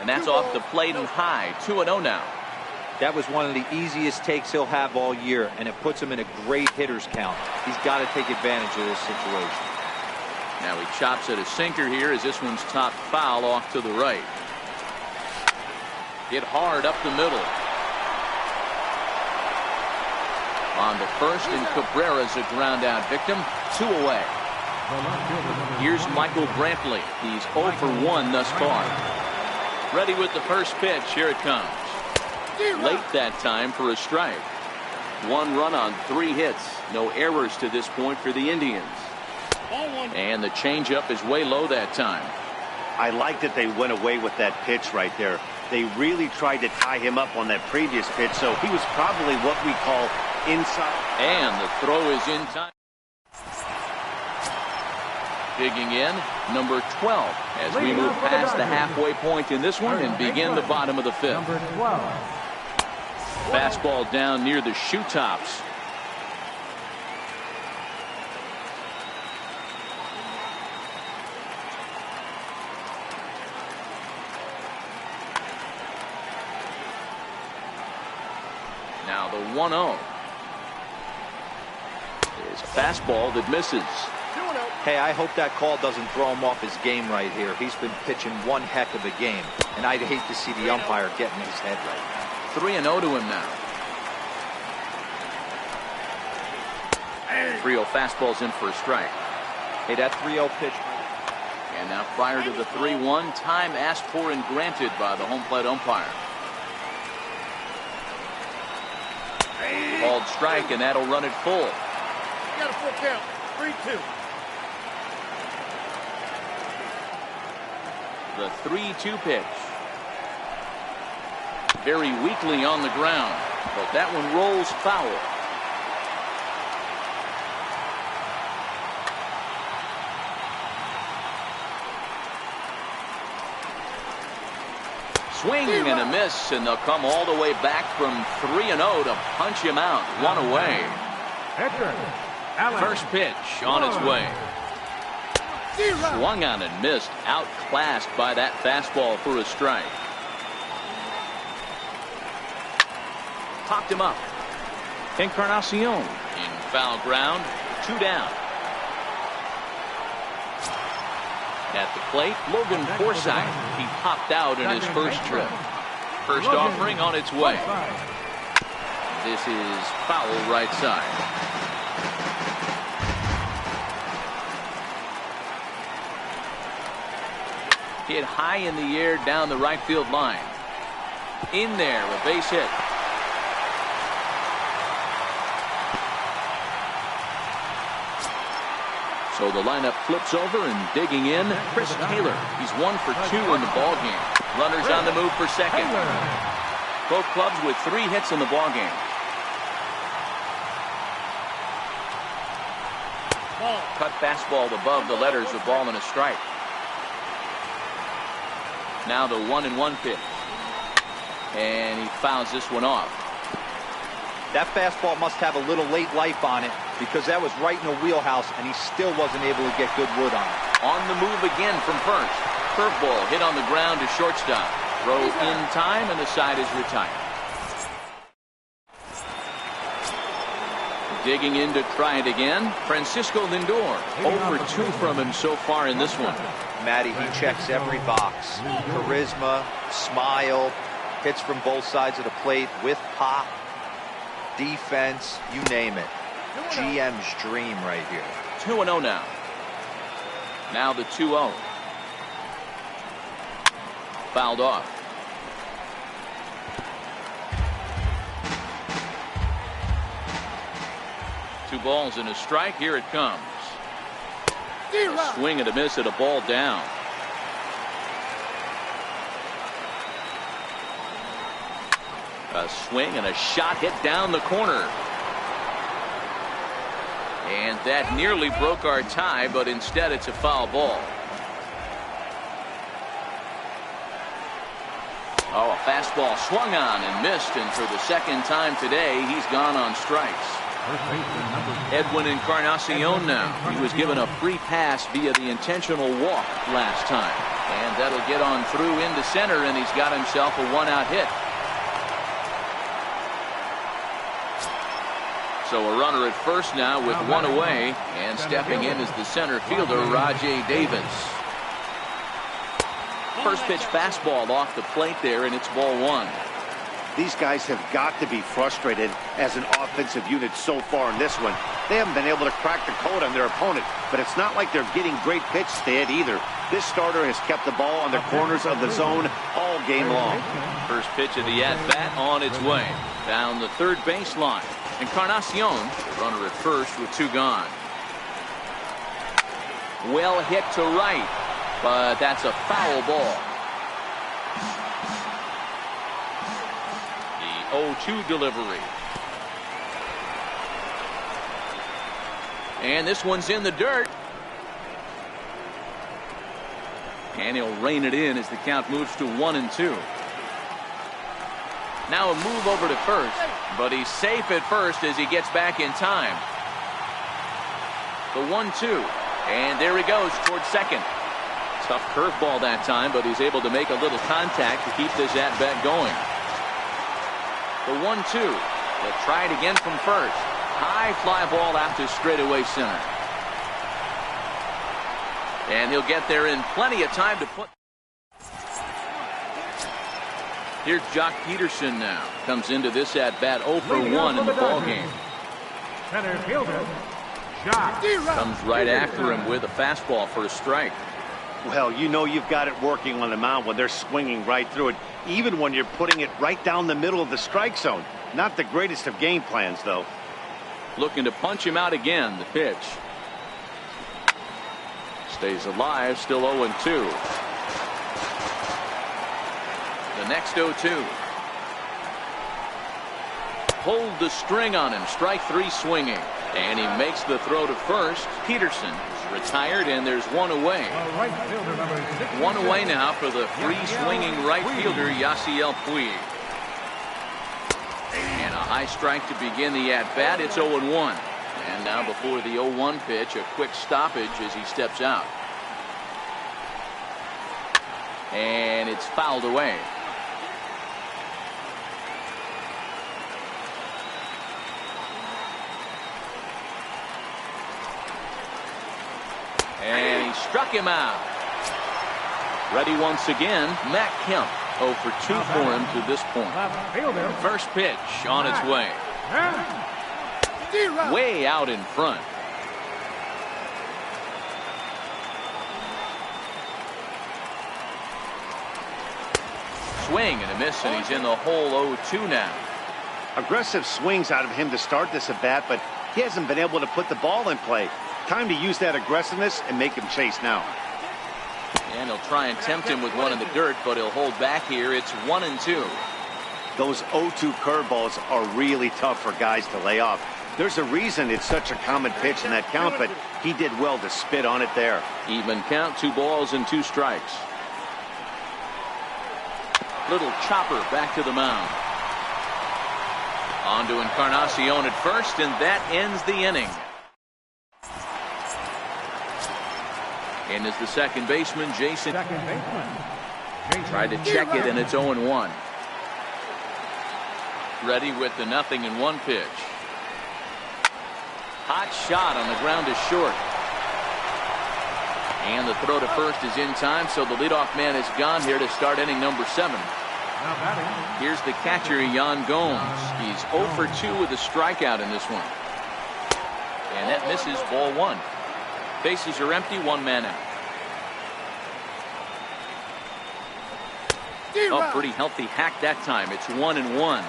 And that's off the plate and high. 2-0 now. That was one of the easiest takes he'll have all year, and it puts him in a great hitter's count. He's got to take advantage of this situation. Now he chops at a sinker here as this one's top foul off to the right. Hit hard up the middle. On to first, and Cabrera's a ground out victim. 2 away. Here's Michael Brantley. He's 0 for 1 thus far. Ready with the first pitch. Here it comes. Late that time for a strike. 1 run on 3 hits. No errors to this point for the Indians. And the changeup is way low that time. I like that they went away with that pitch right there. They really tried to tie him up on that previous pitch, so he was probably what we call inside. And the throw is in time. Digging in, number 12, as we move past the halfway point in this one and begin the bottom of the 5th. Fastball down near the shoe tops. Now the 1-0 is a fastball that misses. Hey, I hope that call doesn't throw him off his game right here. He's been pitching one heck of a game, and I'd hate to see the umpire get in his head right now. 3-0 to him now. 3-0 fastball's in for a strike. Hey, that 3-0 pitch. And now prior to the 3-1, time asked for and granted by the home plate umpire. Called strike, and that'll run it full. You got a full count. 3-2. The 3-2 pitch. Very weakly on the ground, but that one rolls foul. Swing and a miss, and they'll come all the way back from 3-0 to punch him out. 1 away. First pitch on its way. Swung on and missed, outclassed by that fastball for a strike. Popped him up. Encarnacion in foul ground. 2 down. At the plate, Logan Forsythe. He popped out in his first trip. First offering on its way. This is foul right side. Hit high in the air down the right field line. In there, a base hit. So the lineup flips over, and digging in, Chris Taylor. He's 1 for 2 in the ballgame. Runners on the move for second. Both clubs with 3 hits in the ballgame. Cut fastball above the letters, a ball and a strike. Now the 1-1 pitch. And he fouls this one off. That fastball must have a little late life on it, because that was right in the wheelhouse, and he still wasn't able to get good wood on it. On the move again from first. Curveball hit on the ground to shortstop. Throw in time, and the side is retired. Digging in to try it again, Francisco Lindor. 0 for 2 from him so far in this one. Matty, he checks every box. Charisma, smile, hits from both sides of the plate with pop, defense, you name it. GM's dream right here. 2-0 now. Now the 2-0. Fouled off. Two balls and a strike. Here it comes. A swing and a miss at a ball down. A swing and a shot hit down the corner. And that nearly broke our tie, but instead it's a foul ball. Oh, a fastball swung on and missed, and for the second time today, he's gone on strikes. Edwin Encarnacion now. He was given a free pass via the intentional walk last time. And that'll get on through into center, and he's got himself a one-out hit. So a runner at first now with one away, and stepping in is the center fielder, Rajay Davis. First pitch fastball off the plate there, and it's ball one. These guys have got to be frustrated as an offensive unit so far in this one. They haven't been able to crack the code on their opponent, but it's not like they're getting great pitch stead either. This starter has kept the ball on the corners of the zone all game long. First pitch of the at-bat on its way. Down the third baseline. Encarnacion, the runner at first with two gone. Well hit to right, but that's a foul ball. The 0-2 delivery. And this one's in the dirt. And he'll rein it in as the count moves to 1-2. Now a move over to first, but he's safe at first as he gets back in time. The 1-2, and there he goes towards second. Tough curveball that time, but he's able to make a little contact to keep this at-bat going. The 1-2, they'll try it again from first. High fly ball out to straightaway center. And he'll get there in plenty of time to put. Here's Jock Peterson now. Comes into this at-bat 0 for 1 in the ballgame. Center fielder, Jock. Comes right after him with a fastball for a strike. Well, you know you've got it working on the mound when they're swinging right through it, even when you're putting it right down the middle of the strike zone. Not the greatest of game plans, though. Looking to punch him out again, the pitch. Stays alive, still 0-2. The next 0-2. Pulled the string on him. Strike three swinging. And he makes the throw to first. Peterson is retired, and there's one away. One away now for the free swinging right fielder, Yasiel Puig. And a high strike to begin the at-bat. It's 0-1. And now before the 0-1 pitch, a quick stoppage as he steps out. And it's fouled away. And he struck him out. Ready once again, Matt Kemp. 0 for 2 for him to this point. First pitch on its way. Way out in front. Swing and a miss, and he's in the hole 0-2 now. Aggressive swings out of him to start this at bat, but he hasn't been able to put the ball in play. Time to use that aggressiveness and make him chase now. And he'll try and tempt him with one in the dirt, but he'll hold back here. It's 1-2. Those 0-2 curveballs are really tough for guys to lay off. There's a reason it's such a common pitch in that count, but he did well to spit on it there. Even count, 2 balls and 2 strikes. Little chopper back to the mound. On to Encarnacion at first, and that ends the inning. In is the second baseman, Jason. Tried to check it, and it's 0-1. Ready with the 0-1 pitch. Hot shot on the ground to short. And the throw to first is in time, so the leadoff man is gone here to start inning number 7. Here's the catcher, Yan Gomes. He's 0 for 2 with a strikeout in this one. And that misses, ball 1. Bases are empty, 1 man out. Oh, pretty healthy hack that time. It's 1-1.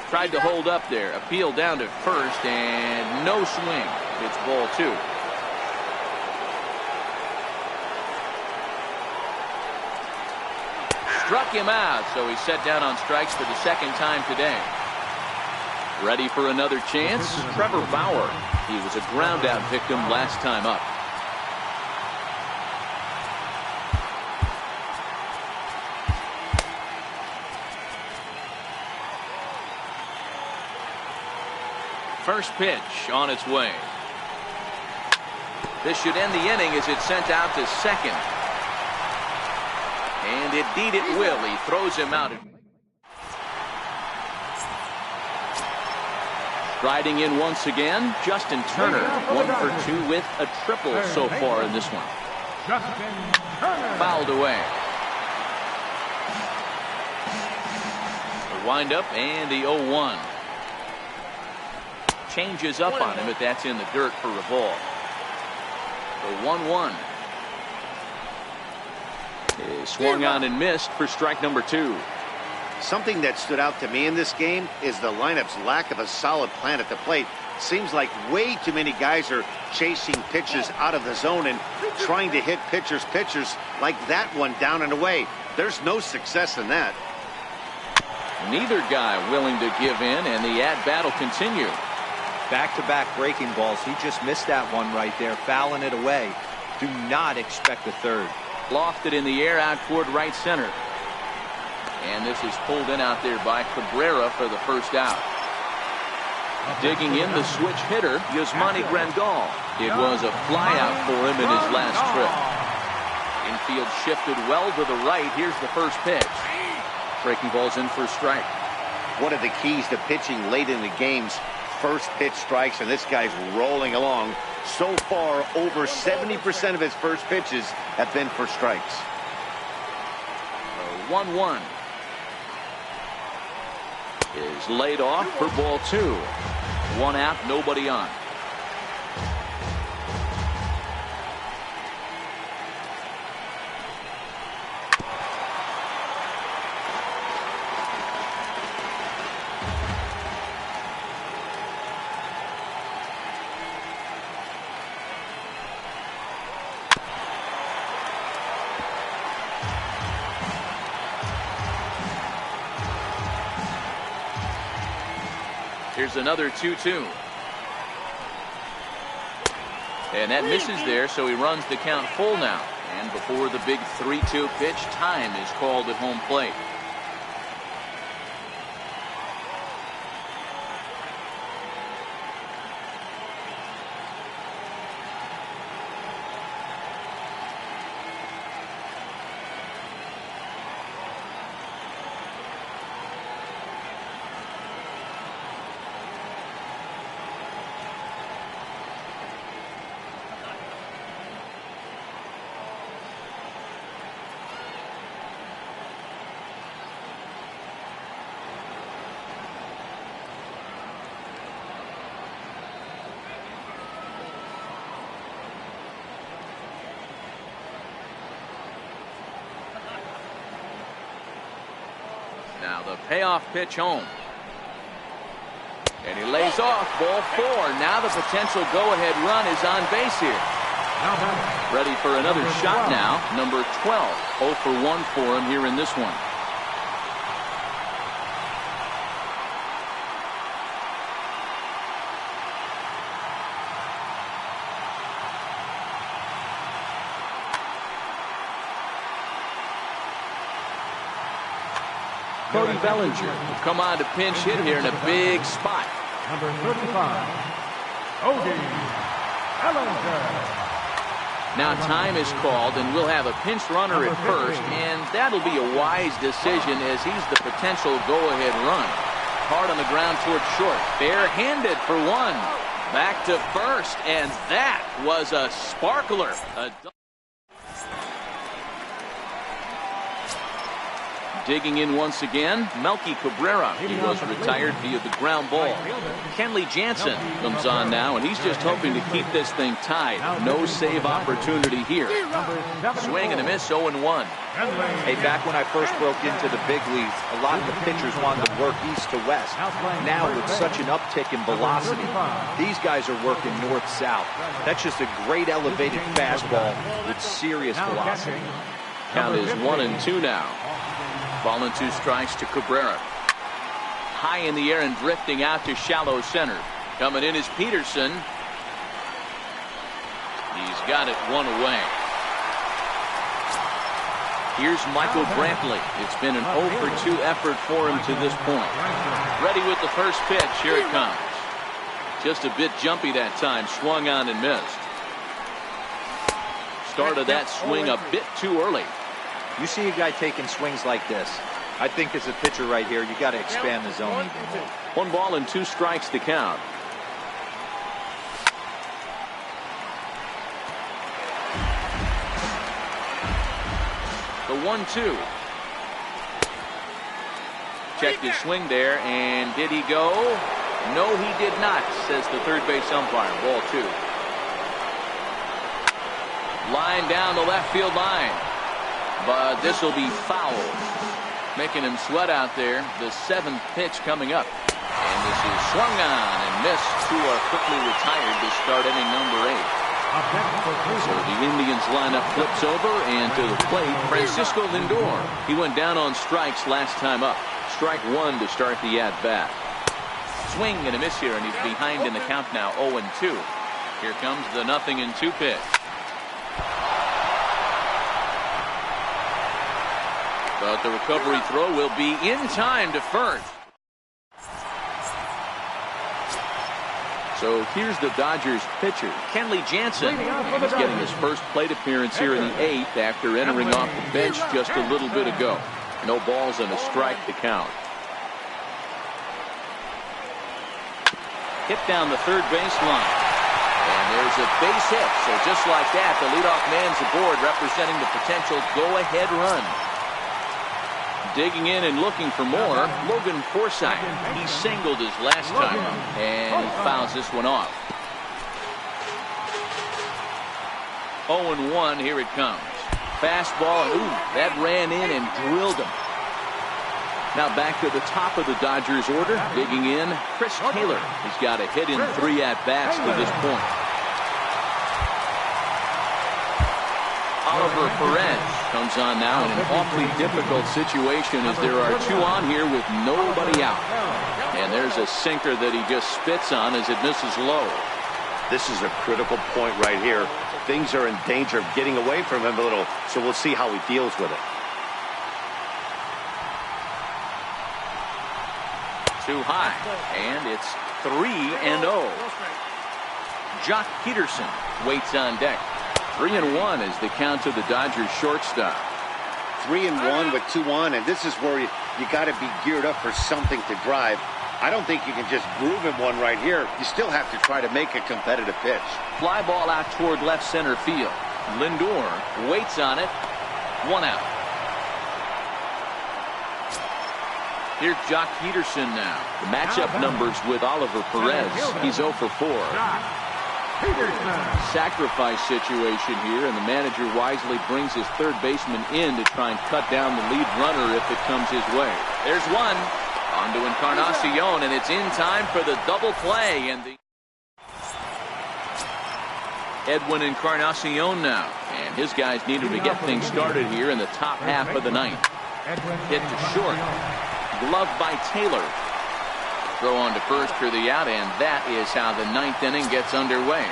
Tried to hold up there. Appeal down to first, and no swing. It's ball 2. Struck him out, so he's set down on strikes for the second time today. Ready for another chance? Trevor Bauer. He was a ground out victim last time up. First pitch on its way. This should end the inning as it's sent out to second. And indeed it will. He throws him out. Striding in once again, Justin Turner, 1 for 2 with a triple so far in this one. Fouled away. The windup and the 0-1. Changes up on him, but that's in the dirt for a ball. The 1-1 is swung on and missed for strike number 2. Something that stood out to me in this game is the lineup's lack of a solid plan at the plate. Seems like way too many guys are chasing pitches out of the zone and trying to hit pitchers like that one down and away. There's no success in that. Neither guy willing to give in, and the at-bat will continue. Back-to-back breaking balls. He just missed that one right there, fouling it away. Do not expect a third. Lofted in the air out toward right center. And this is pulled in out there by Cabrera for the first out. Digging in the switch hitter, Yasmani Grandal. It was a flyout for him in his last trip. Infield shifted well to the right. Here's the first pitch. Breaking ball's in for a strike. One of the keys to pitching late in the games, first pitch strikes, and this guy's rolling along. So far, over 70% of his first pitches have been for strikes. 1-1 is laid off for ball 2. 1 out, nobody on. Here's another 2-2. And that misses there, so he runs the count full now. And before the big 3-2 pitch, time is called at home plate. Now the payoff pitch home. And he lays off ball 4. Now the potential go-ahead run is on base here. Ready for another shot now. Number 12. 0 for 1 for him here in this one. Cody Bellinger will come on to pinch hit here in a big spot. Number 35, Cody Bellinger. Now time is called, and we'll have a pinch runner at first, and that'll be a wise decision as he's the potential go-ahead run. Hard on the ground towards short. Bare-handed for 1. Back to first, and that was a sparkler. Digging in once again, Melky Cabrera. He was retired via the ground ball. Kenley Jansen comes on now, and he's just hoping to keep this thing tied. No save opportunity here. Swing and a miss, 0-1. Hey, back when I first broke into the big leagues, a lot of the pitchers wanted to work east to west. Now with such an uptick in velocity, these guys are working north-south. That's just a great elevated fastball with serious velocity. Count is 1-2 now. Ball and 2 strikes to Cabrera. high in the air and drifting out to shallow center. Coming in is Peterson. He's got it one away. Here's Michael Brantley. It's been an 0 for 2 effort for him to this point. Ready with the first pitch. Here it comes. Just a bit jumpy that time. Swung on and missed. Started that swing a bit too early. You see a guy taking swings like this. I think as a pitcher right here, you got to expand the zone even more. 1 ball and 2 strikes to count. The 1-2. Checked his swing there, and did he go? No, he did not, says the third base umpire. Ball 2. Line down the left field line. But this will be foul. Making him sweat out there. The 7th pitch coming up. And this is swung on and missed. 2 are quickly retired to start inning number 8. So the Indians lineup flips over, and to the plate, Francisco Lindor. He went down on strikes last time up. Strike 1 to start the at-bat. Swing and a miss here, and he's behind in the count now, 0-2. Here comes the 0-2 pitch. But the recovery throw will be in time to first. So here's the Dodgers pitcher, Kenley Jansen. He's getting his first plate appearance here in the 8th after entering off the bench just a little bit ago. No balls and a strike to count. Hit down the third baseline. And there's a base hit. So just like that, the leadoff man's aboard, representing the potential go-ahead run. Digging in and looking for more, Logan Forsythe. He singled his last time up, and he fouls this one off. 0-1, here it comes. Fastball, and ooh, that ran in and drilled him. Now back to the top of the Dodgers order, digging in, Chris Taylor. He's got a hit in 3 at-bats to this point. Oliver Perez comes on now in an awfully difficult situation as there are 2 on here with nobody out. And there's a sinker that he just spits on as it misses low. This is a critical point right here. Things are in danger of getting away from him a little, so we'll see how he deals with it. Too high, and it's 3-0. Jock Peterson waits on deck. 3-1 is the count to the Dodgers shortstop. 3-1 with 2 on, and this is where you got to be geared up for something to drive. I don't think you can just groove him one right here. You still have to try to make a competitive pitch. Fly ball out toward left center field. Lindor waits on it. 1 out. Here's Jock Peterson now. The matchup numbers with Oliver Perez. He's 0 for 4. Sacrifice situation here, and the manager wisely brings his third baseman in to try and cut down the lead runner if it comes his way. There's one. On to Encarnacion, and it's in time for the double play. And the Edwin Encarnacion now. And his guys needed to get things started here in the top half of the 9th. Hit to short. Glove by Taylor. Throw on to first for the out, and that is how the 9th inning gets underway.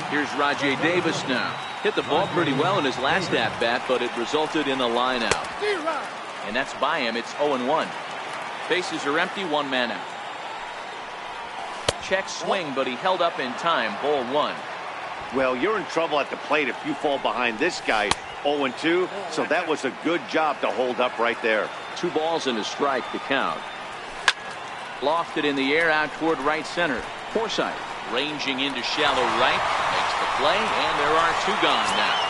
Here's Rajay Davis now. Hit the ball pretty well in his last at-bat, but it resulted in a line out. And that's by him. It's 0-1. Bases are empty, 1 man out. Check swing, but he held up in time. Ball 1. Well, you're in trouble at the plate if you fall behind this guy. 0-2, so that was a good job to hold up right there. 2 balls and a strike to count. Lofted in the air out toward right center. Forsythe ranging into shallow right. Makes the play, and there are 2 gone now.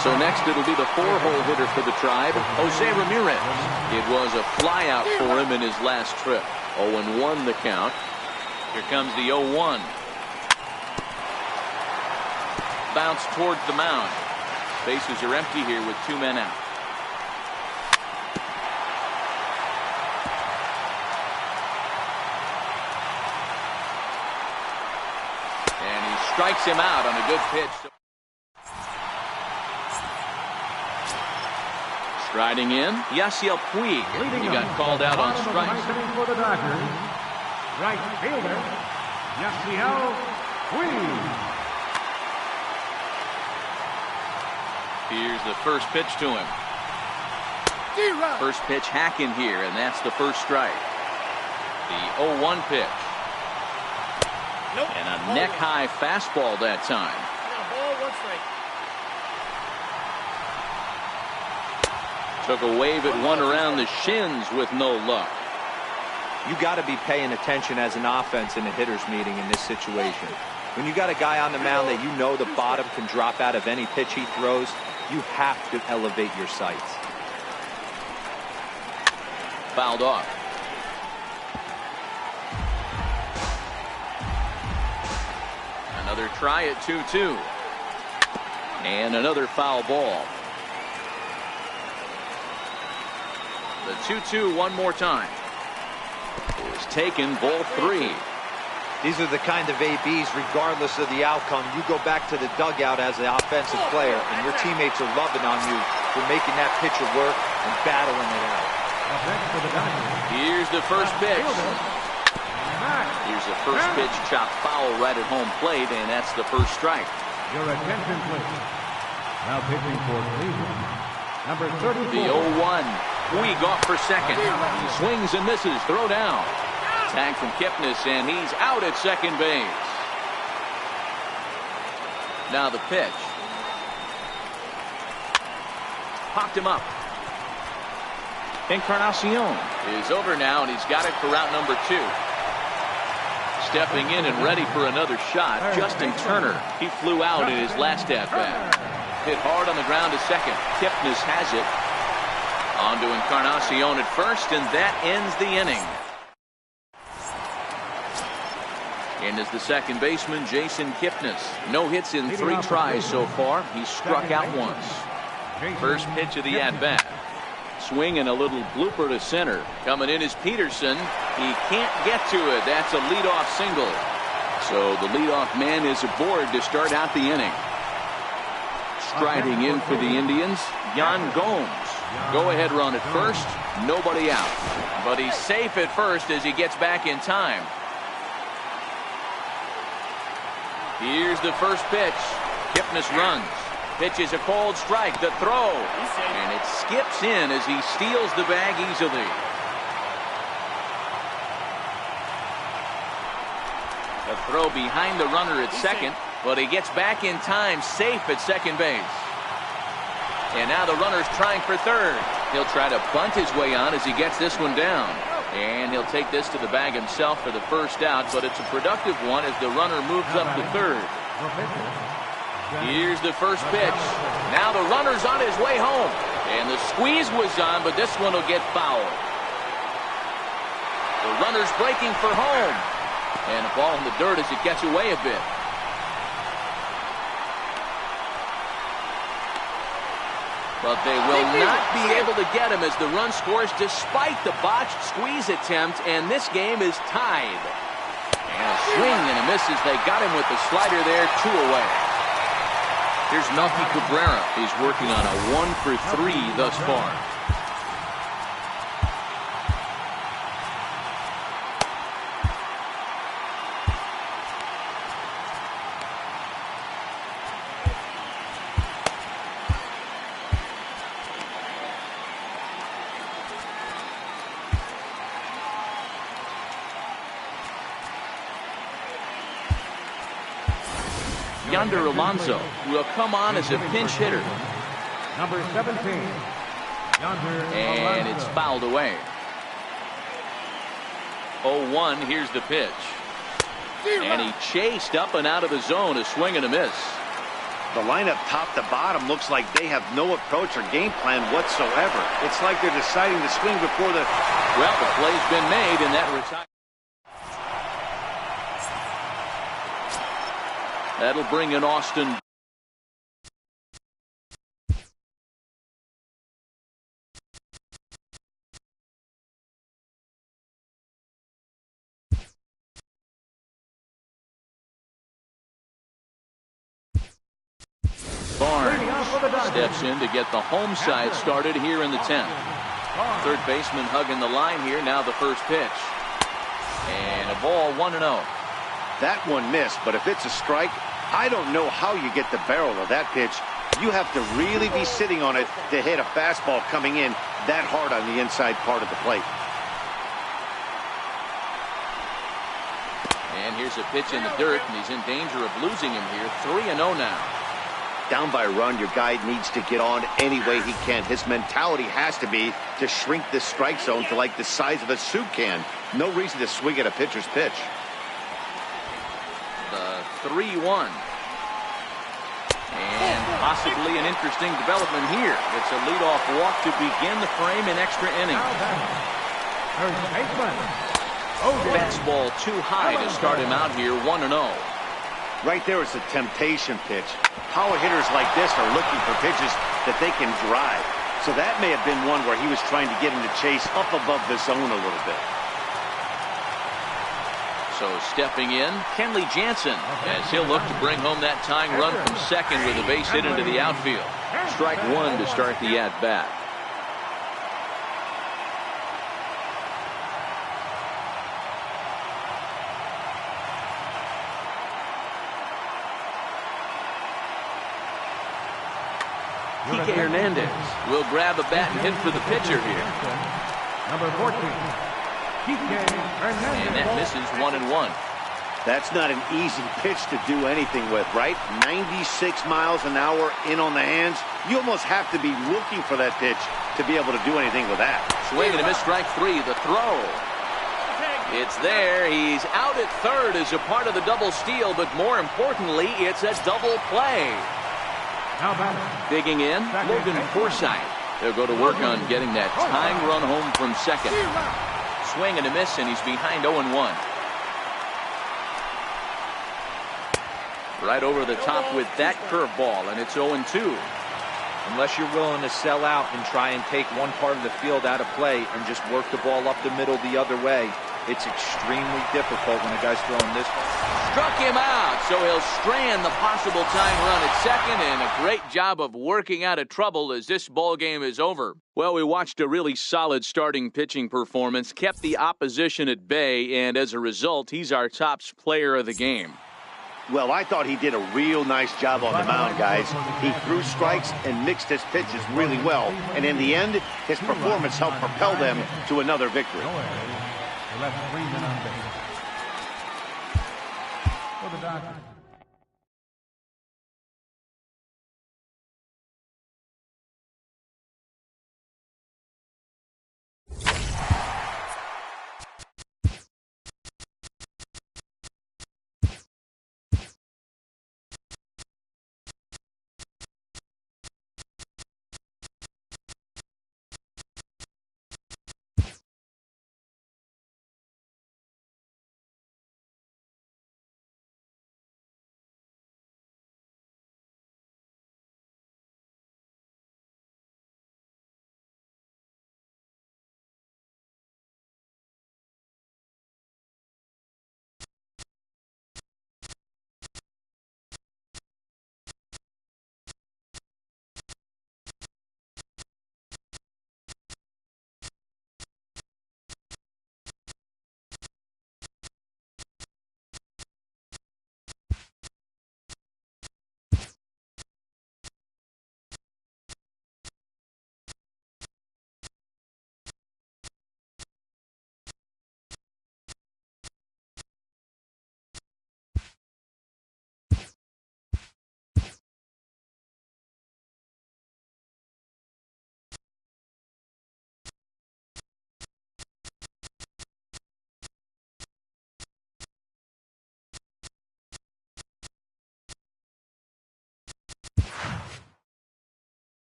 So next it'll be the 4-hole hitter for the Tribe, Jose Ramirez. It was a flyout for him in his last trip. 0-1 the count. Here comes the 0-1. Bounce towards the mound. Bases are empty here with 2 men out. And he strikes him out on a good pitch. Striding in, Yasiel Puig. He got called out on strikes. For the Dodgers, right fielder, Yasiel Puig. Here's the first pitch to him. First pitch hacking here, and that's the first strike. The 0-1 pitch. Nope. And a neck-high fastball that time. Ball, 1 strike. Took a wave at one around the shins with no luck. You got to be paying attention as an offense in a hitter's meeting in this situation. When you got a guy on the mound that you know the bottom can drop out of any pitch he throws, you have to elevate your sights. Fouled off. Another try at 2-2. And another foul ball. The 2-2 one more time. It was taken, ball 3. These are the kind of ABs, regardless of the outcome. You go back to the dugout as an offensive player, and your teammates are loving on you for making that pitcher work and battling it out. Here's the first pitch. Here's the first pitch, chopped foul right at home plate, and that's the first strike. Your attention, please. Now pitching for Cleveland, number 34. The 0-1. Puig off for second. He swings and misses. Throw down. Tag from Kipnis, and he's out at second base. Now the pitch. Popped him up. Encarnacion is over now, and he's got it for out number 2. Stepping in and ready for another shot, Justin Turner. He flew out in his last at-bat. Hit hard on the ground to second. Kipnis has it. On to Encarnacion at first, and that ends the inning. In is the second baseman, Jason Kipnis. No hits in 3 tries so far. He struck out once. First pitch of the at-bat. Swing and a little blooper to center. Coming in is Peterson. He can't get to it. That's a leadoff single. So the leadoff man is aboard to start out the inning. Striding in for the Indians, Yan Gomes. Go-ahead run at first. Nobody out. But he's safe at first as he gets back in time. Here's the first pitch. Kipnis runs. Pitch is a cold strike. The throw. And it skips in as he steals the bag easily. A throw behind the runner at second, but he gets back in time, safe at second base. And now the runner's trying for third. He'll try to bunt his way on as he gets this one down. And he'll take this to the bag himself for the first out, but it's a productive one as the runner moves up to third. Here's the first pitch. Now the runner's on his way home. And the squeeze was on, but this one will get fouled. The runner's breaking for home. And a ball in the dirt as it gets away a bit. But they will not be able to get him as the run scores despite the botched squeeze attempt, and this game is tied. And a swing and a miss as they got him with the slider there, 2 away. Here's Melky Cabrera. He's working on a 1-for-3 thus far. Yonder Alonso will come on as a pinch hitter. Number 17. Yonder And Alonso. it's fouled away. 0-1, here's the pitch. And he chased up and out of the zone, a swing and a miss. The lineup top to bottom looks like they have no approach or game plan whatsoever. It's like they're deciding to swing before the... Well, the play's been made, and that retires. That'll bring in Austin. Barnes Steps in to get the home side started here in the 10th. Third baseman hugging the line here. Now the first pitch. And a ball 1-0. That one missed, but if it's a strike, I don't know how you get the barrel of that pitch. You have to really be sitting on it to hit a fastball coming in that hard on the inside part of the plate. And here's a pitch in the dirt, and he's in danger of losing him here. 3-0 now. Down by a run, your guy needs to get on any way he can. His mentality has to be to shrink this strike zone to like the size of a soup can. No reason to swing at a pitcher's pitch. The 3-1. And possibly an interesting development here. It's a leadoff walk to begin the frame in extra innings. Fastball too high to start him out here. 1-0. Right there is a temptation pitch. Power hitters like this are looking for pitches that they can drive. So that may have been one where he was trying to get him to chase up above the zone a little bit. So stepping in, Kenley Jansen, as he'll look to bring home that tying run from second with a base hit into the outfield. Strike one to start the at-bat. Kike Hernandez will grab a bat and hit for the pitcher here. Number 14, Kike Hernandez. And that misses 1-1. That's not an easy pitch to do anything with, right? 96 miles an hour in on the hands. You almost have to be looking for that pitch to be able to do anything with that. Swing and a miss, strike three. The throw. It's there. He's out at third as a part of the double steal, but more importantly, it's a double play. Digging in, Logan Forsythe. They'll go to work on getting that tying run home from second. Swing and a miss, and he's behind 0-1. Right over the top with that curveball, and it's 0-2. Unless you're willing to sell out and try and take one part of the field out of play and just work the ball up the middle the other way, it's extremely difficult when a guy's throwing this one. Struck him out, so he'll strand the possible tying run at second, and a great job of working out of trouble as this ball game is over. Well, we watched a really solid starting pitching performance, kept the opposition at bay, and as a result, he's our top player of the game. Well, I thought he did a real nice job on the mound, guys. He threw strikes and mixed his pitches really well, and in the end, his performance helped propel them to another victory. Left 3 men on base. For the Dodgers.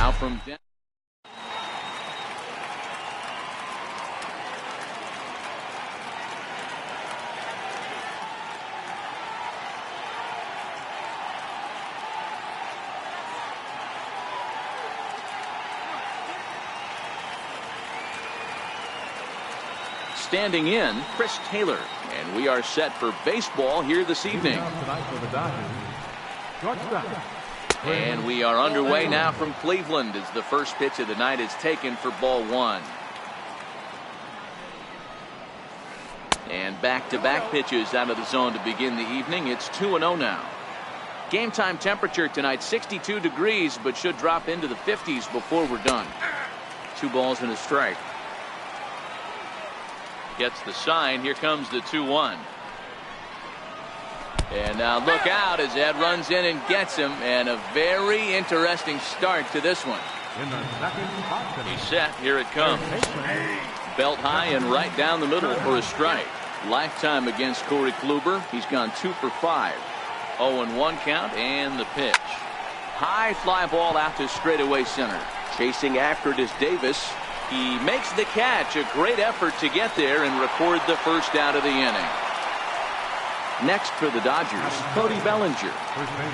Now from down. Standing in, Chris Taylor, and we are set for baseball here this evening. And we are underway now from Cleveland as the first pitch of the night is taken for ball one. And back-to-back pitches out of the zone to begin the evening. It's 2-0 now. Game time temperature tonight 62 degrees, but should drop into the 50s before we're done. 2 balls and a strike. Gets the sign. Here comes the 2-1. And now look out as Ed runs in and gets him. And a very interesting start to this one. He's set. Here it comes. Belt high and right down the middle for a strike. Lifetime against Corey Kluber. He's gone 2 for 5. 0-1 count and the pitch. High fly ball out to straightaway center. Chasing after it is Davis. He makes the catch. A great effort to get there and record the first out of the inning. Next for the Dodgers, Cody Bellinger.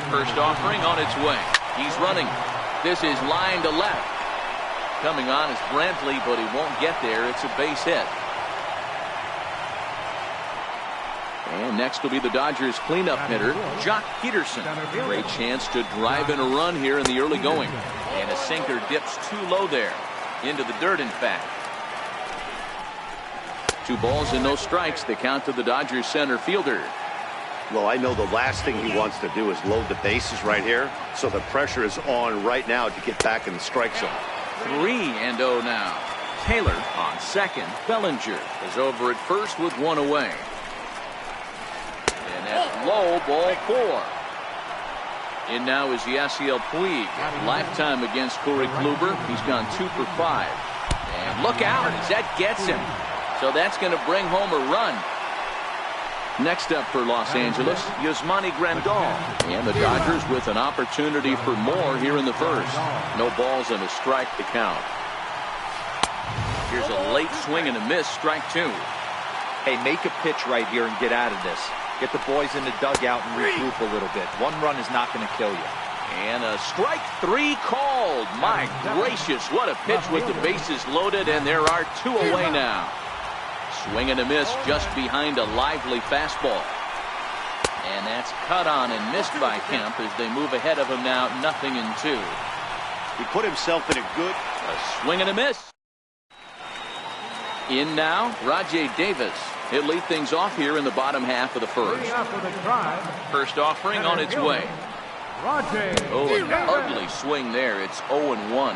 First offering on its way. He's running. This is line to left. Coming on is Brantley, but he won't get there. It's a base hit. And next will be the Dodgers cleanup hitter, Jock Peterson. Great chance to drive in a run here in the early going. And a sinker dips too low there. Into the dirt, in fact. 2 balls and no strikes. The count to the Dodgers center fielder. Well, I know the last thing he wants to do is load the bases right here. So the pressure is on right now to get back in the strike zone. 3-0 now. Taylor on second. Bellinger is over at first with 1 away. And that's low, ball 4. In now is Yasiel Puig. Lifetime against Corey Kluber. He's gone 2 for 5. And look out as that gets him. So that's going to bring home a run. Next up for Los Angeles, Yasmani Grandal. And the Dodgers with an opportunity for more here in the first. No balls and a strike to count. Here's a late swing and a miss, strike 2. Hey, make a pitch right here and get out of this. Get the boys in the dugout and regroup a little bit. 1 run is not going to kill you. And a strike 3 called. My gracious, what a pitch with the bases loaded, and there are 2 away now. Swing and a miss just behind a lively fastball. And that's cut on and missed by Kemp as they move ahead of him now, 0-2. He put himself in a good... A swing and a miss. In now, Rajay Davis. He'll lead things off here in the bottom half of the first. First offering on its way. Oh, an ugly swing there. It's 0-1.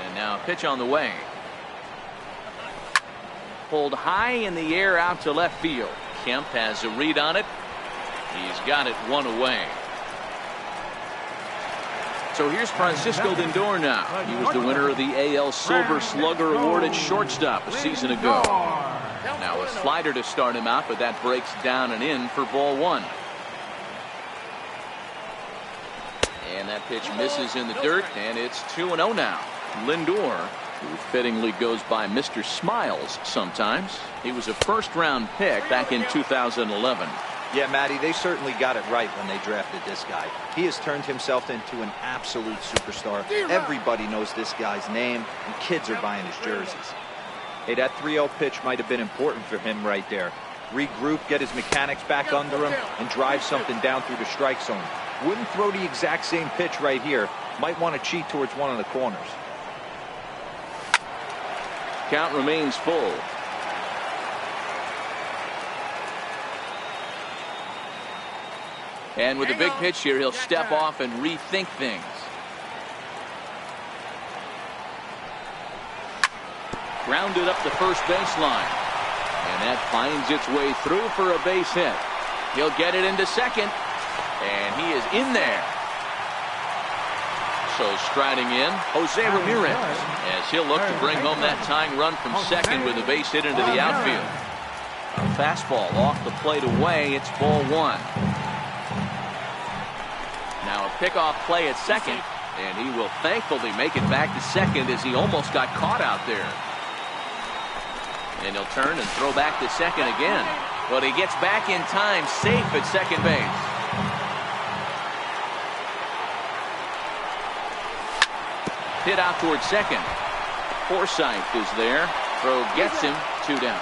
And now a pitch on the way. Pulled high in the air out to left field. Kemp has a read on it. He's got it 1 away. So here's Francisco Lindor now. He was the winner of the AL Silver Slugger Award at shortstop a season ago. Now a slider to start him out, but that breaks down and in for ball 1. And that pitch misses in the dirt, and it's 2-0 now. Lindor, who fittingly goes by Mr. Smiles sometimes. He was a first-round pick back in 2011. Yeah, Matty, they certainly got it right when they drafted this guy. He has turned himself into an absolute superstar. Everybody knows this guy's name, and kids are buying his jerseys. Hey, that 3-0 pitch might have been important for him right there. Regroup, get his mechanics back under him, and drive something down through the strike zone. Wouldn't throw the exact same pitch right here. Might want to cheat towards one of the corners. Count remains full. And with a big pitch here, he'll step off and rethink things. Grounded up the first baseline. And that finds its way through for a base hit. He'll get it into second. And he is in there. So striding in, Jose Ramirez, as he'll look to bring home that tying run from second with a base hit into the outfield. A fastball off the plate away. It's ball 1. Now a pickoff play at second. And he will thankfully make it back to second as he almost got caught out there. And he'll turn and throw back to second again. But he gets back in time, safe at second base. Hit out towards second. Forsythe is there. Throw gets him, 2 down.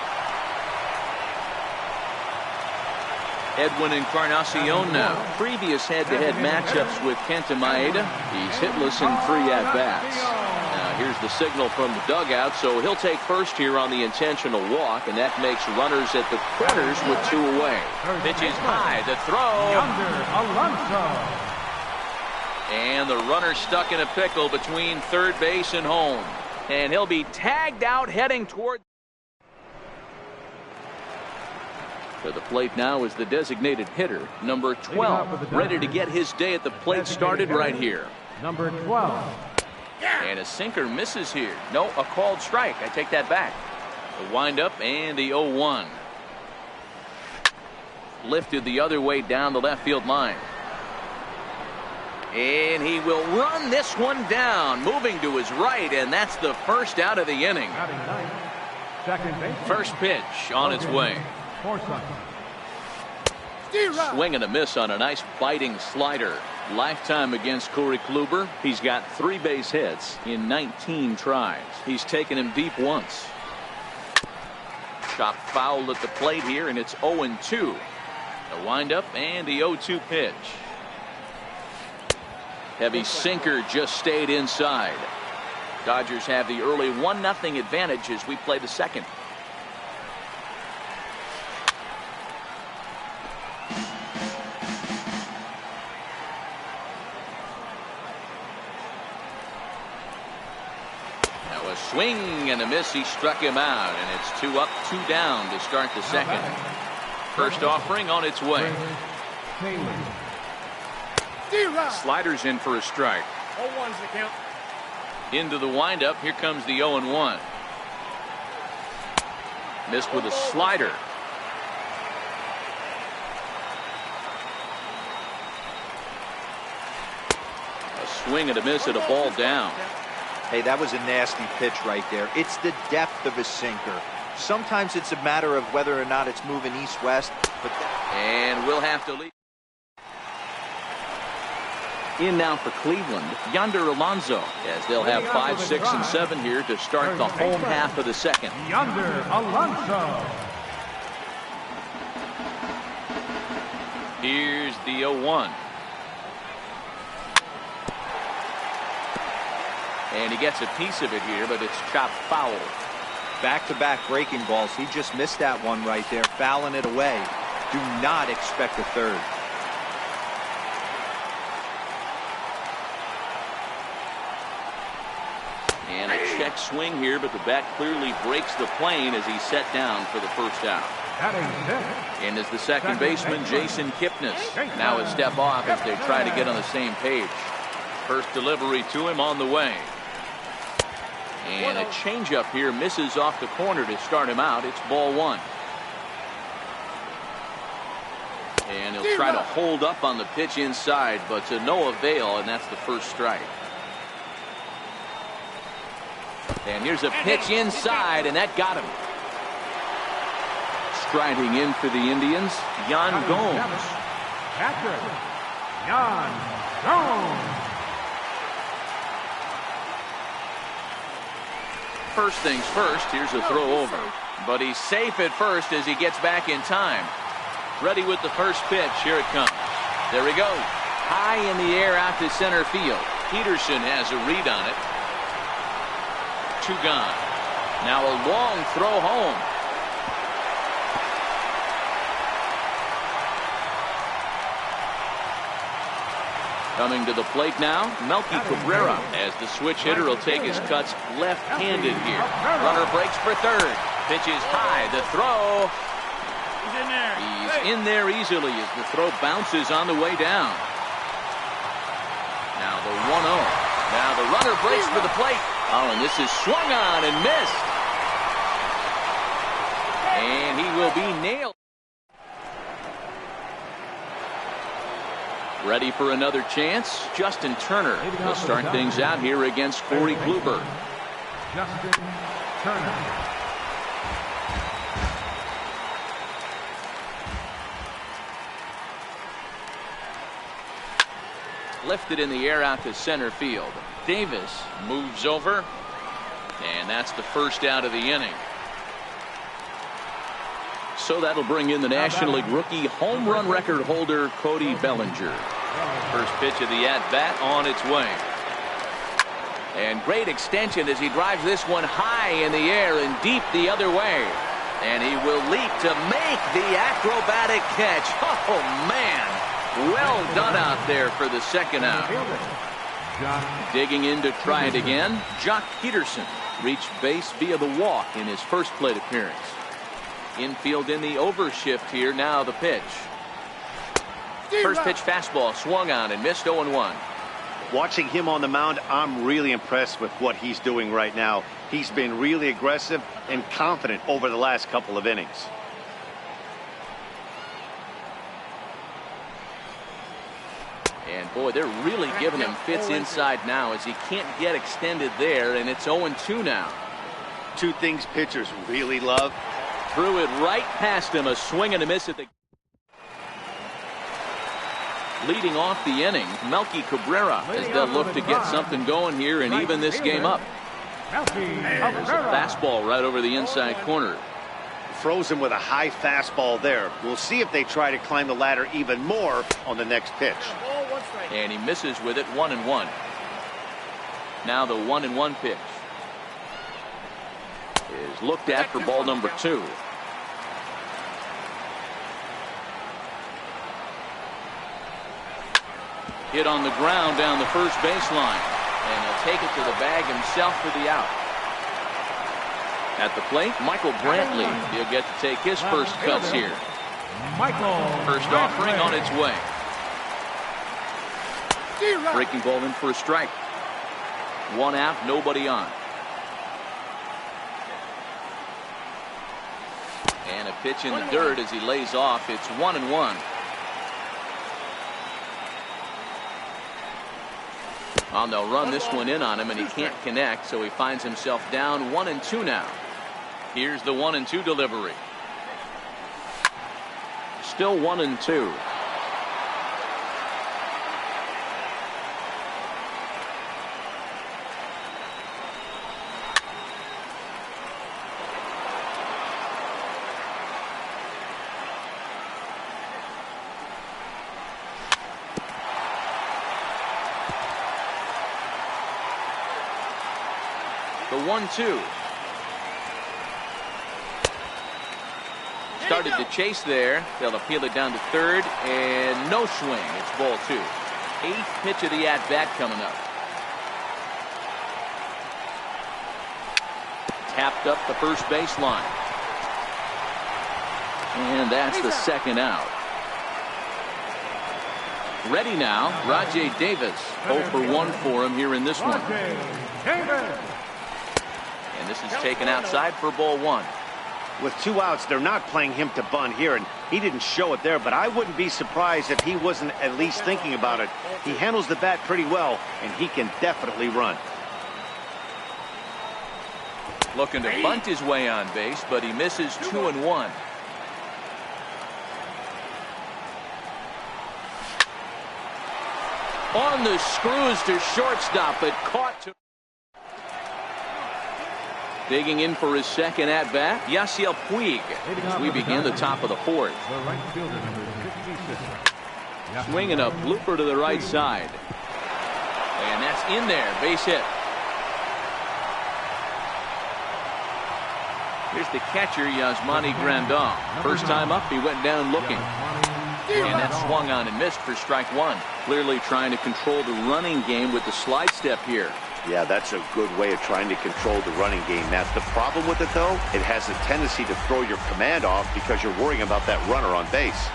Edwin Encarnacion now. Previous head-to-head matchups with Kenta Maeda. He's hitless in 3 at-bats. Now here's the signal from the dugout, so he'll take first here on the intentional walk, and that makes runners at the corners with 2 away. Pitch is high, the throw. And the runner stuck in a pickle between third base and home. And he'll be tagged out heading toward. To the plate now is the designated hitter, number 12, ready to get his day at the plate started right here. Number 12. And a sinker misses here. No, a called strike. I take that back. The windup and the 0-1. Lifted the other way down the left field line. And he will run this one down, moving to his right, and that's the first out of the inning. First pitch on its way. Swing and a miss on a nice biting slider. Lifetime against Corey Kluber. He's got 3 base hits in 19 tries. He's taken him deep once. Shot foul at the plate here, and it's 0-2. The windup and the 0-2 pitch. Heavy sinker just stayed inside. Dodgers have the early 1-0 advantage as we play the second. Now a swing and a miss. He struck him out, and it's 2 up, 2 down to start the second. First offering on its way. Sliders in for a strike. 0-1's the count. Into the windup. Here comes the 0-1. Missed with a slider. A swing and a miss at a ball down. Hey, that was a nasty pitch right there. It's the depth of a sinker. Sometimes it's a matter of whether or not it's moving east-west. And we'll have to leave. In now for Cleveland, Yonder Alonso, as they'll have 5, 6, and 7 here to start the home half of the second. Yonder Alonso. Here's the 0-1. And he gets a piece of it here, but it's chopped foul. Back-to-back breaking balls. He just missed that one right there, fouling it away. Do not expect a third. And a check swing here, but the bat clearly breaks the plane as he's set down for the first out. And as the second baseman, Jason Kipnis, now a step off as they try to get on the same page. First delivery to him on the way. And a changeup here misses off the corner to start him out. It's ball 1. And he'll try to hold up on the pitch inside, but to no avail, and that's the first strike. And here's a pitch inside, and that got him. Striding in for the Indians, Yan Gomes. Patrick Yan Gomes. First things first, here's a throw over. But he's safe at first as he gets back in time. Ready with the first pitch. Here it comes. There he goes. High in the air out to center field. Peterson has a read on it. 2 gone. Now a long throw home. Coming to the plate now, Melky Cabrera, as the switch hitter will take his cuts left-handed here. Runner breaks for third. Pitch is high. The throw. He's in there. He's in there easily as the throw bounces on the way down. Now the 1-0. Now the runner breaks for the plate. Oh, and this is swung on and missed. And he will be nailed. Ready for another chance. Justin Turner will start things out here against Corey Kluber. Justin Turner. Lifted in the air out to center field. Davis moves over, and that's the first out of the inning. So that'll bring in the National League rookie home run record holder Cody Bellinger. First pitch of the at-bat on its way. And great extension as he drives this one high in the air and deep the other way. And he will leap to make the acrobatic catch. Oh, man. Well done out there for the second out. Digging in to try it again. Jock Peterson reached base via the walk in his first plate appearance. Infield in the overshift here. Now the pitch. First pitch fastball swung on and missed 0-1. Watching him on the mound, I'm really impressed with what he's doing right now. He's been really aggressive and confident over the last couple of innings. And boy, they're really giving him fits inside now as he can't get extended there, and it's 0-2 now. Two things pitchers really love. Threw it right past him, a swing and a miss at the. Leading off the inning, Melky Cabrera as they'll look to get something going here and even this game up. There's a fastball right over the inside corner. Froze him with a high fastball there. We'll see if they try to climb the ladder even more on the next pitch. And he misses with it, 1-1. Now the 1-1 pitch is looked at for ball number 2. Hit on the ground down the first baseline, and he'll take it to the bag himself for the out. At the plate, Michael Brantley. He'll get to take his first cuts here. First offering on its way. Breaking ball in for a strike. One out, nobody on. And a pitch in the dirt as he lays off. It's 1-1. Well, they'll run this one in on him, and he can't connect, so he finds himself down 1-2 now. Here's the 1-2 delivery. Still 1-2. The 1-2. Started to chase there. They'll appeal it down to third, and no swing. It's ball 2. 8th pitch of the at-bat coming up. Tapped up the first baseline. And that's the second out. Ready now, Rajay Davis. 0 for 1 for him here in this one. And this is taken outside for ball 1. With 2 outs, they're not playing him to bunt here, and he didn't show it there, but I wouldn't be surprised if he wasn't at least thinking about it. He handles the bat pretty well, and he can definitely run. Looking to bunt his way on base, but he misses 2-1. On the screws to shortstop, but caught to. Digging in for his second at-bat, Yasiel Puig, as we begin the top of the 4th. Swinging a blooper to the right side. And that's in there, base hit. Here's the catcher, Yasmani Grandal. First time up, he went down looking. And that swung on and missed for strike 1. Clearly trying to control the running game with the slide step here. Yeah, that's a good way of trying to control the running game, Matt. The problem with it, though, it has a tendency to throw your command off because you're worrying about that runner on base.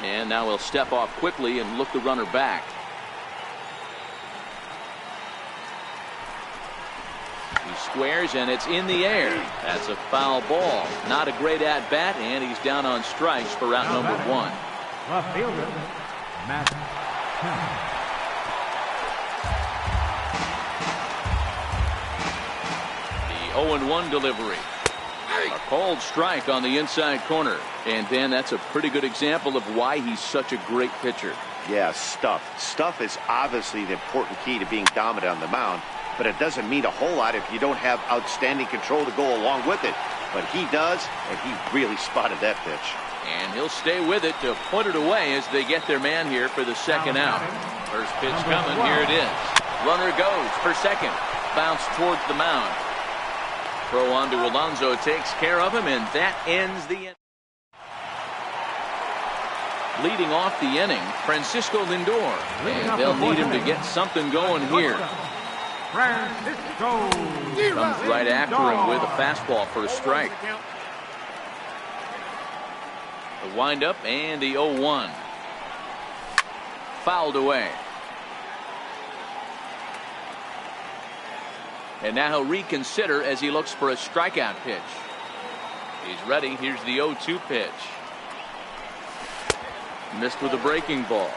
And now he'll step off quickly and look the runner back. He squares, and it's in the air. That's a foul ball. Not a great at-bat, and he's down on strikes for out number 1. Left fielder, Matt. The 0-1 delivery. A cold strike on the inside corner. And Dan, that's a pretty good example of why he's such a great pitcher. Yeah, stuff. Stuff is obviously the important key to being dominant on the mound, but it doesn't mean a whole lot if you don't have outstanding control to go along with it. But he does, and he really spotted that pitch. And he'll stay with it to put it away as they get their man here for the second out. First pitch coming. Here it is. Runner goes for second. Bounce towards the mound. Throw on to Alonso takes care of him, and that ends the inning. Leading off the inning, Francisco Lindor. And they'll need him to get something going here. Francisco Comes right after him with a fastball for a strike. The windup and the 0-1. Fouled away. And now he'll reconsider as he looks for a strikeout pitch. He's ready. Here's the 0-2 pitch. Missed with a breaking ball.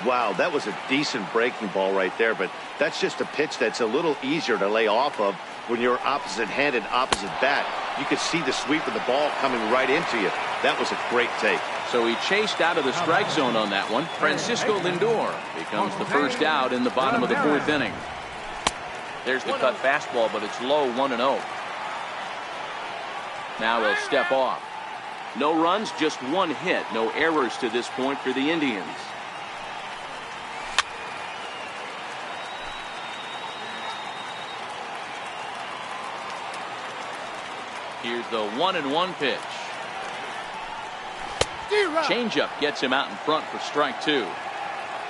Wow, that was a decent breaking ball right there, but that's just a pitch that's a little easier to lay off of when you're opposite-handed, opposite bat. You could see the sweep of the ball coming right into you. That was a great take. So he chased out of the strike zone on that one. Francisco Lindor becomes the first out in the bottom of the 4th inning. There's the cut fastball, but it's low, 1-0. Now he'll step off. No runs, just 1 hit. No errors to this point for the Indians. Here's the 1-1 pitch. Changeup gets him out in front for strike 2.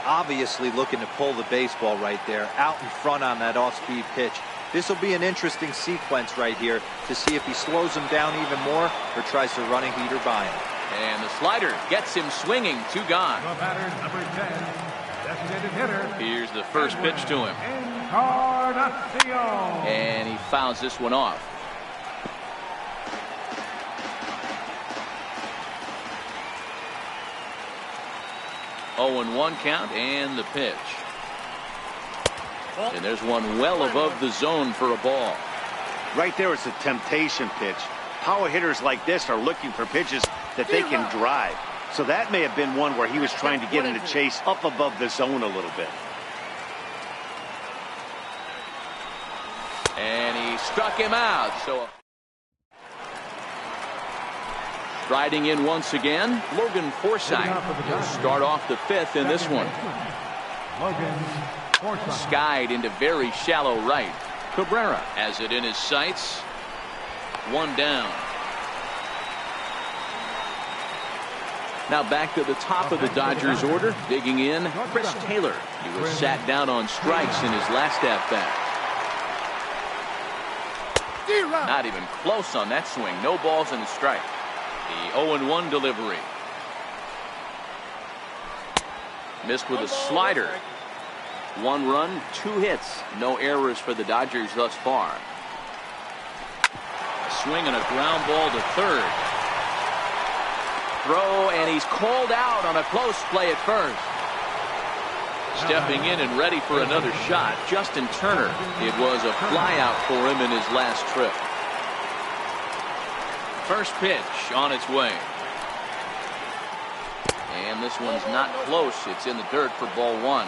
Obviously looking to pull the baseball right there, out in front on that off-speed pitch. This will be an interesting sequence right here to see if he slows him down even more or tries to run a heater by him. And the slider gets him swinging. 2 gone. The batter, number 10, designated hitter. Here's the first pitch to him. Encarnacion. And he fouls this one off. Oh, and 1 count and the pitch. And there's one well above the zone for a ball. Right there, it's a temptation pitch. Power hitters like this are looking for pitches that they can drive. So that may have been one where he was trying to get him to chase up above the zone a little bit. And he struck him out. So riding in once again, Logan Forsythe. He'll start off the 5th in this one. Logan Forsythe. Skied into very shallow right. Cabrera has it in his sights. 1 down. Now back to the top of the Dodgers order. Digging in, Chris Taylor. He was sat down on strikes in his last at-bat. Not even close on that swing. No balls and a strike. The 0-1 delivery. Missed with a slider. 1 run, 2 hits. No errors for the Dodgers thus far. A swing and a ground ball to third. Throw, and he's called out on a close play at first. Stepping in and ready for another shot, Justin Turner. It was a flyout for him in his last trip. First pitch on its way. And this one's not close. It's in the dirt for ball 1.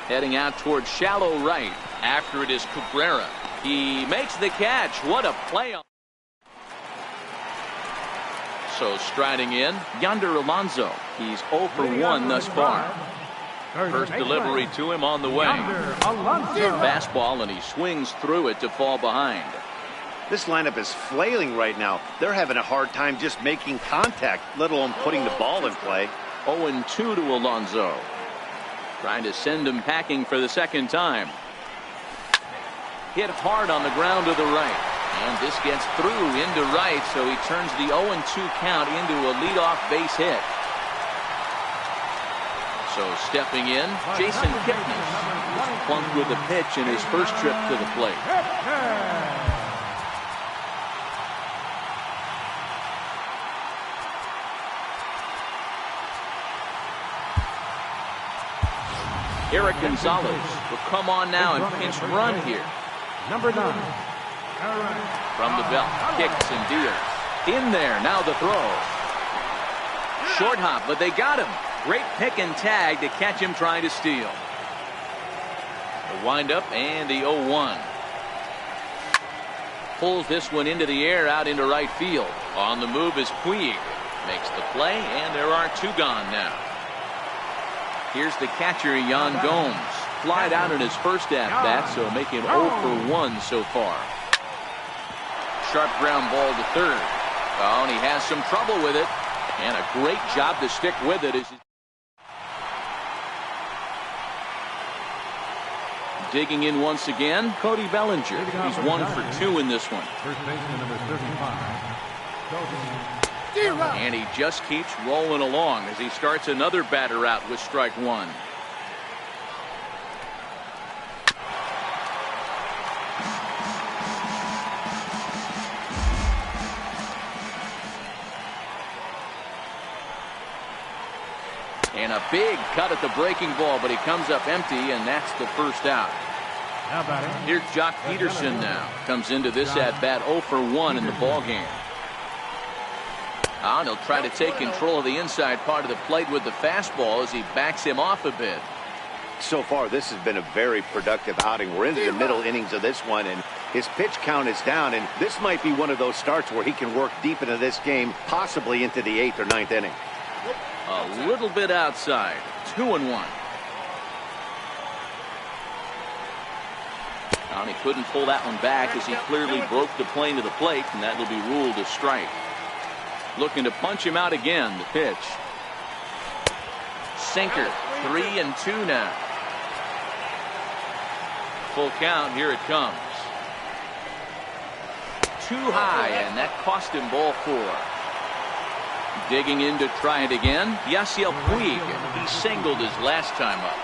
Heading out towards shallow right. After it is Cabrera. He makes the catch. What a play. So striding in, Yonder Alonso. He's 0 for 1 thus far. First delivery to him on the way. Fastball, and he swings through it to fall behind. This lineup is flailing right now. They're having a hard time just making contact, let alone putting the ball in play. 0-2 to Alonso. Trying to send him packing for the second time. Hit hard on the ground to the right. And this gets through into right, so he turns the 0-2 count into a leadoff base hit. So stepping in, Jason Kipnis was plunked with a pitch in his first trip to the plate. Eric Gonzalez will come on now and pinch run here. Number 9. From the belt, kicks and deals. In there, now the throw. Short hop, but they got him. Great pick and tag to catch him trying to steal. The windup and the 0-1. Pulls this one into the air out into right field. On the move is Puig. Makes the play, and there are 2 gone now. Here's the catcher, Yan Gomes. Flied out in his first at-bat, so make him 0 for 1 so far. Sharp ground ball to third. Oh, and he has some trouble with it. And a great job to stick with it. Digging in once again, Cody Bellinger. He's 1 for 2 in this one. First baseman number 35. And he just keeps rolling along as he starts another batter out with strike 1. And a big cut at the breaking ball, but he comes up empty, and that's the first out. Here's Jock Peterson now. Comes into this at-bat 0 for 1 in the ballgame. And he'll try to take control of the inside part of the plate with the fastball as he backs him off a bit. So far, this has been a very productive outing. We're into the middle innings of this one, and his pitch count is down, and this might be one of those starts where he can work deep into this game, possibly into the 8th or 9th inning. A little bit outside. 2-1. And he couldn't pull that one back as he clearly broke the plane to the plate, and that will be ruled a strike. Looking to punch him out again. The pitch. Sinker. 3-2 now. Full count. Here it comes. Too high, and that cost him ball 4. Digging in to try it again. Yasiel Puig. He singled his last time up.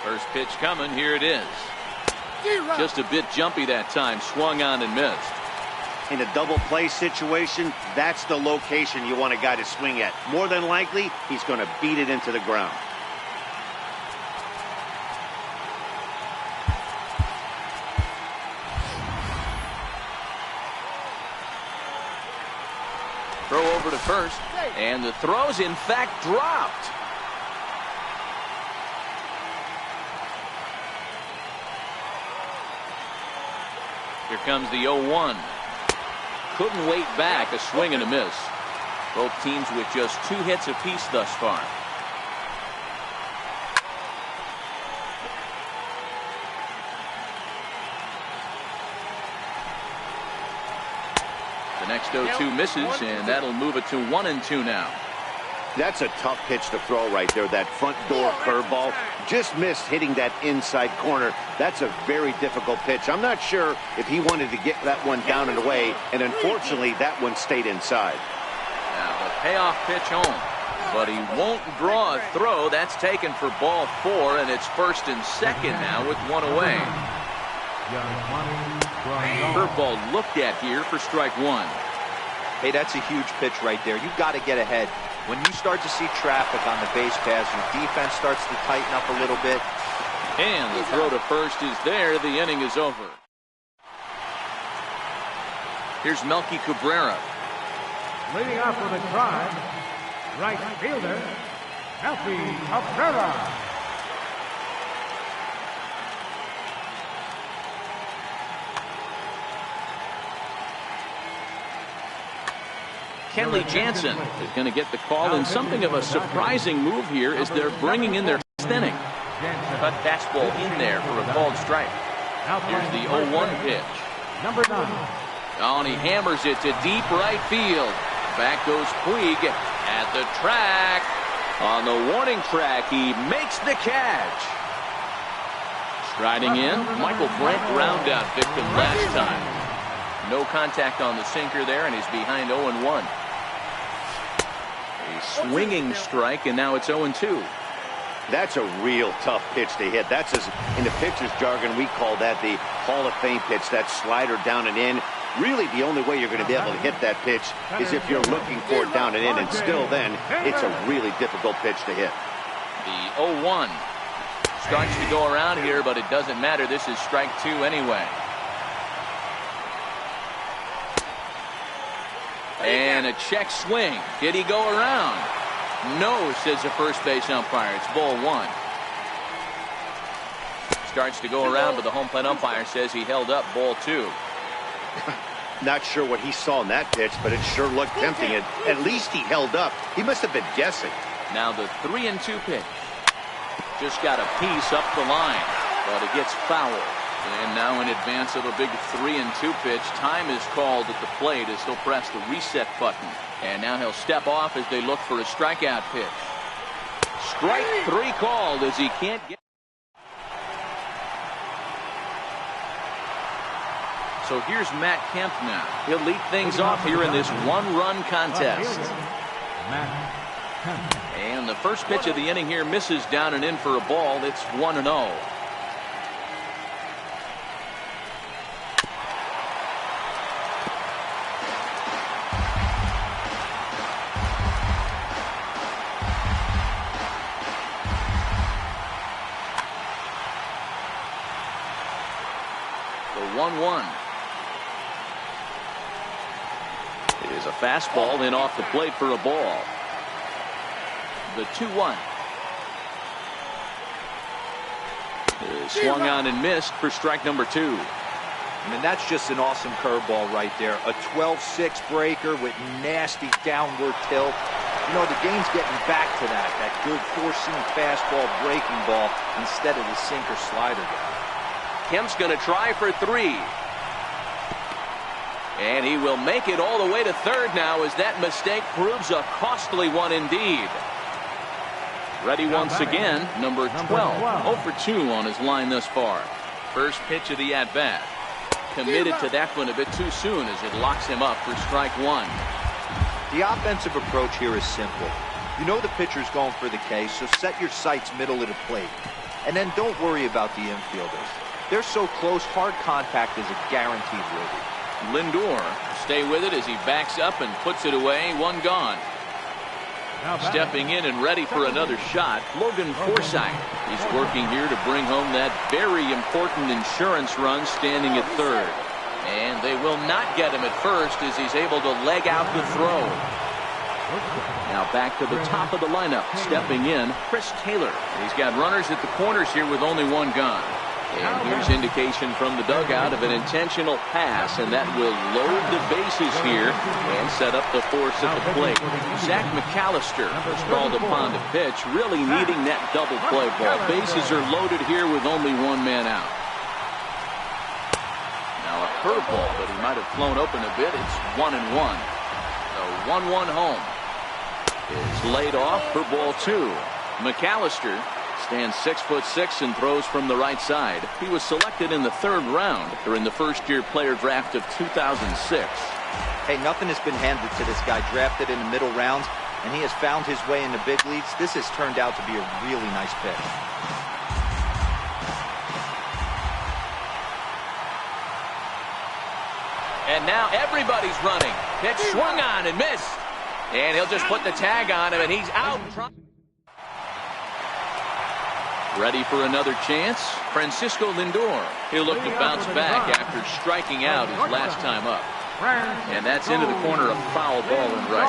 First pitch coming. Here it is. Just a bit jumpy that time. Swung on and missed. In a double play situation, that's the location you want a guy to swing at. More than likely, he's going to beat it into the ground. Throw over to first, and the throw's in fact dropped. Here comes the 0-1. Couldn't wait back. A swing and a miss. Both teams with just 2 hits apiece thus far. The next 0-2 misses, and that'll move it to 1-2 now. That's a tough pitch to throw right there. That front door curveball just missed hitting that inside corner. That's a very difficult pitch. I'm not sure if he wanted to get that one down and away, and unfortunately that one stayed inside. Now the payoff pitch home, but he won't draw a throw. That's taken for ball 4, and it's 1st and 2nd now with 1 away. Curveball looked at here for strike 1. Hey, that's a huge pitch right there. You've got to get ahead. When you start to see traffic on the base paths, your defense starts to tighten up a little bit. And the throw to first is there. The inning is over. Here's Melky Cabrera. Leading off for the Tribe, right fielder, Melky Cabrera. Kenley Jansen is going to get the call, and something of a surprising move here is they're bringing in their 6th inning. Cut fastball in there for a called strike. Here's the 0-1 pitch. Number 9. Oh, and he hammers it to deep right field. back goes Puig at the track. On the warning track, he makes the catch. Striding in, Michael Brandt ground out victim last time. No contact on the sinker there, and he's behind 0-1. A swinging strike, and now it's 0-2. That's a real tough pitch to hit. That's, in the pitcher's jargon, we call that the Hall of Fame pitch, that slider down and in. Really, the only way you're going to be able to hit that pitch is if you're looking for it down and in, and still then, it's a really difficult pitch to hit. The 0-1 starts to go around here, but it doesn't matter. This is strike 2 anyway. And a check swing. Did he go around? No, says the first base umpire. It's ball 1. Starts to go around, but the home plate umpire says he held up ball 2. Not sure what he saw in that pitch, but it sure looked tempting. And at least he held up. He must have been guessing. Now the 3-2 pitch. Just got a piece up the line, but it gets fouled. And now in advance of a big 3-2 pitch, time is called at the plate as he'll press the reset button. And now he'll step off as they look for a strikeout pitch. Strike 3 called as he can't get. So here's Matt Kemp now. He'll lead things off here in this one-run contest. And the first pitch of the inning here misses down and in for a ball. It's 1-0. The 1-1. It is a fastball in off the plate for a ball. The 2-1. Swung on and missed for strike number 2. I mean, that's just an awesome curveball right there. A 12-6 breaker with nasty downward tilt. You know, the game's getting back to that good four-seam fastball breaking ball instead of the sinker slider guy. Kemp's going to try for 3. And he will make it all the way to third now as that mistake proves a costly one indeed. Ready once again, number 12. 0 for 2 on his line thus far. First pitch of the at-bat. Committed to that one a bit too soon as it locks him up for strike 1. The offensive approach here is simple. You know the pitcher's going for the K, so set your sights middle of the plate. And then don't worry about the infielders. They're so close, hard contact is a guaranteed ribby. Lindor stay with it as he backs up and puts it away. 1 gone. Stepping in and ready for another shot, Logan Forsythe. He's working here to bring home that very important insurance run, standing at third. And they will not get him at first as he's able to leg out the throw. Now back to the top of the lineup. Stepping in, Chris Taylor. He's got runners at the corners here with only 1 gone. And here's indication from the dugout of an intentional pass, and that will load the bases here and set up the force at the plate. Zach McAllister was called upon to pitch, really needing that double play ball. Bases are loaded here with only 1 man out. Now a curveball, but he might have flown open a bit. It's 1-1. The 1-1 home is laid off for ball 2. McAllister stands 6'6" and throws from the right side. He was selected in the 3rd round during the first-year player draft of 2006. Hey, nothing has been handed to this guy. Drafted in the middle rounds, and he has found his way in the big leagues. This has turned out to be a really nice pick. And now everybody's running. Pitch swung on and missed. And he'll just put the tag on him, and he's out. Ready for another chance? Francisco Lindor. He'll look to bounce back after striking out his last time up. And that's into the corner, a foul ball in right.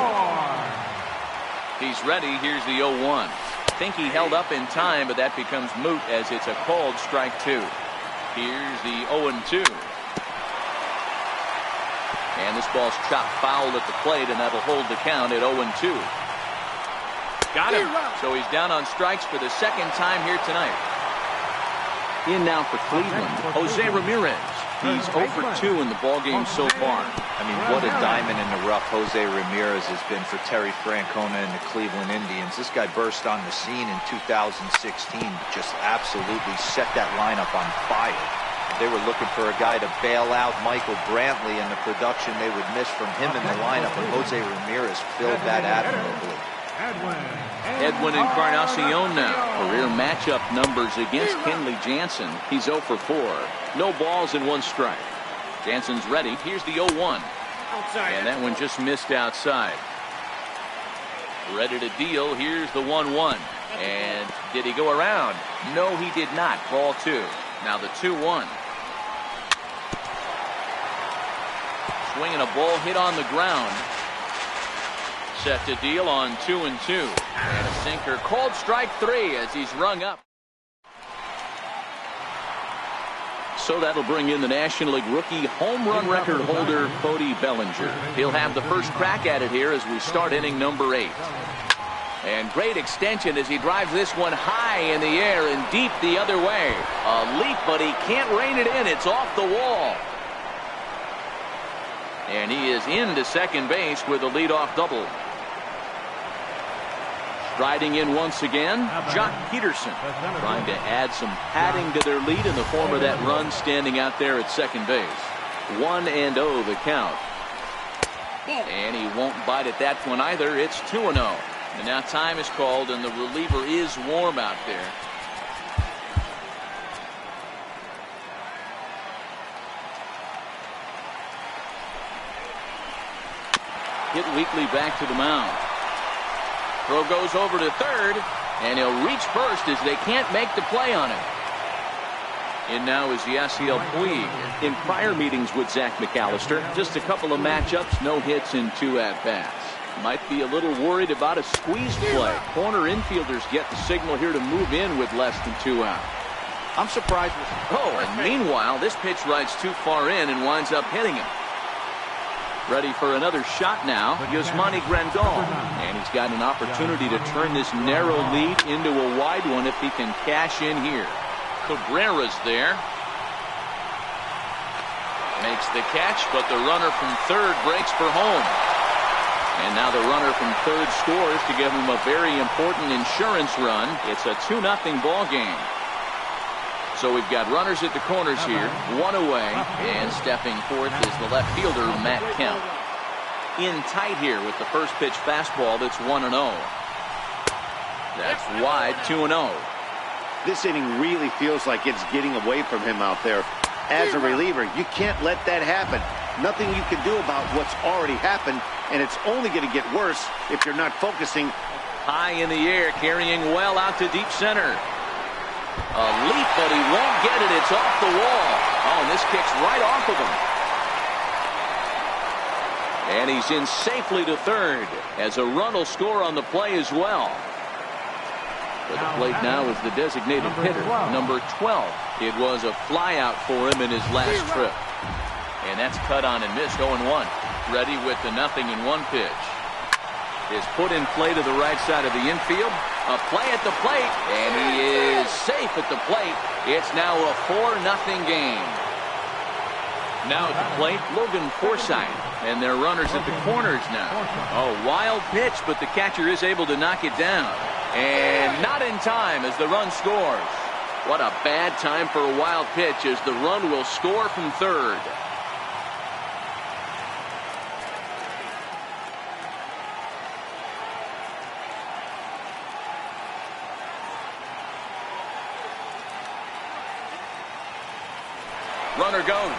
He's ready. Here's the 0-1. Think he held up in time, but that becomes moot as it's a called strike 2. Here's the 0-2. And this ball's chopped foul at the plate, and that'll hold the count at 0-2. Got him. So he's down on strikes for the 2nd time here tonight. In now for Cleveland, Jose Ramirez. He's 0 for 2 in the ballgame so far. I mean, what a diamond in the rough Jose Ramirez has been for Terry Francona and the Cleveland Indians. This guy burst on the scene in 2016, just absolutely set that lineup on fire. They were looking for a guy to bail out Michael Brantley, and the production they would miss from him in the lineup, and Jose Ramirez filled that admirably. Edwin Encarnacion now. Career matchup numbers against Kenley Jansen. He's 0 for 4. No balls and 1 strike. Jansen's ready. Here's the 0-1. Outside. And that one just missed outside. Ready to deal. Here's the 1-1. And did he go around? No, he did not. Ball 2. Now the 2-1. Swinging a ball hit on the ground. Set to deal on 2-2. And a sinker. Called strike 3 as he's rung up. So that'll bring in the National League rookie home run record holder, Cody Bellinger. He'll have the first crack at it here as we start inning number 8. And great extension as he drives this one high in the air and deep the other way. A leap, but he can't rein it in. It's off the wall. And he is into second base with a leadoff double. Striding in once again, Jock Peterson, trying to add some padding to their lead in the form of that run standing out there at second base. 1-0 the count. And he won't bite at that one either. It's 2-0. And now time is called, and the reliever is warm out there. Hit Weekly back to the mound. Throw goes over to third, and he'll reach first as they can't make the play on him. In now is Yasiel Puig. In prior meetings with Zach McAllister, just a couple of matchups, no hits in 2 at-bats. Might be a little worried about a squeeze play. Corner infielders get the signal here to move in with less than 2 out. I'm surprised. Oh, and meanwhile, this pitch rides too far in and winds up hitting him. Ready for another shot now, Yasmani Grandal. And he's got an opportunity to turn this narrow lead into a wide one if he can cash in here. Cabrera's there. Makes the catch, but the runner from third breaks for home. And now the runner from third scores to give him a very important insurance run. It's a 2-0 ball game. So we've got runners at the corners here, 1 away, and stepping forth is the left fielder, Matt Kemp. In tight here with the first pitch fastball that's 1-0. That's wide, 2-0. This inning really feels like it's getting away from him out there. As a reliever, you can't let that happen. Nothing you can do about what's already happened, and it's only going to get worse if you're not focusing. High in the air, carrying well out to deep center. A leap, but he won't get it. It's off the wall. Oh, and this kicks right off of him. And he's in safely to third as a run will score on the play as well. At the plate now is the designated hitter, number 12. It was a flyout for him in his last trip. And that's cut on and missed, 0-1. Ready with the 0-1 pitch. Is put in play to the right side of the infield. A play at the plate, and he is safe at the plate. It's now a 4-0 game. Now at the plate, Logan Forsythe, and their runners at the corners now. A wild pitch, but the catcher is able to knock it down. And not in time as the run scores. What a bad time for a wild pitch as the run will score from third. Runner goes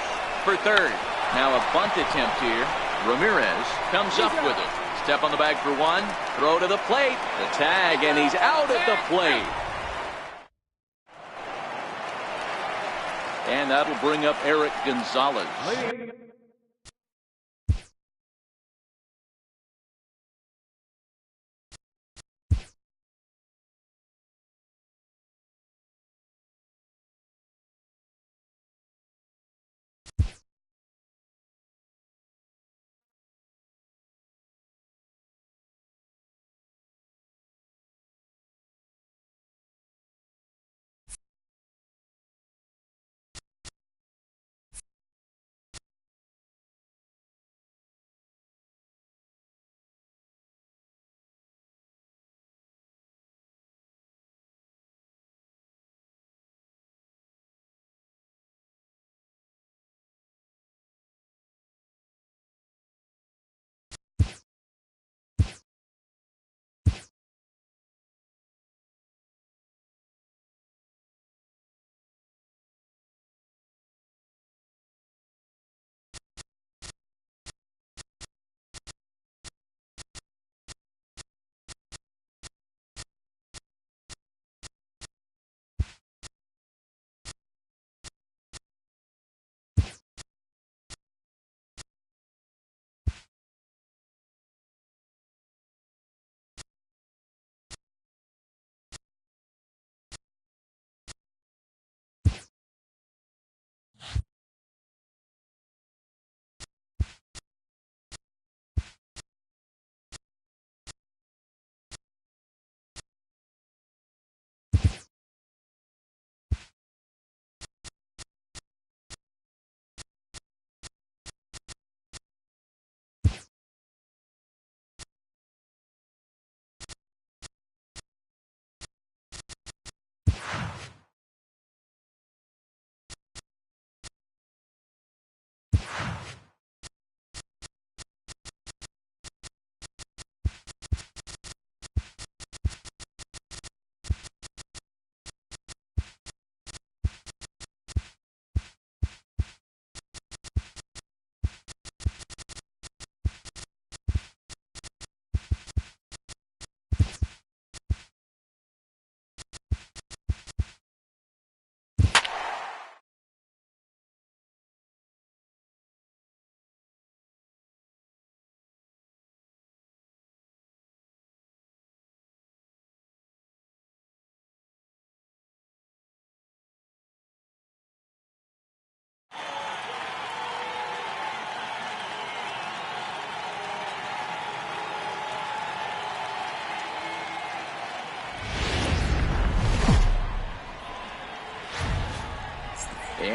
for third. Now a bunt attempt here. Ramirez comes up with it. Step on the bag for one. Throw to the plate. The tag, and he's out at the plate. And that'll bring up Eric Gonzalez.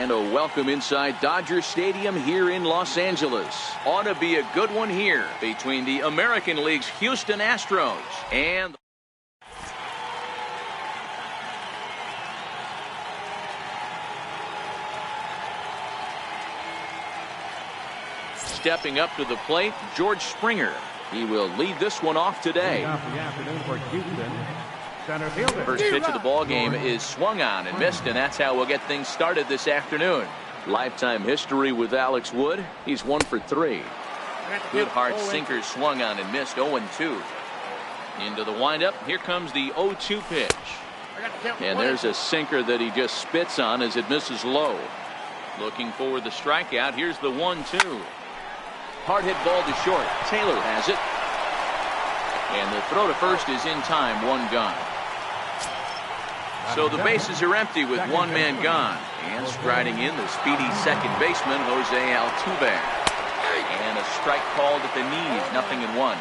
And a welcome inside Dodger Stadium here in Los Angeles. Ought to be a good one here between the American League's Houston Astros and stepping up to the plate, George Springer. He will lead this one off today. First pitch of the ball game is swung on and missed, and that's how we'll get things started this afternoon. Lifetime history with Alex Wood. He's 1 for 3. Good hard sinker swung on and missed. 0-2. Into the windup. Here comes the 0-2 pitch. And there's a sinker that he just spits on as it misses low. Looking for the strikeout. Here's the 1-2. Hard hit ball to short. Taylor has it. And the throw to first is in time. 1 gone. So the bases are empty with 1 man gone. And striding in the speedy second baseman, Jose Altuve. And a strike called at the knees. 0-1.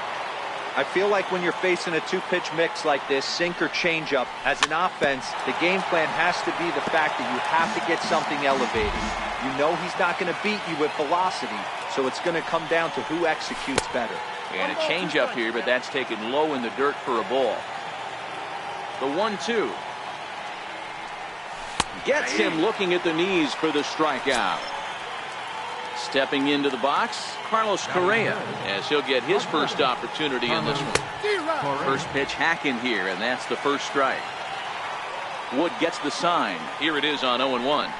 I feel like when you're facing a 2-pitch mix like this, sink or changeup, as an offense, the game plan has to be the fact that you have to get something elevated. You know he's not going to beat you with velocity, so it's going to come down to who executes better. And a changeup here, but that's taken low in the dirt for a ball. The 1-2. Gets him looking at the knees for the strikeout. Stepping into the box, Carlos Correa, as he'll get his first opportunity in this one. First pitch hack in here, and that's the first strike. Wood gets the sign. Here it is on 0-1.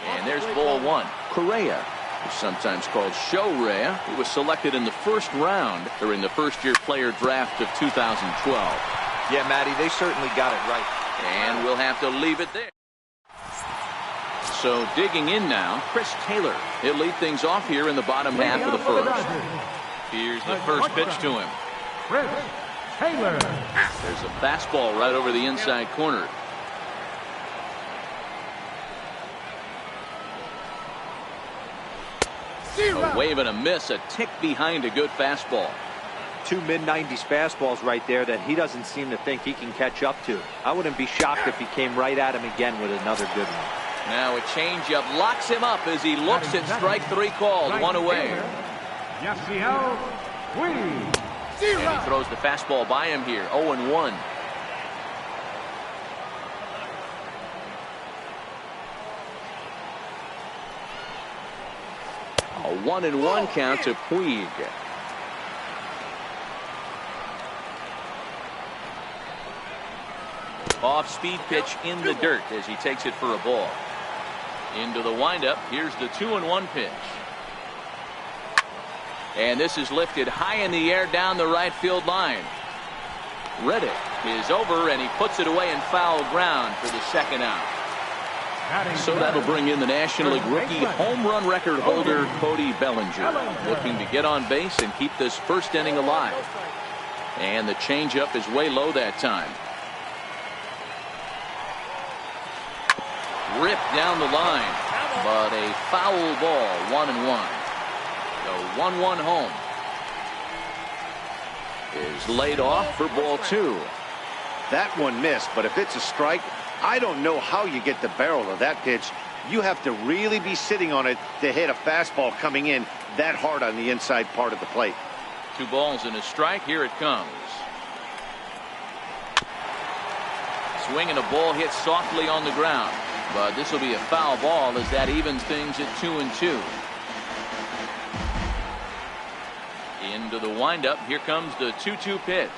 And there's ball 1. Correa, who's sometimes called Show Rea, who was selected in the first round during the first-year player draft of 2012. Yeah, Matty, they certainly got it right. And we'll have to leave it there. So digging in now, Chris Taylor. He'll lead things off here in the bottom half of the first. Here's the first pitch to him. Chris Taylor. There's a fastball right over the inside corner. A wave and a miss, a tick behind a good fastball. 2 mid-90s fastballs right there that he doesn't seem to think he can catch up to. I wouldn't be shocked if he came right at him again with another good one. Now a changeup locks him up as he looks at strike 3 called. 1 away. And he throws the fastball by him here. 0-1. A 1-1 count to Puig. Off-speed pitch in the dirt as he takes it for a ball. Into the windup. Here's the 2-1 pitch. And this is lifted high in the air down the right field line. Reddick is over, and he puts it away in foul ground for the second out. So that'll bring in the National League rookie home run record holder Cody Bellinger, looking to get on base and keep this first inning alive. And the changeup is way low that time. Ripped down the line, but a foul ball. 1-1. The 1-1 home is laid off for ball 2. That one missed, but if it's a strike, I don't know how you get the barrel of that pitch. You have to really be sitting on it to hit a fastball coming in that hard on the inside part of the plate. 2 balls and a strike. Here it comes. Swing and a ball hit softly on the ground. But this will be a foul ball as that evens things at 2-2. Into the windup. Here comes the 2-2 pitch.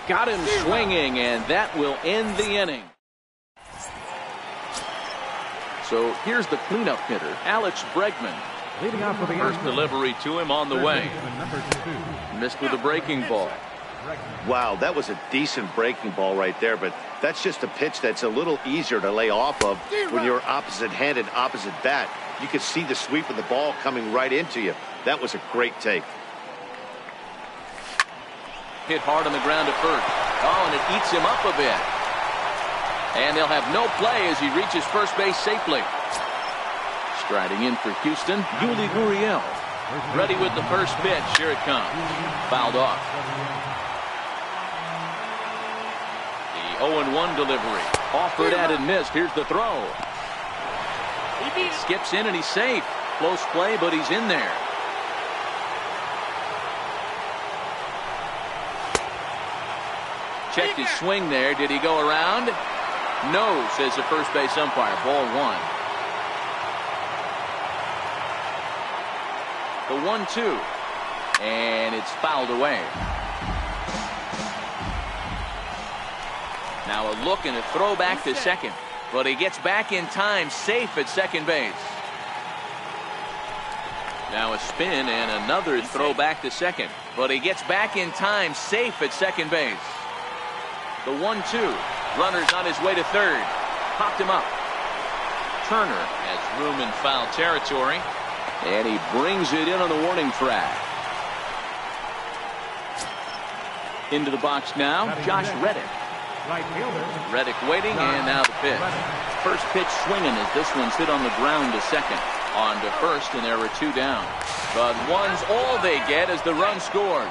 Got him swinging, and that will end the inning. So here's the cleanup hitter, Alex Bregman. Leading off for the First delivery to him on the way. Missed with a breaking ball. Wow, that was a decent breaking ball right there, but that's just a pitch that's a little easier to lay off of when you're opposite-handed, opposite bat. You can see the sweep of the ball coming right into you. That was a great take. Hit hard on the ground at first. Oh, and it eats him up a bit. And they'll have no play as he reaches first base safely. Striding in for Houston, Yuli Gurriel. Ready with the first pitch. Here it comes. Fouled off. The 0-1 delivery. Offered at and missed. Here's the throw. Skips in and he's safe. Close play, but he's in there. Checked his swing there. Did he go around? No, says the first base umpire. Ball 1. The 1-2. And it's fouled away. Now a look and a throw back to second. But he gets back in time, safe at second base. Now a spin and another throw back to second. But he gets back in time, safe at second base. The 1-2. Runner's on his way to third. Popped him up. Turner has room in foul territory. And he brings it in on the warning track. Into the box now, Josh Reddick. Right fielder. Reddick waiting, and now the pitch. First pitch swinging as this one's hit on the ground to second. On to first, and there are 2 down. But one's all they get as the run scores.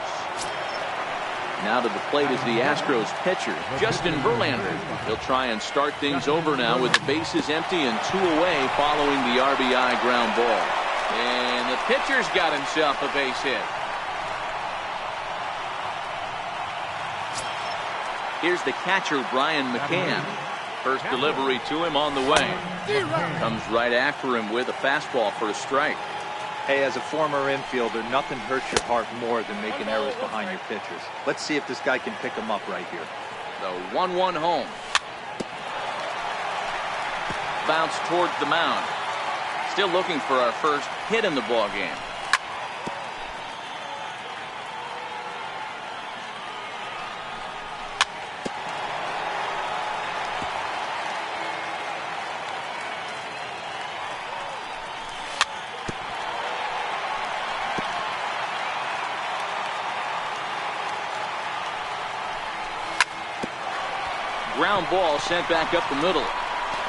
Now to the plate is the Astros pitcher, Justin Verlander. He'll try and start things over now with the bases empty and 2 away following the RBI ground ball. And the pitcher's got himself a base hit. Here's the catcher, Brian McCann. First delivery to him on the way. Comes right after him with a fastball for a strike. Hey, as a former infielder, nothing hurts your heart more than making errors behind your pitchers. Let's see if this guy can pick them up right here. The 1-1 home. Bounce towards the mound. Still looking for our first hit in the ball game. Ground ball sent back up the middle.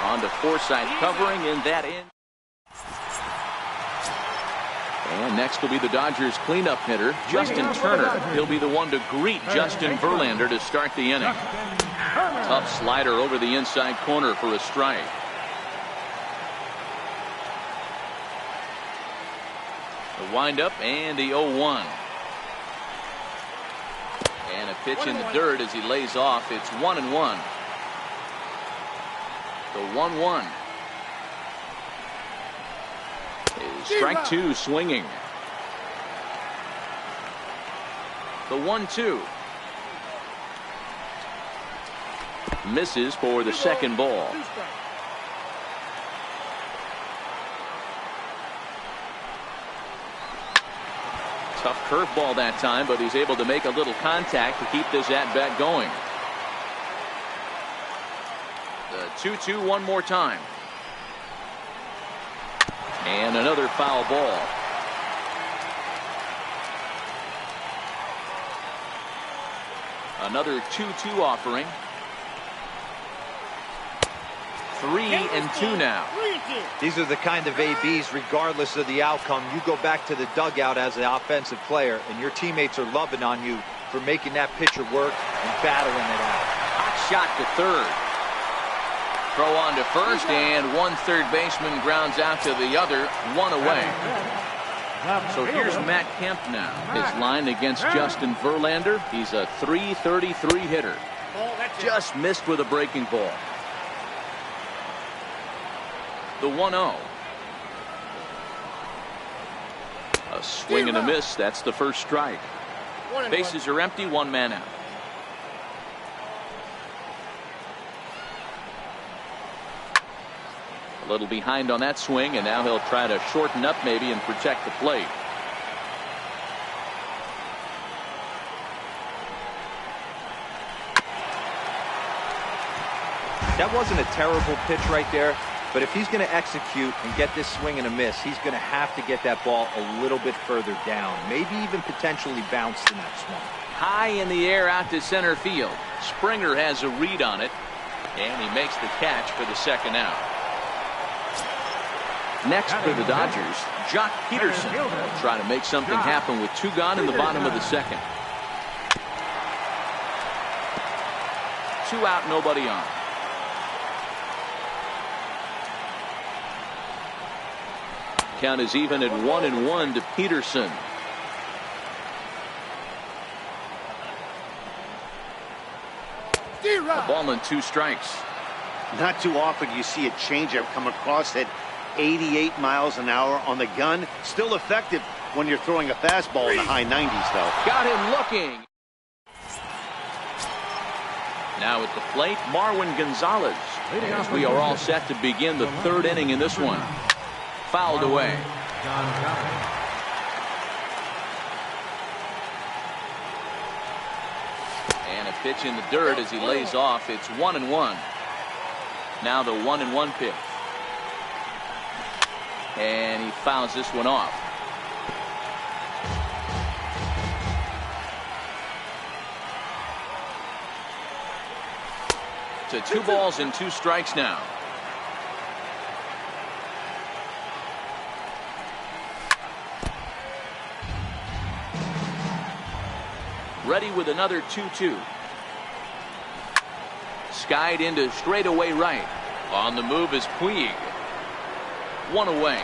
On to Forsythe covering, and that in. And next will be the Dodgers cleanup hitter, Justin Turner. He'll be the one to greet Justin Verlander to start the inning. Tough slider over the inside corner for a strike. The windup and the 0-1. And a pitch in the dirt as he lays off. It's 1-1. The 1-1. Strike 2 swinging. The 1-2. Misses for the second ball. Tough curveball that time, but he's able to make a little contact to keep this at-bat going. The 2-2 one more time. And another foul ball. Another 2-2 offering. 3-2 now. These are the kind of ABs, regardless of the outcome. You go back to the dugout as an offensive player, and your teammates are loving on you for making that pitcher work and battling it out. Hot shot to third. Throw on to first, and one third baseman grounds out to the other, 1 away. So here's Matt Kemp now. His line against Justin Verlander. He's a .333 hitter. Just missed with a breaking ball. The 1-0. A swing and a miss. That's the first strike. Bases are empty, 1 man out. A little behind on that swing, and now he'll try to shorten up maybe and protect the plate. That wasn't a terrible pitch right there, but if he's going to execute and get this swing and a miss, he's going to have to get that ball a little bit further down, maybe even potentially bounce in that swing. High in the air out to center field. Springer has a read on it, and he makes the catch for the second out. Next for the Dodgers, Jock Peterson will try to make something happen with 2 gone in the bottom of the second. 2 out, nobody on. Count is even at 1-1 to Peterson. A ball and 2 strikes. Not too often you see a changeup come across at 88 miles an hour on the gun. Still effective when you're throwing a fastball in the high 90s, though. Got him looking. Now at the plate, Marwin Gonzalez. As we are all set to begin the 3rd inning in this one. Fouled away. And a pitch in the dirt as he lays off. It's 1-1. Now the 1-1 pitch. And he fouls this one off. To 2 balls and 2 strikes now. Ready with another 2-2. Skied into straightaway right. On the move is Puig. 1 away.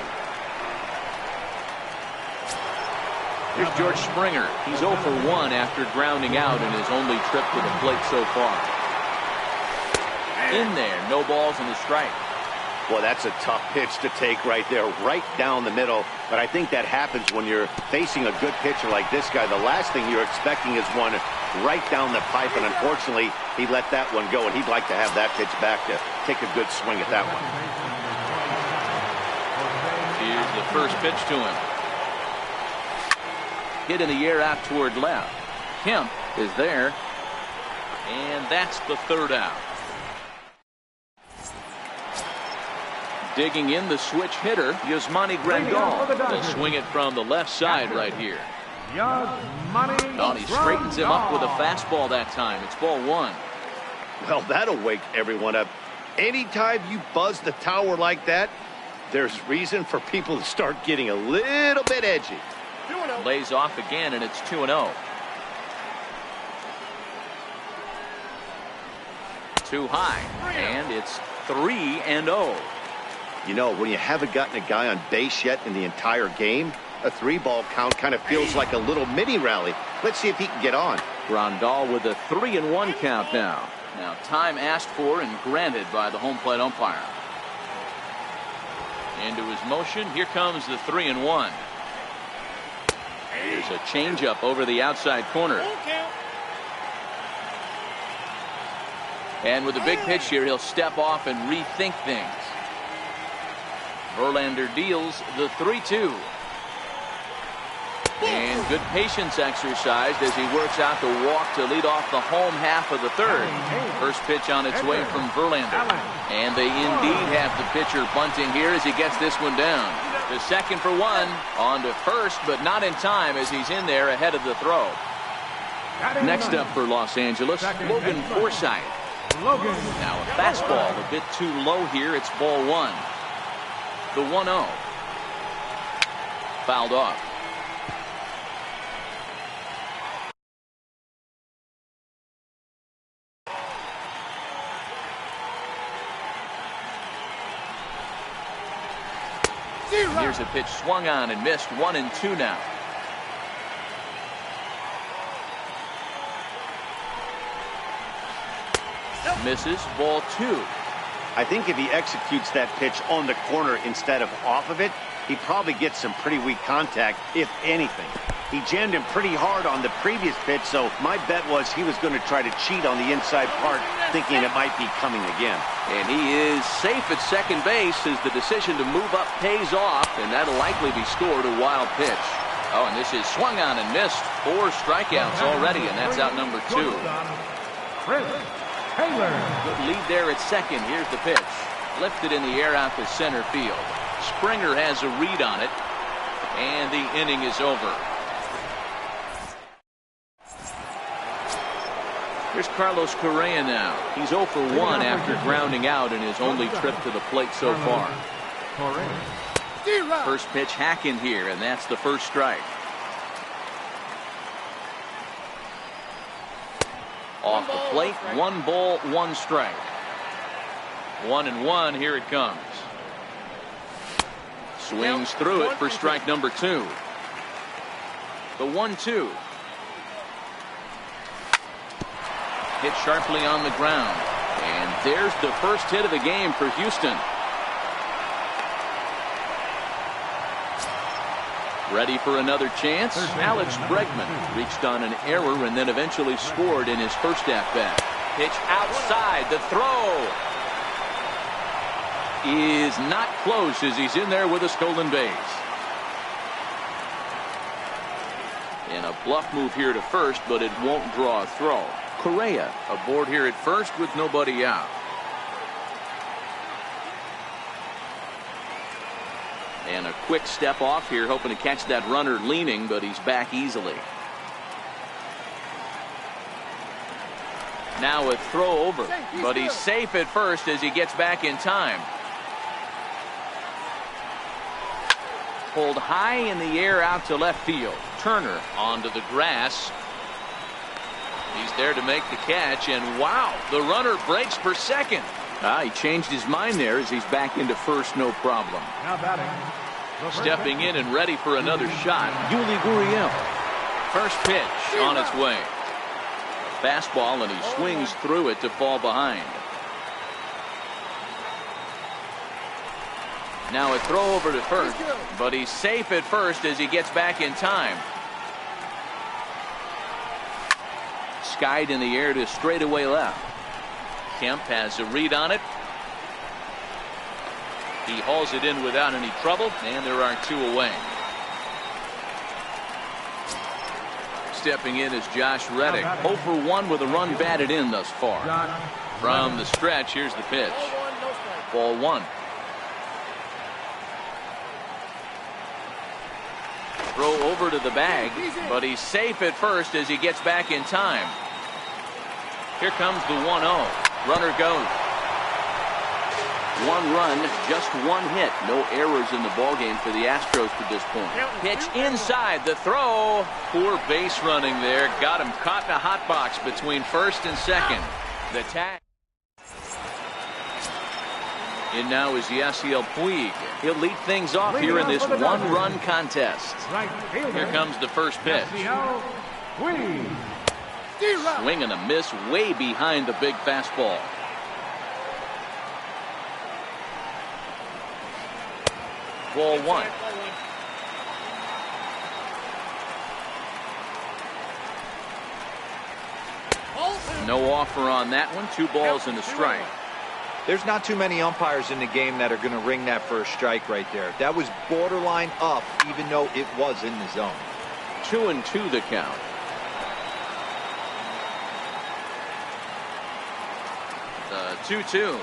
Here's George Springer. He's 0 for 1 after grounding out in his only trip to the plate so far. In there, no balls and a strike. Well, that's a tough pitch to take right there, right down the middle. But I think that happens when you're facing a good pitcher like this guy. The last thing you're expecting is one right down the pipe, and unfortunately, he let that one go, and he'd like to have that pitch back to take a good swing at that one. Here's the first pitch to him. Hit in the air out toward left. Kemp is there, and that's the 3rd out. Digging in the switch hitter, Yasmani Grandal. They'll swing it from the left side right here. He straightens him up with a fastball that time. It's ball 1. Well, that'll wake everyone up. Anytime you buzz the tower like that, there's reason for people to start getting a little bit edgy. Lays off again, and it's 2-0. Too high, and it's 3-0. You know, when you haven't gotten a guy on base yet in the entire game, a 3-ball count kind of feels like a little mini rally. Let's see if he can get on. Grandal with a 3-1 count now. Now time asked for and granted by the home plate umpire. Into his motion. Here comes the 3-1. There's a changeup over the outside corner. And with a big pitch here, he'll step off and rethink things. Verlander deals the 3-2. And good patience exercised as he works out the walk to lead off the home half of the 3rd. First pitch on its way from Verlander. And they indeed have the pitcher bunting here as he gets this one down. The 2nd for 1. On to first, but not in time as he's in there ahead of the throw. Next up for Los Angeles, Logan Forsythe. Now a fastball a bit too low here. It's ball 1. The 1-0. Fouled off. Here's a pitch swung on and missed. 1-2 now. Misses. Ball 2. I think if he executes that pitch on the corner instead of off of it, he probably gets some pretty weak contact, if anything. He jammed him pretty hard on the previous pitch, so my bet was he was going to try to cheat on the inside part, thinking it might be coming again. And he is safe at second base as the decision to move up pays off, and that'll likely be scored a wild pitch. Oh, and this is swung on and missed. 4 strikeouts already, and that's out number 2. Good lead there at second. Here's the pitch. Lifted in the air out to center field. Springer has a read on it, and the inning is over. Here's Carlos Correa now. He's 0 for 1 after grounding out in his only trip to the plate so far. First pitch hack in here, and that's the first strike. Off the plate, 1 ball, 1 strike. 1-1, here it comes. Swings through it for strike number 2. The 1-2. Hit sharply on the ground. And there's the first hit of the game for Houston. Ready for another chance? Alex Bregman reached on an error and then eventually scored in his first at-bat. Pitch outside. The throw is not close as he's in there with a stolen base. And a bluff move here to first, but it won't draw a throw. Correa aboard here at first with nobody out. And a quick step off here, hoping to catch that runner leaning, but he's back easily. Now a throw over, but he's safe at first as he gets back in time. Pulled high in the air out to left field. Turner onto the grass. He's there to make the catch, and wow, the runner breaks for second. He changed his mind there as he's back into first, no problem. Now batting. Stepping in and ready for another shot, Yuli Gurriel. First pitch on its way. Fastball, and he swings through it to fall behind. Now a throw over to first, but he's safe at first as he gets back in time. Skied in the air to straightaway left. Kemp has a read on it. He hauls it in without any trouble, and there are 2 away. Stepping in is Josh Reddick. 0 for 1 with a run batted in thus far. From the stretch, here's the pitch. Ball 1. Throw over to the bag, but he's safe at first as he gets back in time. Here comes the 1-0. Runner goes. 1 run, just 1 hit. No errors in the ballgame for the Astros to this point. Pitch inside, the throw. Poor base running there. Got him caught in a hot box between first and second. The tag. And now is Yasiel Puig. He'll lead things off here in this 1-run contest. Here comes the first pitch. Swing and a miss way behind the big fastball. Ball 1. No offer on that one. 2 balls and a strike. There's not too many umpires in the game that are going to ring that first strike right there. That was borderline up, even though it was in the zone. 2-2 the count. The 2-2.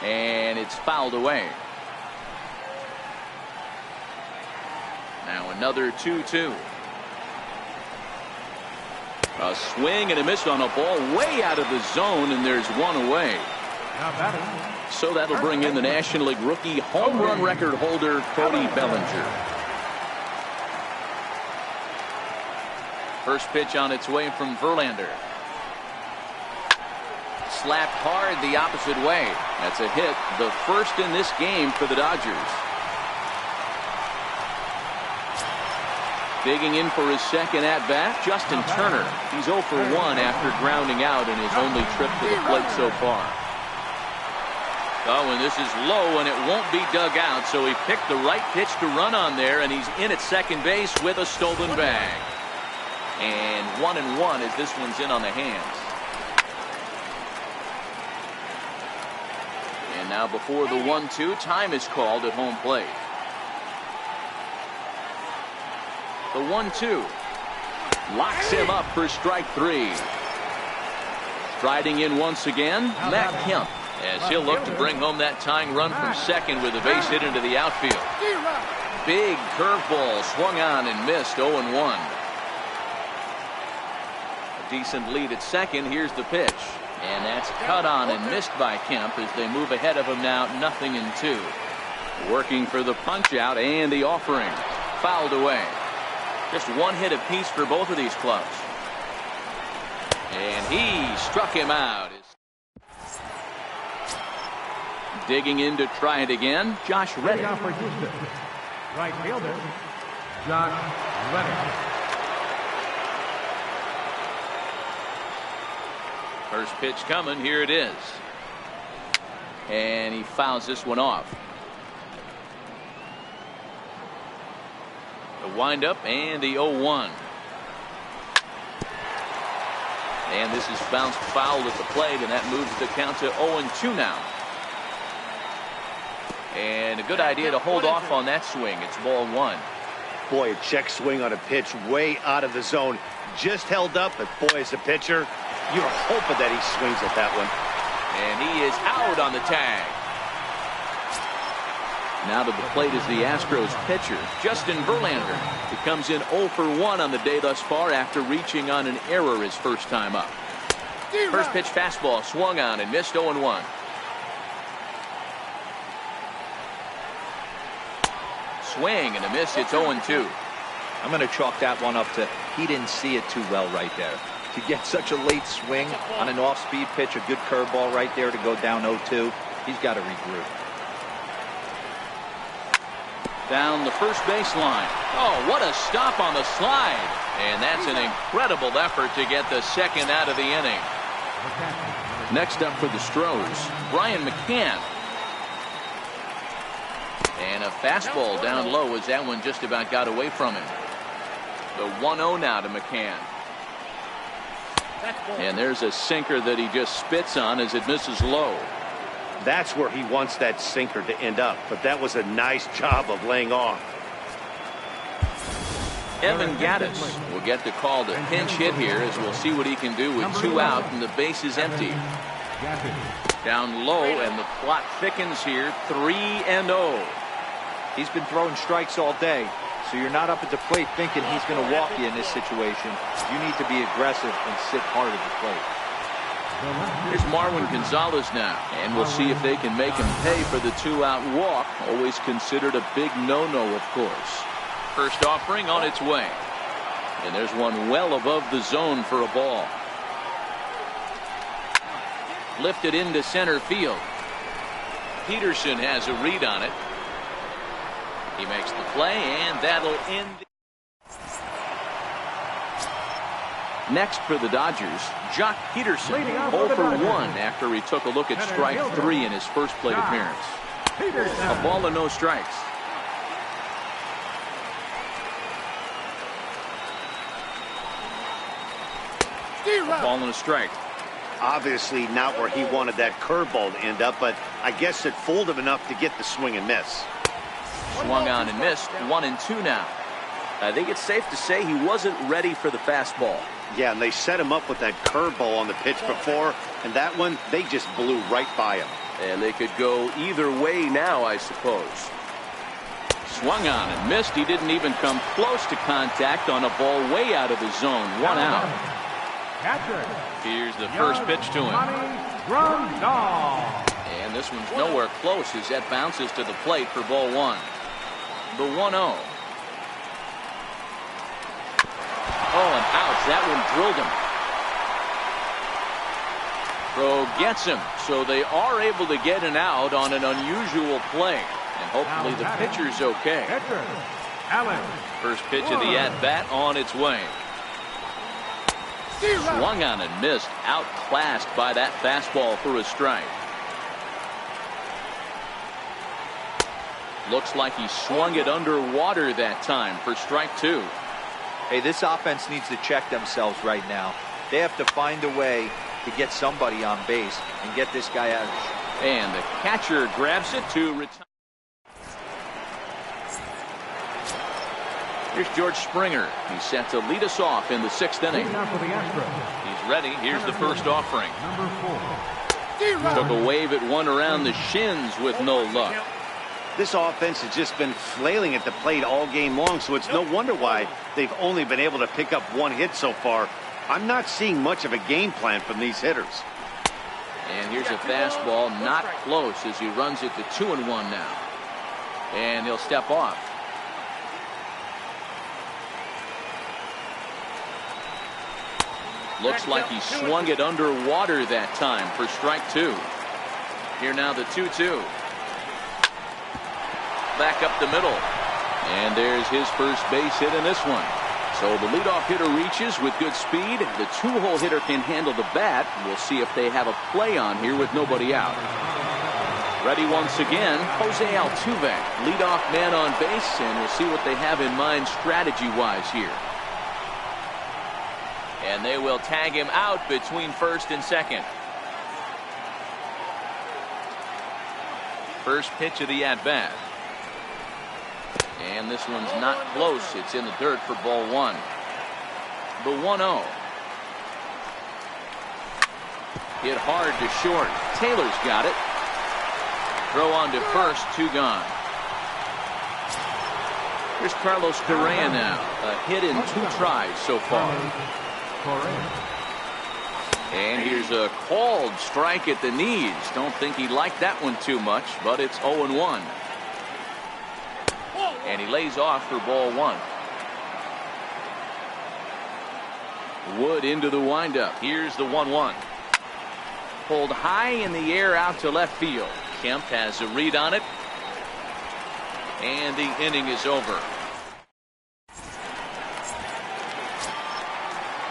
And it's fouled away. Now another 2-2. A swing and a miss on a ball way out of the zone, and there's 1 away. So that'll bring in the National League rookie home run record holder, Cody Bellinger. First pitch on its way from Verlander. Slapped hard the opposite way. That's a hit, the first in this game for the Dodgers. Digging in for his second at-bat, Justin Turner. He's 0 for 1 after grounding out in his only trip to the plate so far. Oh, and this is low, and it won't be dug out, so he picked the right pitch to run on there, and he's in at second base with a stolen bag. And 1-1 as this one's in on the hands. And now before the 1-2, time is called at home plate. The 1-2 locks him up for strike 3. Striding in once again, Matt Kemp, as he'll look to bring home that tying run from second with a base hit into the outfield. Big curveball swung on and missed. 0-1. A decent lead at second. Here's the pitch, and that's cut on and missed by Kemp as they move ahead of him now 0-2. Working for the punch out and the offering. Fouled away. Just 1 hit apiece for both of these clubs. And he struck him out. Digging in to try it again, Josh Reddick. Leading off for Houston, right fielder, Josh Reddick. First pitch coming. Here it is. And he fouls this one off. The windup and the 0-1. And this is bounced foul at the plate, and that moves the count to 0-2 now. And a good idea to hold off on that swing. It's ball one. Boy, a check swing on a pitch way out of the zone. Just held up, but boy, as a pitcher, you're hoping that he swings at that one. And he is out on the tag. Now to the plate is the Astros pitcher, Justin Verlander. He comes in 0 for 1 on the day thus far after reaching on an error his first time up. First pitch fastball swung on and missed 0-1. Swing and a miss. It's 0-2. I'm going to chalk that one up to he didn't see it too well right there. To get such a late swing on an off-speed pitch, a good curveball right there to go down 0-2, he's got to regroup. Down the first baseline. Oh, what a stop on the slide. And that's an incredible effort to get the second out of the inning. Next up for the Stros, Brian McCann. And a fastball down low as that one just about got away from him. The 1-0 now to McCann. And there's a sinker that he just spits on as it misses low. That's where he wants that sinker to end up, but that was a nice job of laying off. Evan Gattis will get the call to pinch hit here as we'll see what he can do with 2 out and the base is empty. Down low and the plot thickens here. 3-0. He's been throwing strikes all day, so you're not up at the plate thinking he's going to walk you in this situation. You need to be aggressive and sit hard at the plate. Here's Marwin Gonzalez now, and we'll see if they can make him pay for the 2-out walk. Always considered a big no-no, of course. First offering on its way. And there's one well above the zone for a ball. Lifted into center field. Peterson has a read on it. He makes the play, and that'll end. Next for the Dodgers, Jock Peterson, 0 for 1 after he took a look at strike 3 in his first plate appearance. A ball and no strikes. A ball and a strike. Obviously not where he wanted that curveball to end up, but I guess it fooled him enough to get the swing and miss. Swung on and missed. 1-2 now. I think it's safe to say he wasn't ready for the fastball. Yeah, and they set him up with that curveball on the pitch before, and that one, they just blew right by him. And they could go either way now, I suppose. Swung on and missed. He didn't even come close to contact on a ball way out of the zone. 1 out. Here's the first pitch to him. And this one's nowhere close as that bounces to the plate for ball 1. The 1-0. Oh, and ouch. That one drilled him. Throw gets him. So they are able to get an out on an unusual play. And hopefully the pitcher's okay. First pitch of the at-bat on its way. Swung on and missed. Outclassed by that fastball for a strike. Looks like he swung it underwater that time for strike 2. Hey, this offense needs to check themselves right now. They have to find a way to get somebody on base and get this guy out. And the catcher grabs it to retire. Here's George Springer. He's set to lead us off in the 6th inning. He's ready. Here's the first offering. Took a wave at one around the shins with no luck. This offense has just been flailing at the plate all game long, so it's no wonder why they've only been able to pick up 1 hit so far. I'm not seeing much of a game plan from these hitters. And here's a fastball, not close as he runs it to 2-1 now. And he'll step off. Looks like he swung it underwater that time for strike 2. Here now the 2-2. Back up the middle. And there's his first base hit in this one. So the leadoff hitter reaches with good speed. The two-hole hitter can handle the bat. We'll see if they have a play on here with nobody out. Ready once again, Jose Altuve, leadoff man on base, and we'll see what they have in mind strategy-wise here. And they will tag him out between first and second. First pitch of the at-bat. And this one's not close. It's in the dirt for ball one. The 1-0. Hit hard to short. Taylor's got it. Throw on to first, 2 gone. Here's Carlos Correa now. A hit in 2 tries so far. And here's a called strike at the knees. Don't think he liked that one too much, but it's 0-1. And he lays off for ball one. Wood into the windup. Here's the 1-1. Pulled high in the air out to left field. Kemp has a read on it. And the inning is over.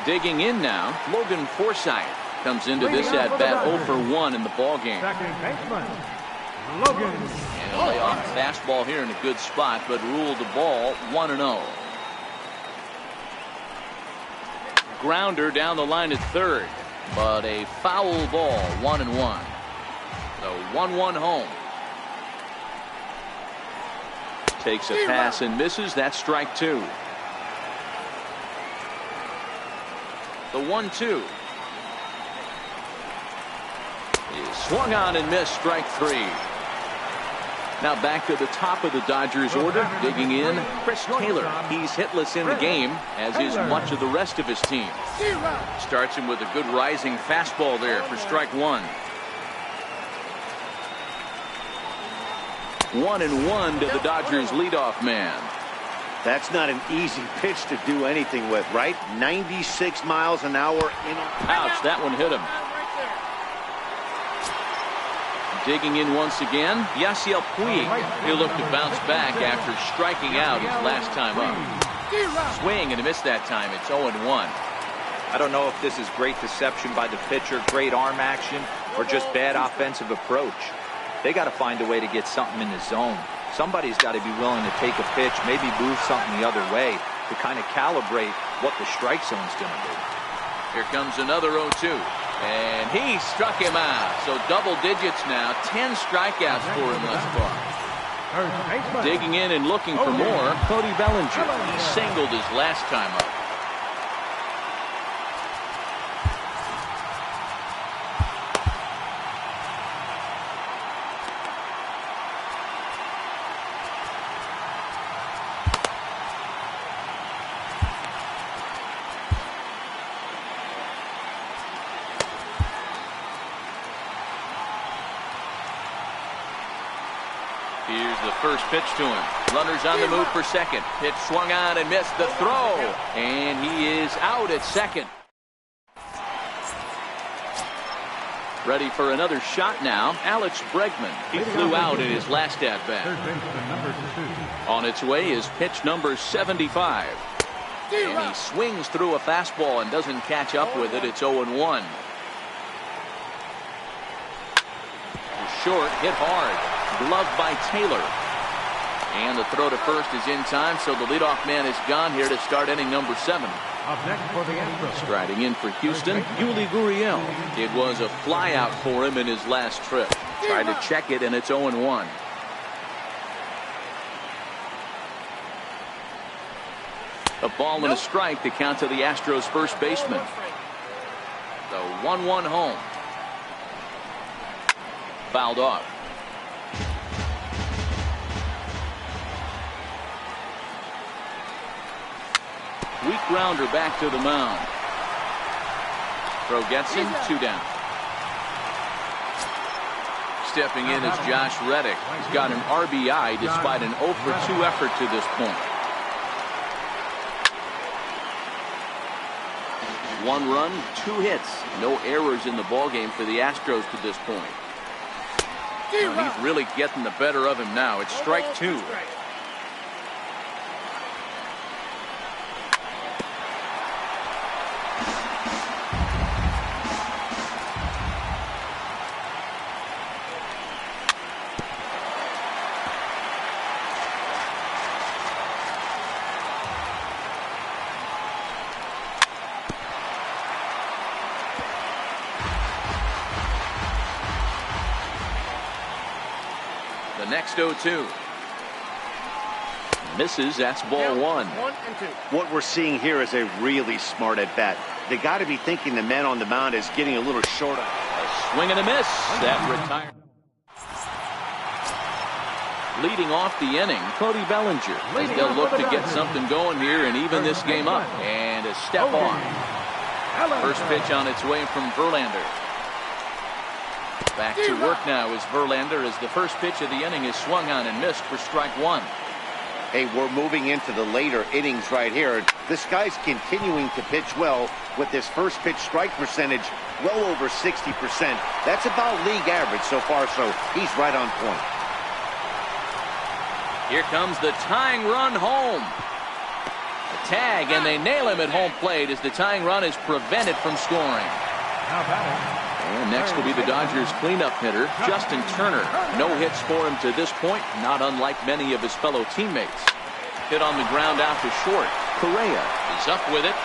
Digging in now, Logan Forsythe comes into this at bat 0 for 1 in the ball game. Second baseman, Logan. And he'll lay off a fastball here in a good spot, but ruled the ball 1-0. Grounder down the line at third, but a foul ball, 1-1. The 1-1 home. Takes a pass and misses. That's strike 2. The 1-2 is swung on and missed. Strike 3. Now back to the top of the Dodgers order. Digging in, Chris Taylor. He's hitless in the game, as is much of the rest of his team. Starts him with a good rising fastball there for strike 1. 1-1 to the Dodgers leadoff man. That's not an easy pitch to do anything with, right? 96 miles an hour in. Ouch, that one hit him. Digging in once again, Yasiel Puig. He'll look to bounce back after striking out his last time up. Swing and a miss that time. It's 0-1. I don't know if this is great deception by the pitcher, great arm action, or just bad offensive approach. They got to find a way to get something in the zone. Somebody's got to be willing to take a pitch, maybe move something the other way to kind of calibrate what the strike zone's going to be. Here comes another 0-2. And he struck him out. So double digits now. 10 strikeouts for him thus far. Digging in and looking for more, Cody Bellinger. He singled his last time up. Here's the first pitch to him. Runners on the move for second. Pitch swung on and missed the throw. And he is out at second. Ready for another shot now. Alex Bregman. He flew out in his last at-bat. On its way is pitch number 75. And he swings through a fastball and doesn't catch up with it. It's 0-1. Short, hit hard. Gloved by Taylor. And the throw to first is in time, so the leadoff man is gone here to start inning number 7. Up next for the Astros. Striding in for Houston, Yuli Gurriel. It was a flyout for him in his last trip. Tried to check it, and it's 0-1. A ball and a strike to count to the Astros first baseman. The 1-1 home. Fouled off. Weak grounder back to the mound. Throw gets him, 2 down. Stepping in is Josh Reddick. He's got an RBI despite an 0 for 2 effort to this point. 1 run, 2 hits. No errors in the ballgame for the Astros to this point. He's really getting the better of him now. It's strike two. The next 0-2. Misses. That's ball one. 1 and 2. What we're seeing here is a really smart at bat. They got to be thinking the man on the mound is getting a little short. A swing and a miss. That retired. Leading off the inning, Cody Bellinger. As they'll look to get something going here and even this game up. And a step on. First pitch on its way from Verlander. Back to work now is Verlander as the first pitch of the inning is swung on and missed for strike one. Hey, we're moving into the later innings right here. This guy's continuing to pitch well with his first pitch strike percentage well over 60%. That's about league average so far, so he's right on point. Here comes the tying run home. A tag, and they nail him at home plate as the tying run is prevented from scoring. And next will be the Dodgers cleanup hitter, Justin Turner. No hits for him to this point, not unlike many of his fellow teammates. Hit on the ground out to short. Correa is up with it.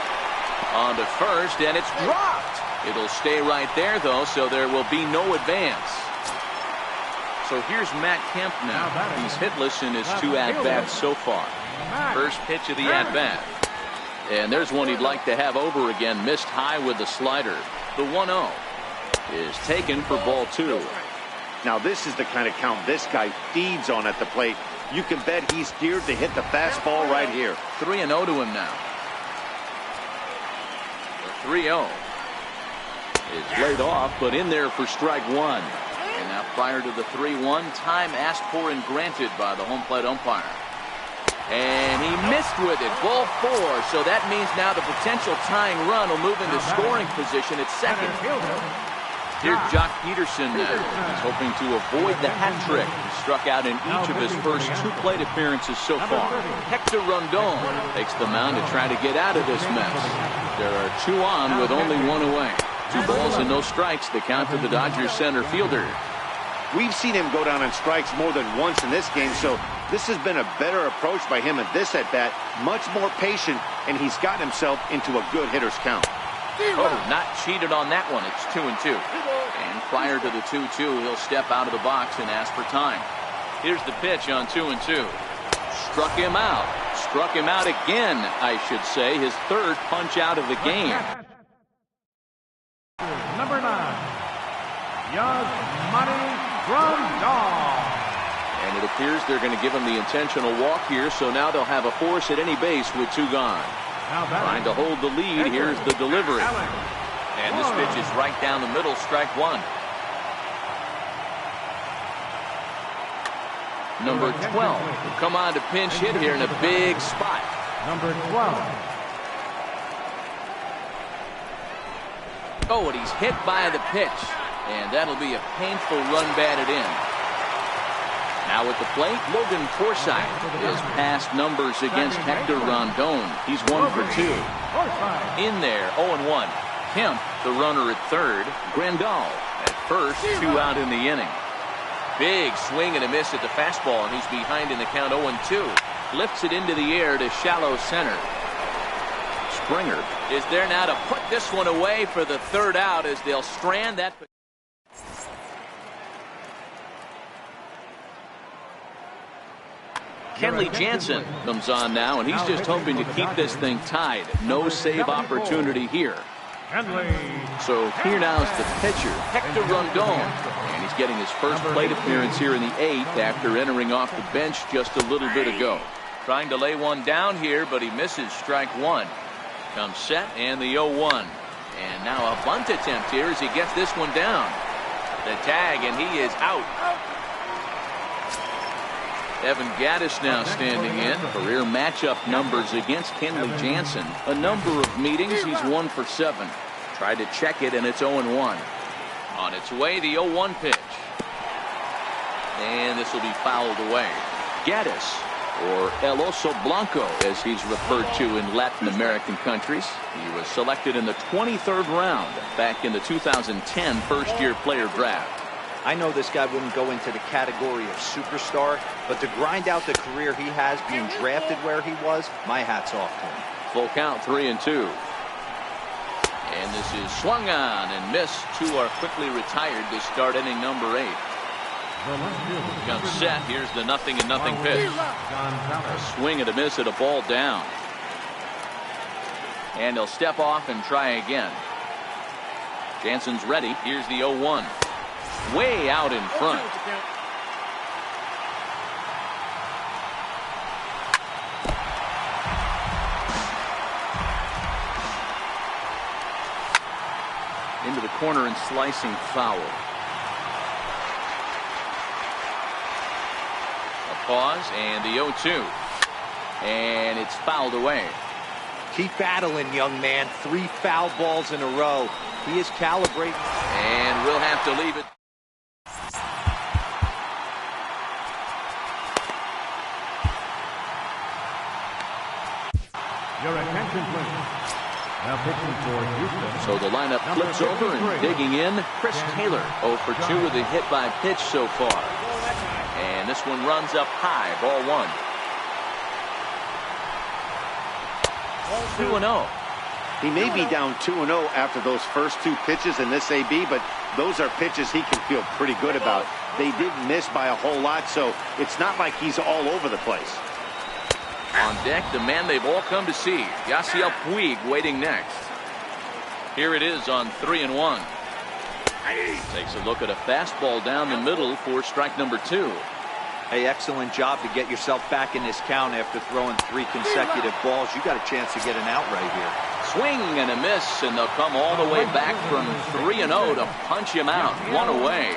On to first, and it's dropped. It'll stay right there, though, so there will be no advance. So here's Matt Kemp now. He's hitless in his two at-bats so far. First pitch of the at-bat. And there's one he'd like to have over again. Missed high with the slider. The 1-0 is taken for ball two. Now this is the kind of count this guy feeds on at the plate. You can bet he's geared to hit the fastball right here. 3-0 to him now. The 3-0 is laid off, but in there for strike one. And now prior to the 3-1, time asked for and granted by the home plate umpire. And he missed with it. Ball four. So that means now the potential tying run will move into scoring position at second. Here's Jock Peterson now. He's hoping to avoid the hat trick. He struck out in each of his first two plate appearances so far. Hector Rondon takes the mound to try to get out of this mess. There are two on with only one away. 2 balls and no strikes. The count to the Dodgers center fielder. We've seen him go down on strikes more than once in this game, so this has been a better approach by him at this at-bat. Much more patient, and he's gotten himself into a good hitter's count. Oh, not cheated on that one. It's 2-2. And prior to the 2-2, he'll step out of the box and ask for time. Here's the pitch on 2-2. Struck him out. Struck him out again, I should say. His third punch out of the game. Number 9, geee-mulah2k3's. And it appears they're going to give him the intentional walk here, so now they'll have a force at any base with 2 gone. Trying to hold the lead. Here's the delivery. And this pitch is right down the middle, strike one. Number 12 will come on to pinch hit here in a big spot. Number 12. Oh, and he's hit by the pitch. And that'll be a painful run batted in. Now at the plate, Logan Forsythe is past numbers against Hector Rondon. He's 1 for 2. In there, 0-1. Kemp, the runner at third. Grandal at first, 2 out in the inning. Big swing and a miss at the fastball, and he's behind in the count 0-2. Lifts it into the air to shallow center. Springer is there now to put this one away for the third out as they'll strand that. Kenley Jansen comes on now, and he's just hoping to keep this thing tied. No save opportunity here. So here now is the pitcher, Hector Rondon. And he's getting his first plate appearance here in the 8th after entering off the bench just a little bit ago. Trying to lay one down here, but he misses strike one. Comes set and the 0-1. And now a bunt attempt here as he gets this one down. The tag, and he is out. Evan Gattis now standing in. Career matchup numbers against Kenley Jansen. A number of meetings, he's 1 for 7. Tried to check it, and it's 0-1. On its way, the 0-1 pitch. And this will be fouled away. Gaddis, or El Oso Blanco, as he's referred to in Latin American countries. He was selected in the 23rd round back in the 2010 first-year player draft. I know this guy wouldn't go into the category of superstar, but to grind out the career he has being drafted where he was, my hat's off to him. Full count, 3-2. And this is swung on and missed. Two are quickly retired to start inning number 8. Comes set. Here's the 0-0 pitch. A swing and a miss at a ball down. And he'll step off and try again. Jansen's ready. Here's the 0-1. Way out in front. Into the corner and slicing foul. A pause and the 0-2. And it's fouled away. Keep battling, young man. 3 foul balls in a row. He is calibrating. And we'll have to leave it. Your attention, please. Now pitching for Houston. So the lineup flips over and digging in. Chris Taylor 0 for 2 with a hit by pitch so far. And this one runs up high. Ball 1. 2-0. He may be down 2-0 after those first 2 pitches in this AB, but those are pitches he can feel pretty good about. They didn't miss by a whole lot, so it's not like he's all over the place. On deck, the man they've all come to see, Yasiel Puig, waiting next. Here it is on 3-1. Takes a look at a fastball down the middle for strike number 2. Hey, excellent job to get yourself back in this count after throwing 3 consecutive balls. You got a chance to get an out right here. Swing and a miss, and they'll come all the way back from 3-0 to punch him out. 1 away.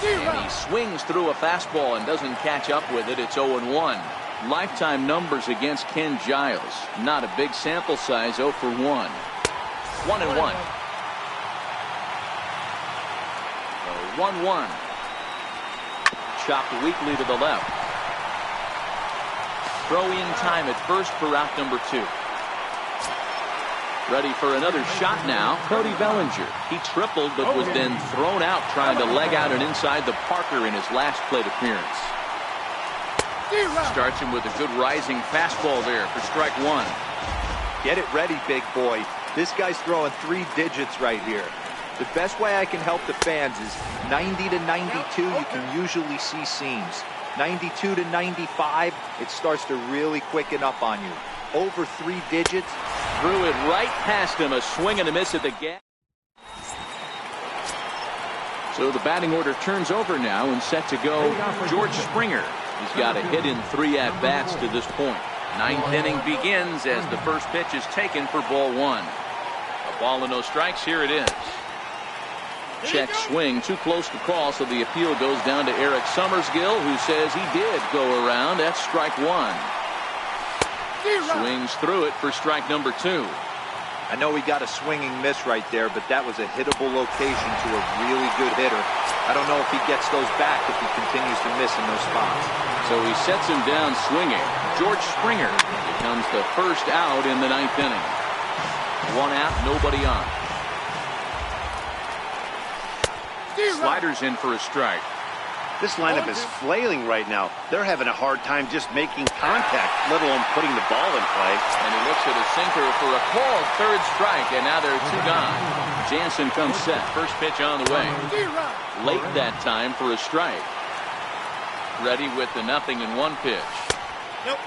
And he swings through a fastball and doesn't catch up with it. It's 0-1. Lifetime numbers against Ken Giles. Not a big sample size, 0 for 1. 1-1. 1-1. Chopped weakly to the left. Throw in time at first for out number 2. Ready for another shot now, Cody Bellinger. He tripled but was then thrown out trying to leg out and inside the Parker in his last plate appearance. Starts him with a good rising fastball there for strike 1. Get it ready, big boy. This guy's throwing 3 digits right here. The best way I can help the fans is 90 to 92, you can usually see seams. 92 to 95, it starts to really quicken up on you. Over 3 digits. Threw it right past him, a swing and a miss at the gap. So the batting order turns over now and set to go George Springer. He's got a hit in 3 at-bats to this point. 9th inning begins as the first pitch is taken for ball 1. A ball and no strikes, here it is. Check swing, too close to call, so the appeal goes down to Eric Summersgill, who says he did go around. That's strike 1. Swings through it for strike number 2. I know he got a swinging miss right there, but that was a hittable location to a really good hitter. I don't know if he gets those back if he continues to miss in those spots. So he sets him down swinging. George Springer becomes the first out in the 9th inning. 1 out, nobody on. Sliders in for a strike. This lineup is flailing right now. They're having a hard time just making contact, let alone putting the ball in play. And he looks at a sinker for a called 3rd strike, and now there are 2 gone. Jansen comes set. First pitch on the way. Late that time for a strike. Ready with the 0-1 pitch.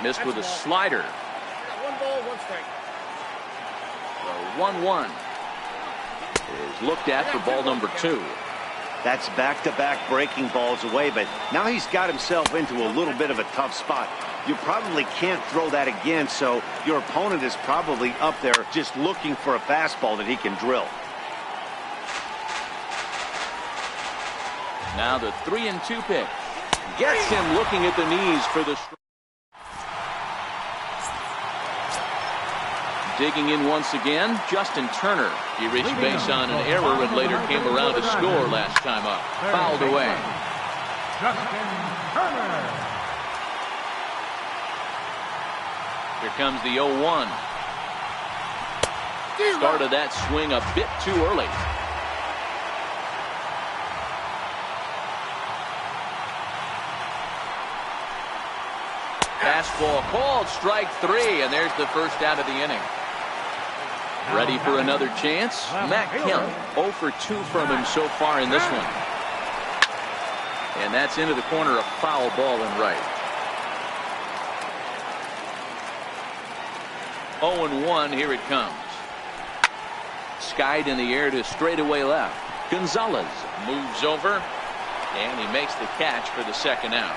Missed with a slider. 1 ball, 1 strike. The 1-1 is looked at for ball number 2. That's back-to-back breaking balls away, but now he's got himself into a little bit of a tough spot. You probably can't throw that again, so your opponent is probably up there just looking for a fastball that he can drill. Now the 3-2 pitch. Gets him looking at the knees for the strike. Digging in once again, Justin Turner. He reached base on an error and later came around to score last time up. Fouled away. Justin Turner. Here comes the 0-1. Started that swing a bit too early. Fastball called, strike 3, and there's the first out of the inning. Ready for another chance? Matt Kemp, 0 for 2 from him so far in this one. And that's into the corner, a foul ball and right. 0-1, here it comes. Skied in the air to straightaway left. Gonzalez moves over, and he makes the catch for the second out.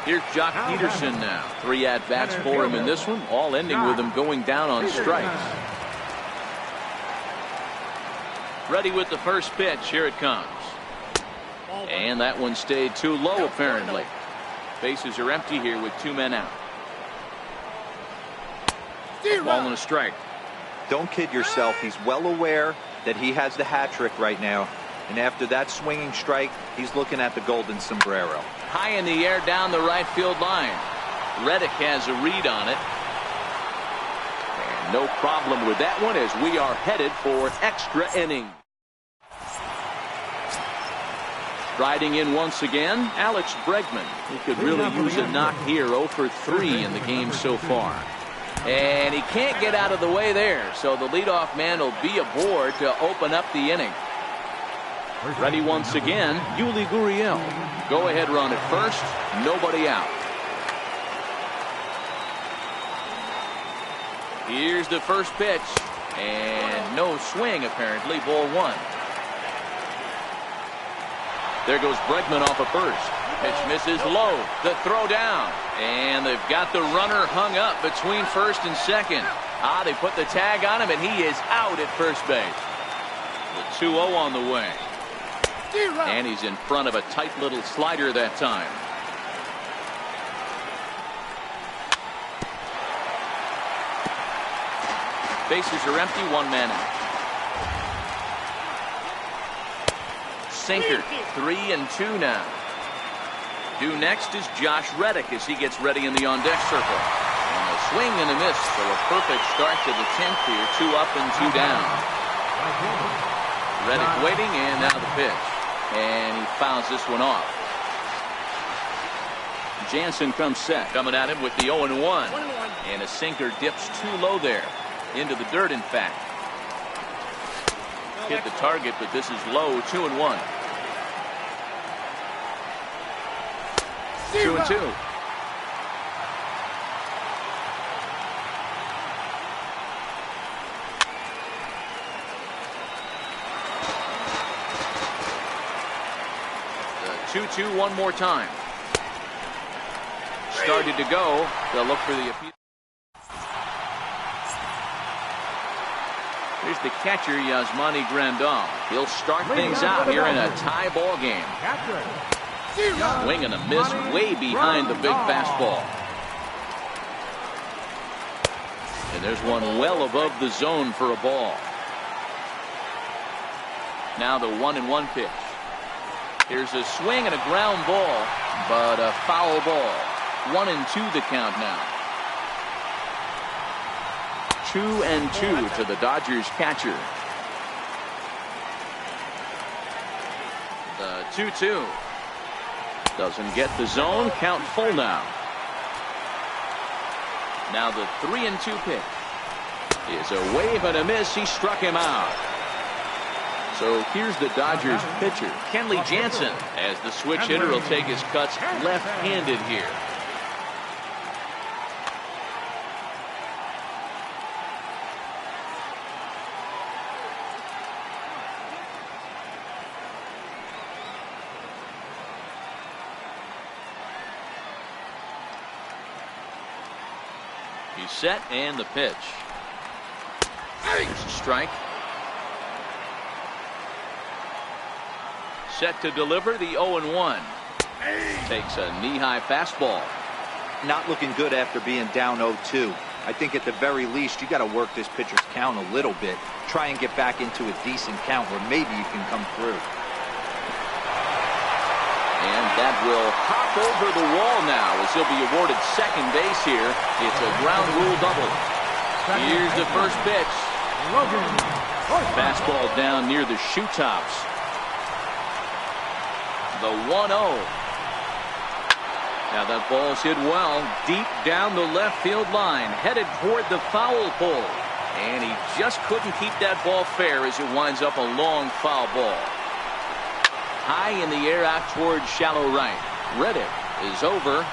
Here's Jock Peterson now. 3 at-bats for him in this one, all ending with him going down on strikes. Ready with the first pitch. Here it comes. And that one stayed too low, apparently. Bases are empty here with 2 men out. Ball and a strike. Don't kid yourself. He's well aware that he has the hat trick right now. And after that swinging strike, he's looking at the golden sombrero. High in the air down the right field line. Reddick has a read on it. And no problem with that one as we are headed for extra inning. Riding in once again, Alex Bregman. He could really use a knock here. 0 for 3 in the game so far. And he can't get out of the way there, so the leadoff man will be aboard to open up the inning. Ready once again, Yuli Gurriel. Go ahead run at first, nobody out. Here's the first pitch, and no swing apparently, ball 1. There goes Bregman off a first. Pitch misses low. The throw down. And they've got the runner hung up between first and second. They put the tag on him, and he is out at first base. The 2-0 on the way. And he's in front of a tight little slider that time. Bases are empty, 1 man out. Sinker, 3-2 now. Due next is Josh Reddick as he gets ready in the on-deck circle. And a swing and a miss, so a perfect start to the 10th here. 2 up and 2 down. Reddick waiting, and now the pitch. And he fouls this one off. Jansen comes set. Coming at him with the 0-1. And a sinker dips too low there. Into the dirt, in fact. Hit the target, but this is low. 2-1. 2-2. The 2-2 one more time. Started to go. They'll look for the appeal. Here's the catcher, Yasmani Grandal. He'll start things out here in a tie ball game. Swing and a miss way behind the big fastball. And there's one well above the zone for a ball. Now the 1-1 pitch. Here's a swing and a ground ball, but a foul ball. 1-2 the count now. 2-2 to the Dodgers catcher. The 2-2. Doesn't get the zone. Count full now. Now the 3-2 pitch is a wave and a miss. He struck him out. So here's the Dodgers pitcher, Kenley Jansen, as the switch hitter will take his cuts left-handed here. He's set, and the pitch. It's a strike. Set to deliver the 0-1. Takes a knee-high fastball. Not looking good after being down 0-2. I think at the very least you got to work this pitcher's count a little bit. Try and get back into a decent count where maybe you can come through. That will hop over the wall now as he'll be awarded second base here. It's a ground rule double. Here's the first pitch. Fastball down near the shoe tops. The 1-0. Now that ball's hit well deep down the left field line, headed toward the foul pole. And he just couldn't keep that ball fair as it winds up a long foul ball. High in the air out towards shallow right. Reddick is over.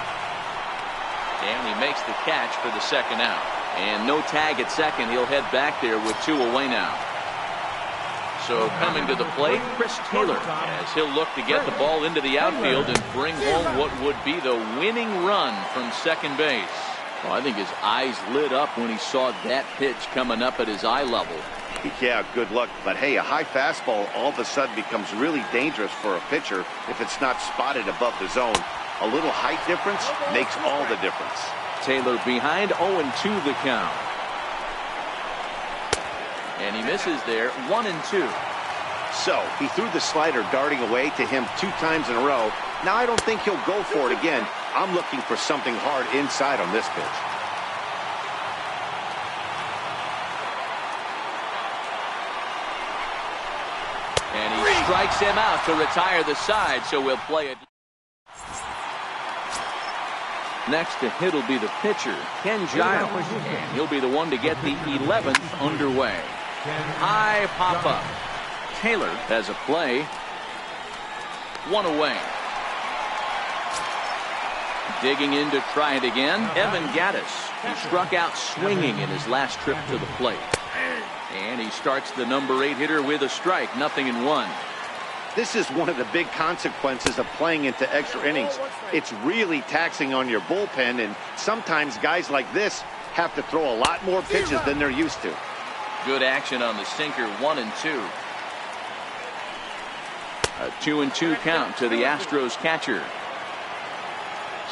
And he makes the catch for the second out. And no tag at second. He'll head back there with 2 away now. So coming to the plate, Chris Taylor, as he'll look to get the ball into the outfield and bring home what would be the winning run from second base. Well, I think his eyes lit up when he saw that pitch coming up at his eye level. Yeah, good luck. But hey, a high fastball all of a sudden becomes really dangerous for a pitcher if it's not spotted above the zone. A little height difference makes all the difference. Taylor behind, 0-2 the count. And he misses there, 1-2. So he threw the slider darting away to him 2 times in a row. Now I don't think he'll go for it again. I'm looking for something hard inside on this pitch. And he strikes him out to retire the side, so we'll play it. Next to hit will be the pitcher, Ken Giles, and he'll be the one to get the 11th underway. High pop-up. Taylor has a play. 1 away. Digging in to try it again, Evan Gattis, who struck out swinging in his last trip to the plate. And he starts the number 8 hitter with a strike, 0-1. This is one of the big consequences of playing into extra innings. It's really taxing on your bullpen, and sometimes guys like this have to throw a lot more pitches than they're used to. Good action on the sinker, 1-2. A 2-2 count to the Astros catcher.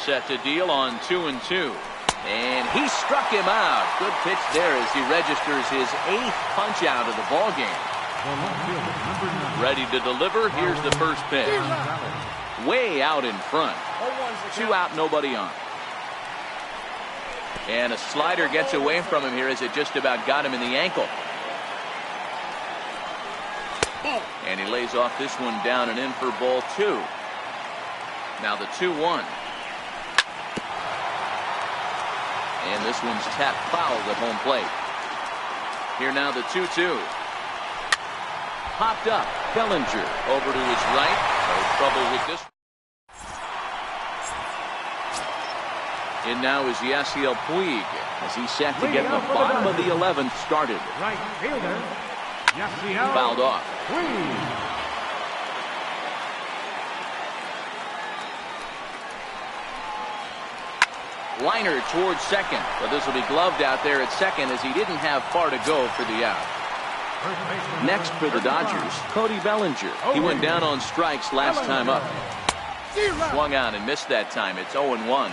Set to deal on 2-2. And he struck him out. Good pitch there as he registers his 8th punch out of the ball game. Ready to deliver. Here's the first pitch. Way out in front. 2 out, nobody on. And a slider gets away from him here as it just about got him in the ankle. And he lays off this one down and in for ball 2. Now the 2-1. And this one's tapped foul at home plate. Here now the 2-2. Popped up. Bellinger over to his right. No trouble with this. In now is Yasiel Puig as he's set to get the bottom of the 11th started. Right fielder, Yasiel Fouled off. Puig. Liner towards second, but this will be gloved out there at second as he didn't have far to go for the out. Next for the Dodgers, Cody Bellinger. He went down on strikes last time up. Swung out and missed that time. It's 0-1.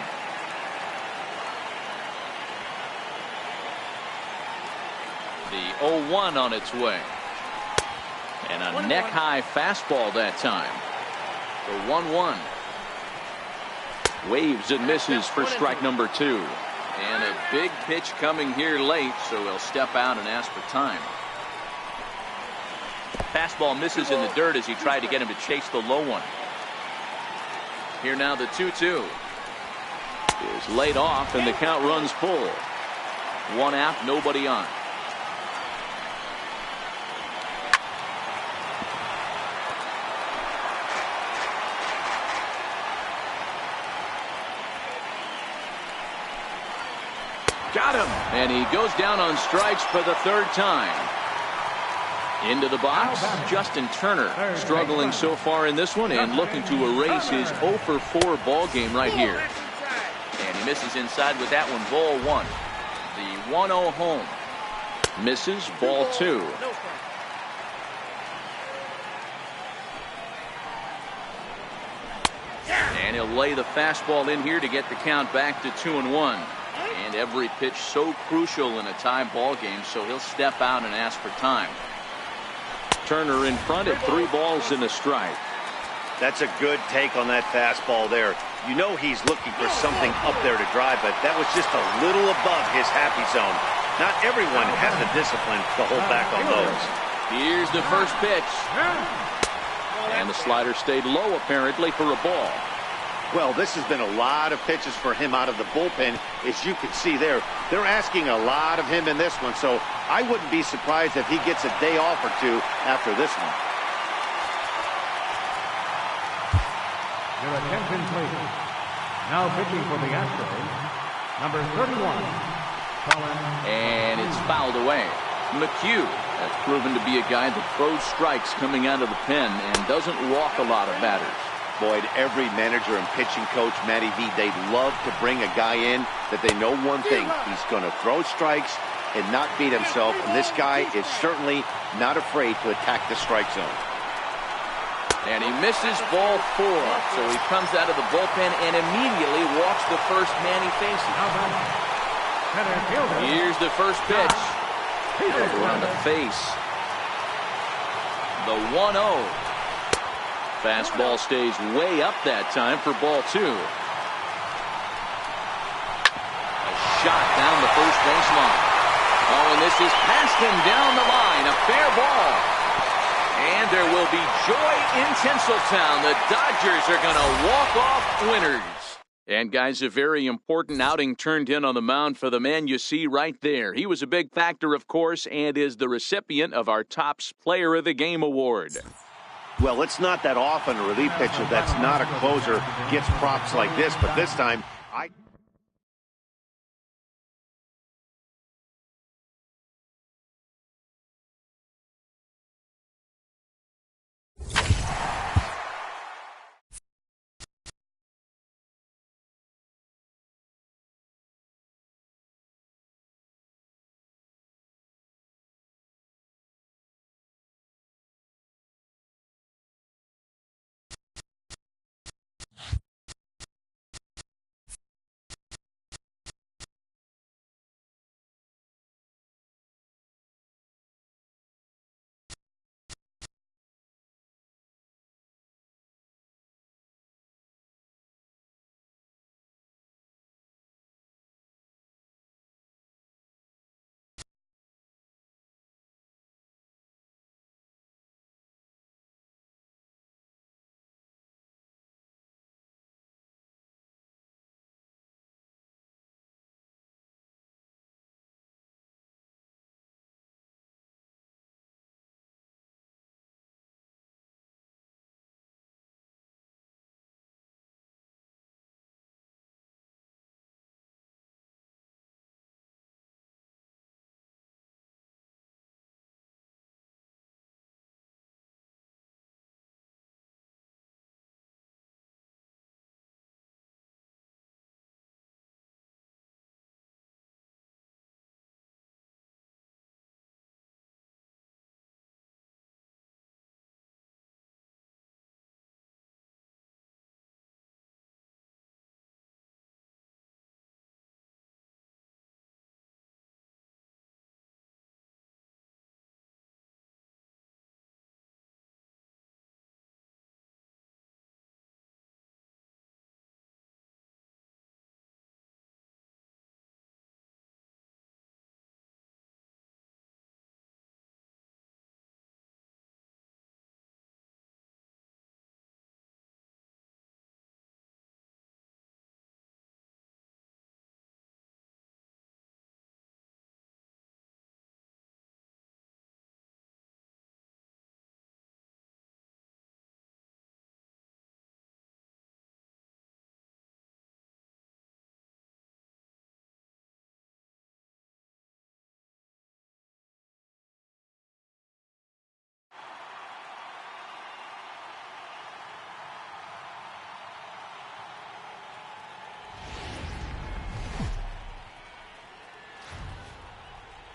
The 0-1 on its way. And a neck-high fastball that time. The 1-1. Waves and misses for strike number 2. And a big pitch coming here late, so he'll step out and ask for time. Fastball misses in the dirt as he tried to get him to chase the low one. Here now the 2-2 is laid off and the count runs full. 1 out, nobody on. Got him. And he goes down on strikes for the 3rd time. Into the box, Justin Turner struggling so far in this one and looking to erase his 0-for-4 ball game right here. And he misses inside with that one, ball 1. The 1-0 home. Misses, ball 2. And he'll lay the fastball in here to get the count back to 2-1. And every pitch so crucial in a tie ball game, so he'll step out and ask for time. Turner in front at 3 balls and a strike. That's a good take on that fastball there. You know he's looking for something up there to drive, but that was just a little above his happy zone. Not everyone has the discipline to hold back on those. Here's the first pitch. And the slider stayed low, apparently, for a ball. Well, this has been a lot of pitches for him out of the bullpen, as you can see there. They're asking a lot of him in this one, so I wouldn't be surprised if he gets a day off or two after this one. Your attention, please. Now pitching for the Astros, number 31, Colin. And it's fouled away. McHugh has proven to be a guy that throws strikes coming out of the pen and doesn't walk a lot of batters. Boyd, every manager and pitching coach, Matty V, they'd love to bring a guy in that they know one thing. He's going to throw strikes and not beat himself, and this guy is certainly not afraid to attack the strike zone. And he misses ball 4, so he comes out of the bullpen and immediately walks the first man he faces. Here's the first pitch. Around the face. The 1-0. Fastball stays way up that time for ball 2. A shot down the first baseline. Oh, and this is past him down the line. A fair ball. And there will be joy in Tinseltown. The Dodgers are going to walk off winners. And, guys, a very important outing turned in on the mound for the man you see right there. He was a big factor, of course, and is the recipient of our Topps Player of the Game award. Well, it's not that often a relief pitcher that's not a closer gets props like this, but this time,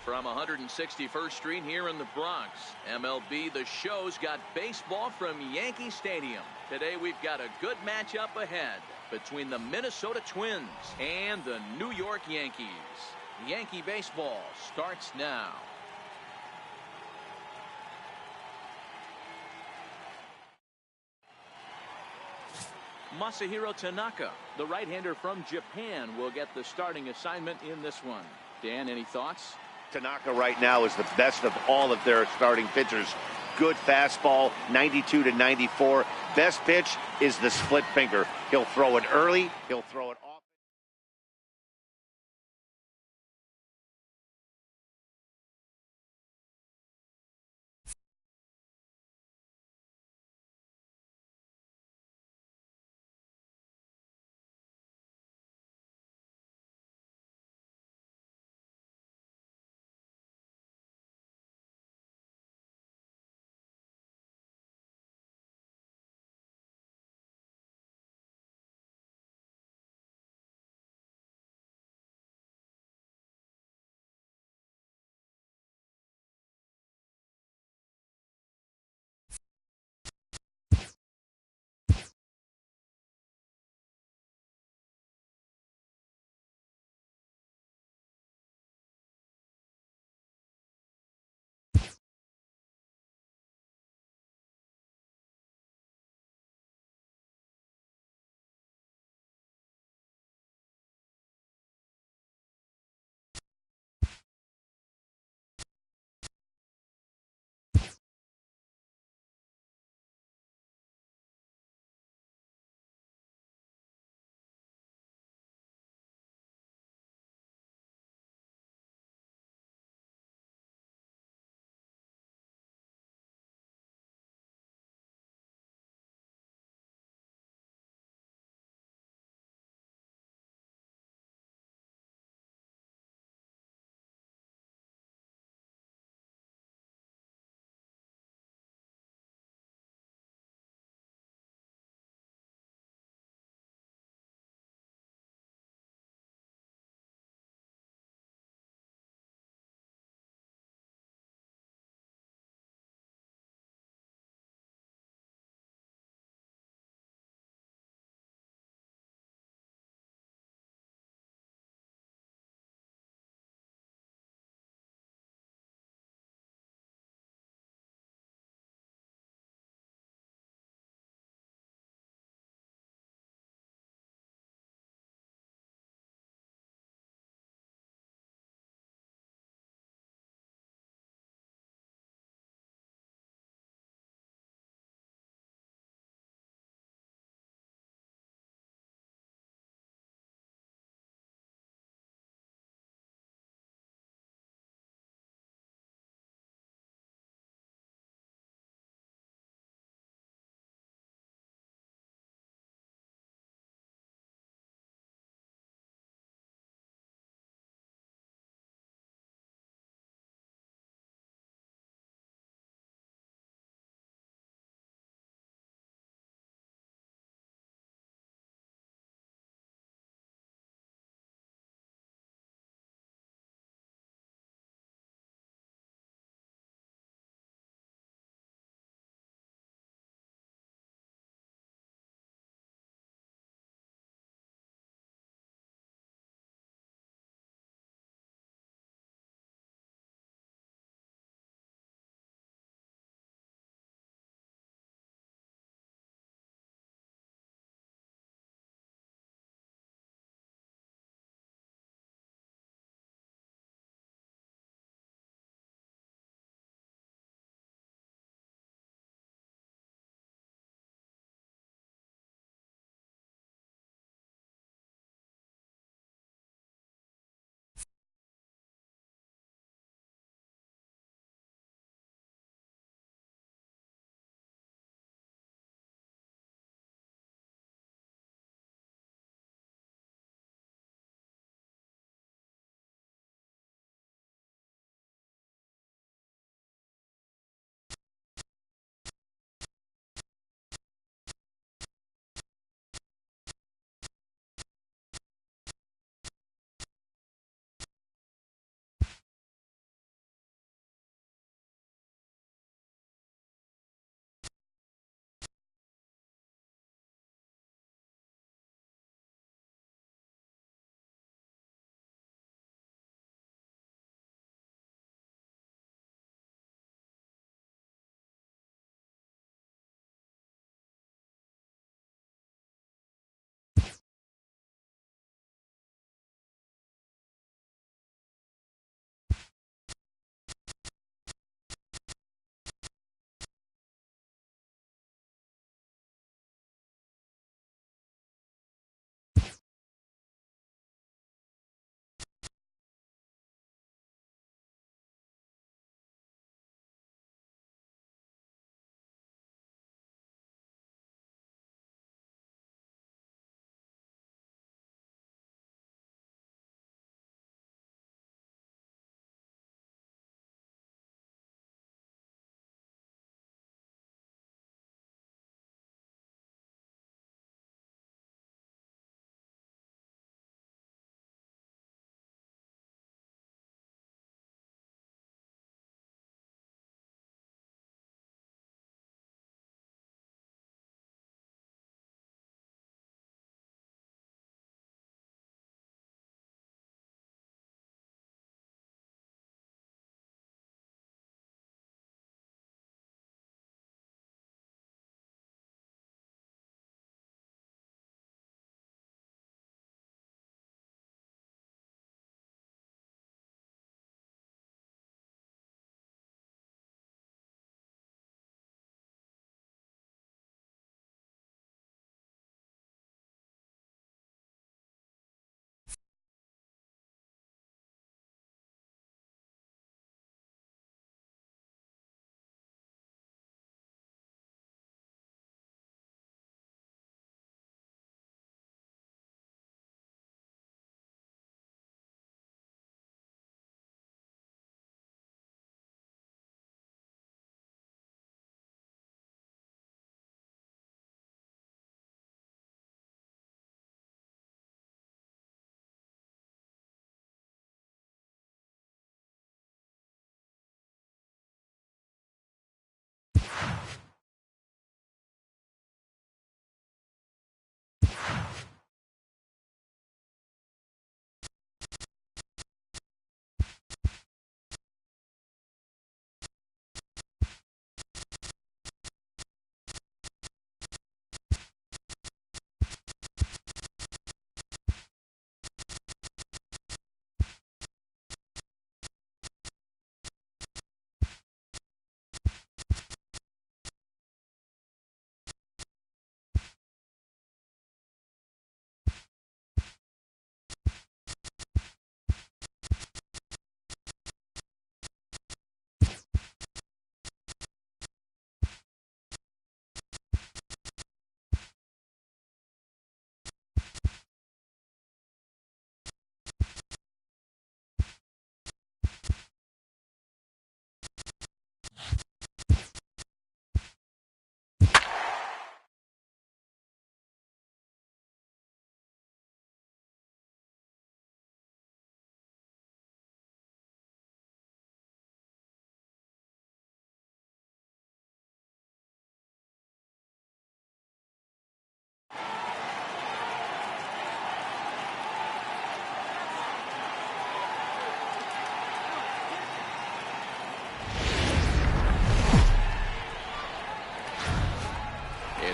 From 161st Street here in the Bronx, MLB The Show's got baseball from Yankee Stadium. Today we've got a good matchup ahead between the Minnesota Twins and the New York Yankees. Yankee baseball starts now. Masahiro Tanaka, the right-hander from Japan, will get the starting assignment in this one. Dan, any thoughts? Tanaka right now is the best of all of their starting pitchers. Good fastball, 92 to 94. Best pitch is the split finger. He'll throw it early. He'll throw it off.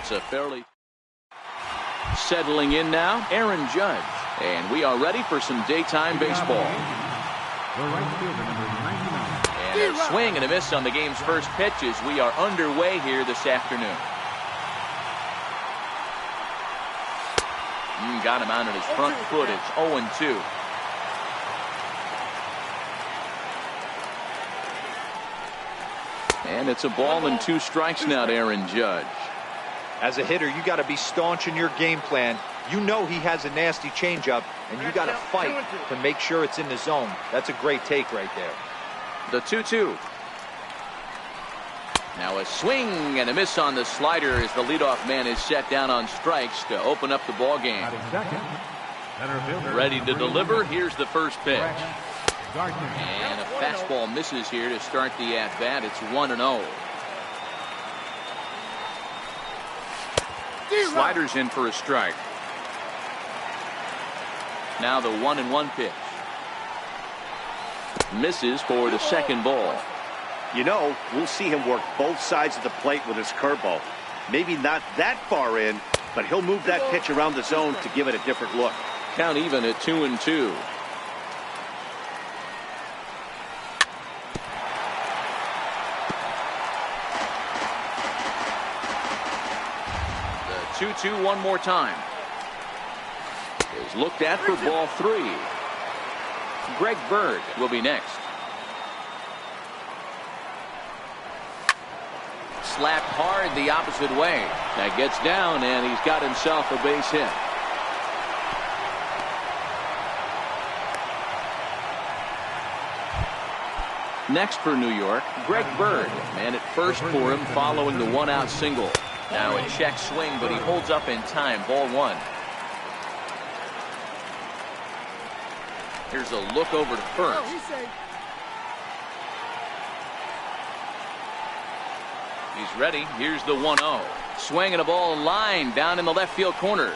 It's a fairly settling in now, Aaron Judge. And we are ready for some daytime baseball. The right fielder, number 99. And a swing and a miss on the game's first pitch as we are underway here this afternoon. Got him out on his front foot. It's 0-2. And it's a ball and 2 strikes now to Aaron Judge. As a hitter, you got to be staunch in your game plan. You know he has a nasty changeup, and you got to fight to make sure it's in the zone. That's a great take right there. The 2-2. Now a swing and a miss on the slider as the leadoff man is set down on strikes to open up the ball game. Ready to deliver. Here's the first pitch. And a fastball misses here to start the at-bat. It's 1-0. Slider's in for a strike. Now the 1-1 pitch. Misses for the second ball. You know, we'll see him work both sides of the plate with his curveball. Maybe not that far in, but he'll move that pitch around the zone to give it a different look. Count even at 2-2. The 2-2 one more time. Is looked at for ball 3. Greg Bird will be next. Slapped hard the opposite way. That gets down, and he's got himself a base hit. Next for New York, Greg Bird. Man at first for him following the 1-out single. Now a check swing, but he holds up in time. Ball 1. Here's a look over to first. He's ready. Here's the 1-0. Swinging a ball line down in the left field corner.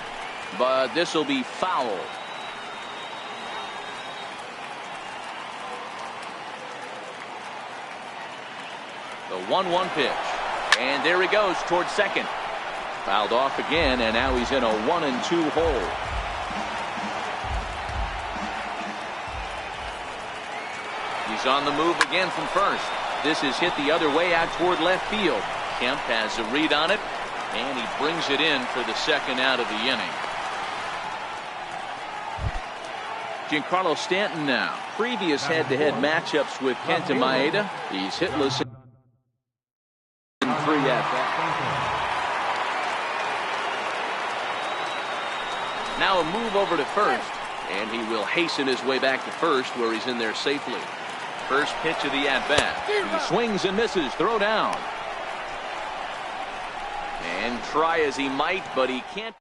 But this will be foul. The 1-1 pitch. And there he goes towards second. Fouled off again, and now he's in a 1-2 hole. He's on the move again from first. This is hit the other way out toward left field. Kemp has a read on it, and he brings it in for the second out of the inning. Giancarlo Stanton now. Previous head-to-head matchups with Kenta Maeda. He's hitless in 3 at-bats. Now a move over to first, and he will hasten his way back to first where he's in there safely. First pitch of the at-bat. He swings and misses. Throw down. And try as he might, but he can't.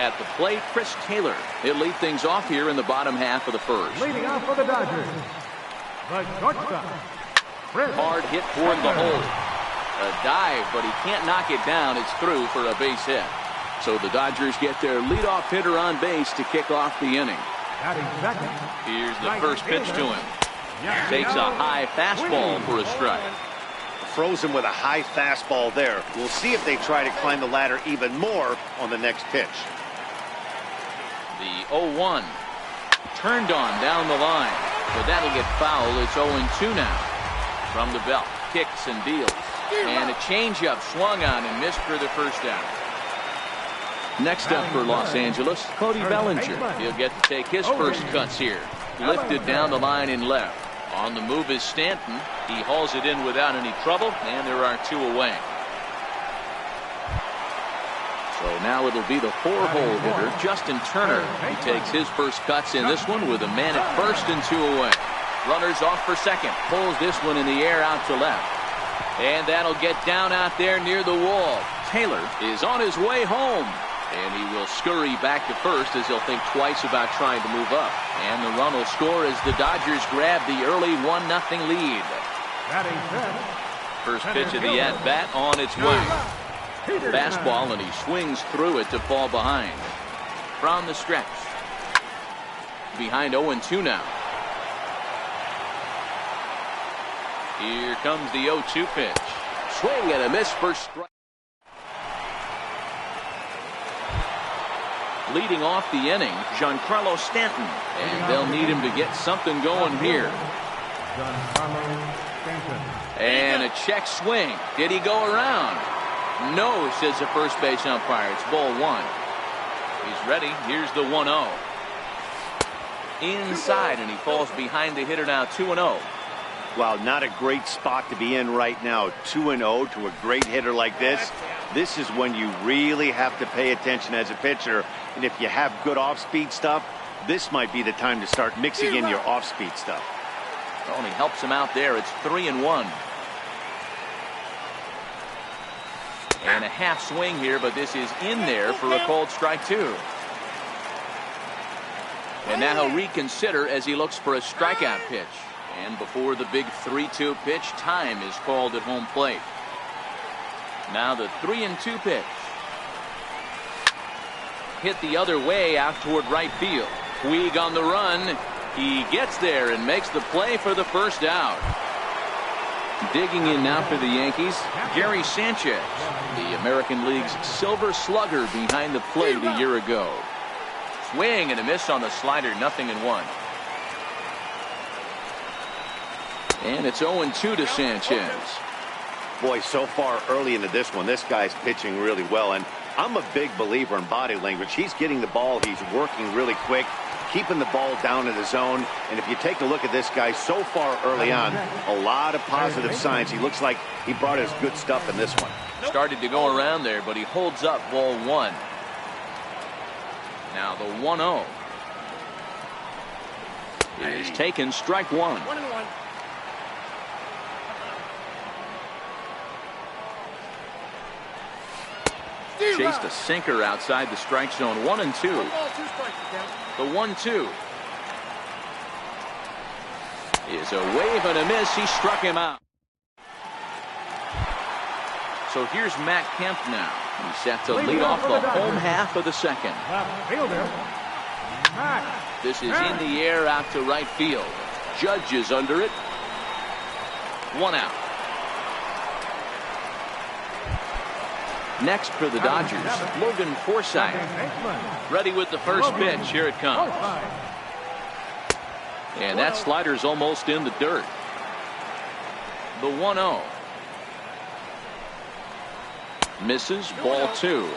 At the plate, Chris Taylor. He'll lead things off here in the bottom half of the first. Leading off for the Dodgers, the shortstop. Hard hit toward the hole. A dive, but he can't knock it down. It's through for a base hit. So the Dodgers get their leadoff hitter on base to kick off the inning. Here's the first pitch to him. Takes a high fastball for a strike. Froze him with a high fastball there. We'll see if they try to climb the ladder even more on the next pitch. The 0-1. Turned on down the line. But that'll get foul. It's 0-2 now. From the belt. Kicks and deals. And a changeup swung on and missed for the first out. Next up for Los Angeles, Cody Bellinger. He'll get to take his first cuts here. Lifted down the line in left. On the move is Stanton. He hauls it in without any trouble, and there are 2 away. So now it'll be the 4-hole hitter, Justin Turner. He takes his first cuts in this one with a man at first and 2 away. Runners off for second. Pulls this one in the air out to left. And that'll get down out there near the wall. Taylor is on his way home. And he will scurry back to first as he'll think twice about trying to move up. And the run will score as the Dodgers grab the early 1-0 lead. First pitch of the at-bat on its way. Fastball, and he swings through it to fall behind. From the stretch. Behind 0-2 now. Here comes the 0-2 pitch. Swing and a miss for strike. Leading off the inning, Giancarlo Stanton. And they'll need him to get something going here. And a check swing. Did he go around? No, says the first base umpire. It's ball one. He's ready. Here's the 1-0. Inside, and he falls behind the hitter now, 2-0. Well, not a great spot to be in right now. 2-0 to a great hitter like this. This is when you really have to pay attention as a pitcher. And if you have good off-speed stuff, this might be the time to start mixing in your off-speed stuff. Only helps him out there. It's 3-1. And a half swing here, but this is in there for a called strike two. And now he'll reconsider as he looks for a strikeout pitch. And before the big 3-2 pitch, time is called at home plate. Now the 3-2 pitch. Hit the other way out toward right field. Puig on the run. He gets there and makes the play for the first out. Digging in now for the Yankees, Gary Sanchez, the American League's Silver Slugger behind the plate a year ago. Swing and a miss on the slider, 0-1. And it's 0-2 to Sanchez. Boy, so far early into this one, this guy's pitching really well. And I'm a big believer in body language. He's getting the ball. He's working really quick, keeping the ball down in the zone. And if you take a look at this guy so far early on, a lot of positive signs. He looks like he brought his good stuff in this one. Started to go around there, but he holds up ball one. Now the 1-0 is taken, strike one. 1-1. Chased a sinker outside the strike zone. 1-2. 1 ball, 2 strikes. The 1-2 is a wave and a miss. He struck him out. So here's Matt Kemp now. He's set to lead off the home half of the second. This is in the air out to right field. Judge is under it. 1 out. Next for the Dodgers, Logan Forsythe. Ready with the first pitch. Here it comes. And that slider's almost in the dirt. The 1-0. Misses, ball two.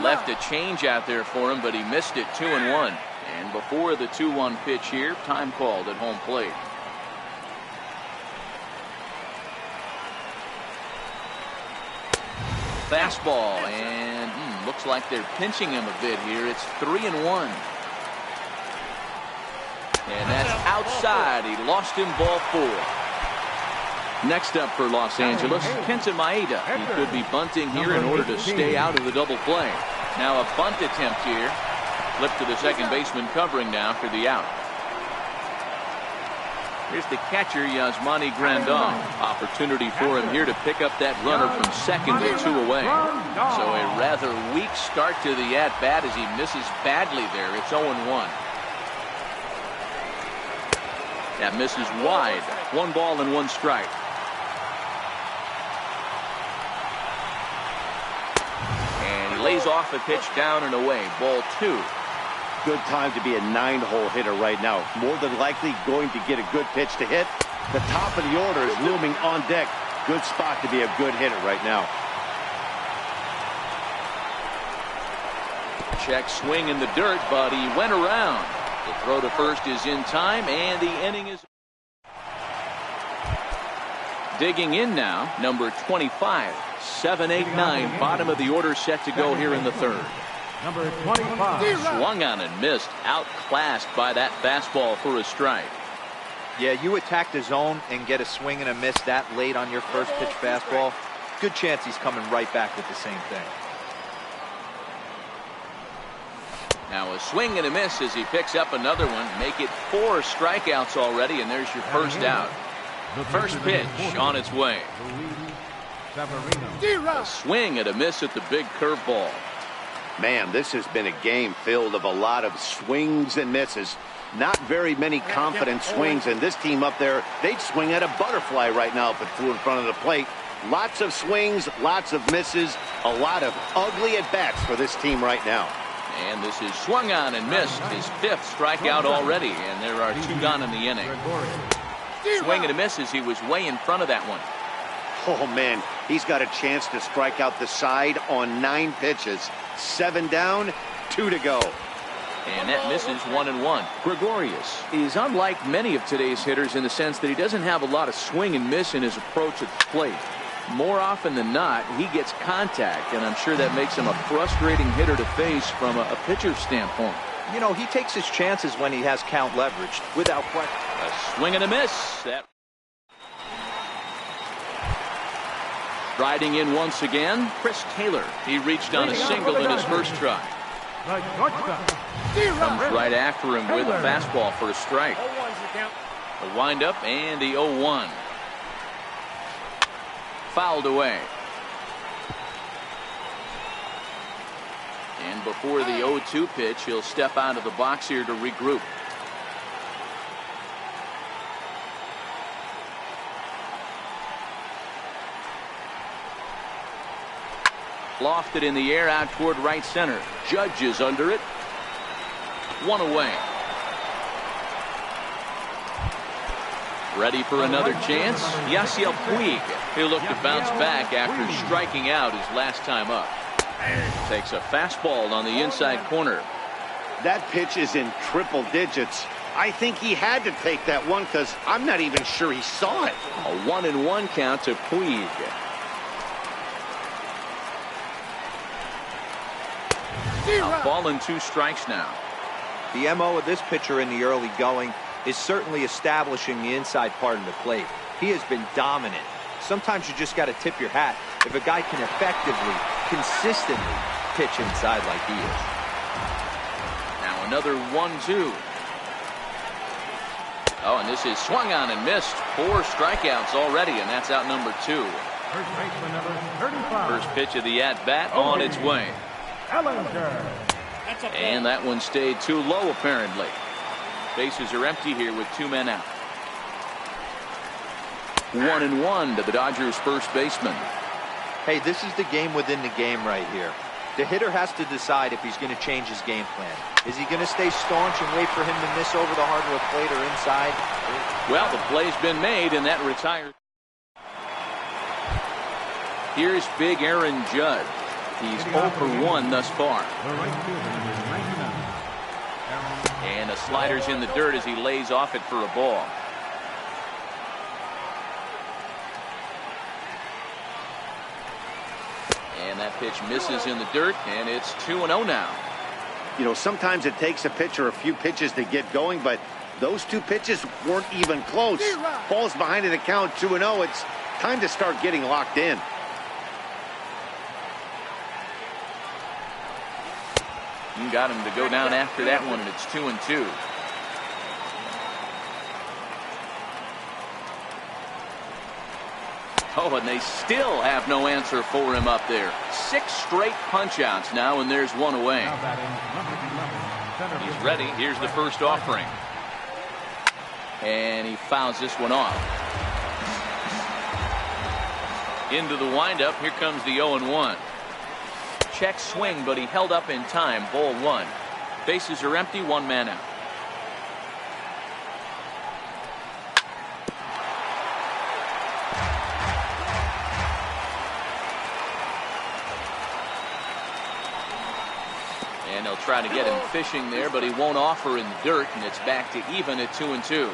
Left a change out there for him, but he missed it. 2-1. And before the 2-1 pitch here, time called at home plate. Fastball, and looks like they're pinching him a bit here. It's 3-1. And that's outside. He lost him, ball four. Next up for Los Angeles, Kenta Maeda. He could be bunting here in order to stay out of the double play. Now a bunt attempt here. Flip to the second baseman covering now for the out. Here's the catcher, Yasmani Grandal. Opportunity for him here to pick up that runner from second with 2 away. So a rather weak start to the at-bat as he misses badly there. It's 0-1. That misses wide. 1 ball and 1 strike. And he lays off a pitch down and away. Ball 2. Good time to be a 9-hole hitter right now. More than likely going to get a good pitch to hit. The top of the order is looming on deck. Good spot to be a good hitter right now. Check swing in the dirt, but he went around. The throw to first is in time, and the inning is. Digging in now, number 25. 7-8-9, bottom of the order set to go here in the third. Number 25. Swung on and missed. Outclassed by that fastball for a strike. Yeah, you attack the zone and get a swing and a miss that late on your first pitch fastball. Good chance he's coming right back with the same thing. Now a swing and a miss as he picks up another one. Make it 4 strikeouts already, and there's your first out. First pitch on its way. A swing and a miss at the big curveball. Man, this has been a game filled of a lot of swings and misses. Not very many confident swings, and this team up there, they'd swing at a butterfly right now if it flew in front of the plate. Lots of swings, lots of misses, a lot of ugly at-bats for this team right now. And this is swung on and missed. His 5th strikeout already, and there are 2 gone in the inning. Swing and a miss as he was way in front of that one. Oh, man, he's got a chance to strike out the side on 9 pitches. 7 down, 2 to go. And that misses 1-1. Gregorius is unlike many of today's hitters in the sense that he doesn't have a lot of swing and miss in his approach at the plate. More often than not, he gets contact, and I'm sure that makes him a frustrating hitter to face from a pitcher's standpoint. You know, he takes his chances when he has count leveraged, without question. A swing and a miss. That riding in once again, Chris Taylor. He reached on a single in his first try. Comes right after him with a fastball for a strike. The windup and the 0-1. Fouled away. And before the 0-2 pitch, he'll step out of the box here to regroup. Lofted in the air out toward right center. Judge is under it. 1 away. Ready for another chance? Yasiel Puig. He'll look to bounce back after striking out his last time up. Takes a fastball on the inside corner. That pitch is in triple digits. I think he had to take that one because I'm not even sure he saw it. A 1-1 count to Puig. A ball and 2 strikes now. The MO of this pitcher in the early going is certainly establishing the inside part of the plate. He has been dominant. Sometimes you just got to tip your hat if a guy can effectively, consistently pitch inside like he is. Now another 1-2. Oh, and this is swung on and missed. 4 strikeouts already, and that's out number 2. First baseman number 35. First pitch of the at-bat on its way. And that one stayed too low, apparently. Bases are empty here with 2 men out. 1-1 to the Dodgers' first baseman. Hey, this is the game within the game right here. The hitter has to decide if he's going to change his game plan. Is he going to stay staunch and wait for him to miss over the hardwood plate or inside? Well, the play's been made, and that retires. Here's big Aaron Judge. He's 0 for 1 thus far. And the slider's in the dirt as he lays off it for a ball. And that pitch misses in the dirt, and it's 2-0 now. You know, sometimes it takes a pitcher a few pitches to get going, but those 2 pitches weren't even close. Falls behind in the count, 2-0. It's time to start getting locked in. You got him to go down after that one, and it's 2-2. Oh, and they still have no answer for him up there. 6 straight punch-outs now, and there's 1 away. He's ready. Here's the first offering. And he fouls this one off. Into the windup. Here comes the 0-1. Check swing, but he held up in time. Ball 1. Bases are empty. 1 man out. And they'll try to get him fishing there, but he won't offer in the dirt, and it's back to even at 2-2.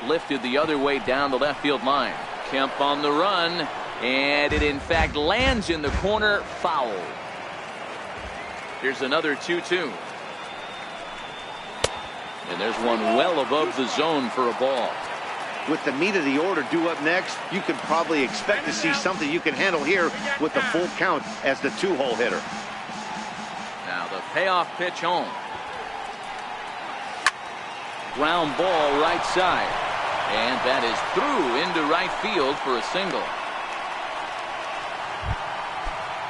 Lifted the other way down the left field line. Kemp on the run. And it, in fact, lands in the corner. Foul. Here's another 2-2. And there's one well above the zone for a ball. With the meat of the order due up next, you could probably expect to see something you can handle here with the full count as the 2-hole hitter. Now the payoff pitch home. Ground ball right side. And that is through into right field for a single.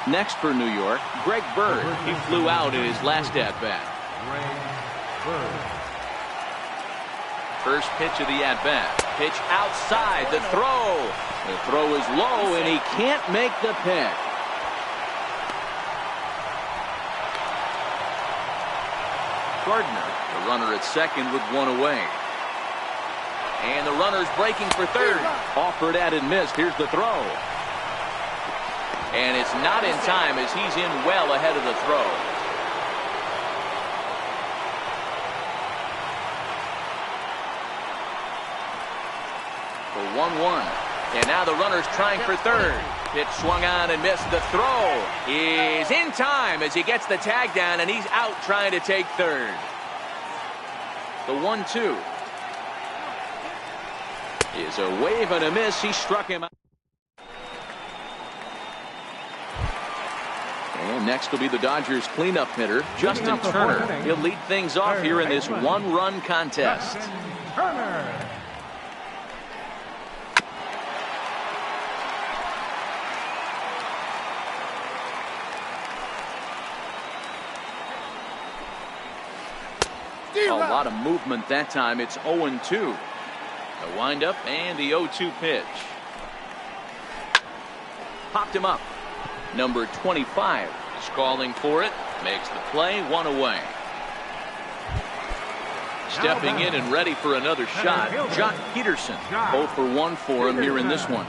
Next for New York, Greg Bird. He flew out in his last at-bat. First pitch of the at-bat. Pitch outside. The throw. The throw is low, and he can't make the pick. Gardner, the runner at second with one away. And the runner's breaking for third. Offered at and missed. Here's the throw. And it's not in time as he's in well ahead of the throw. For 1-1. And now the runner's trying for third. Pitch swung on and missed. The throw is in time as he gets the tag down, and he's out trying to take third. The 1-2 is a wave and a miss. He struck him out. And next will be the Dodgers cleanup hitter, Justin Turner. He'll lead things off here in this one-run contest. A lot of movement that time. It's 0-2. The windup and the 0-2 pitch. Popped him up. Number 25 is calling for it. Makes the play. One away. Stepping in and ready for another shot, Jock Peterson. 0 for 1 for him here in this one.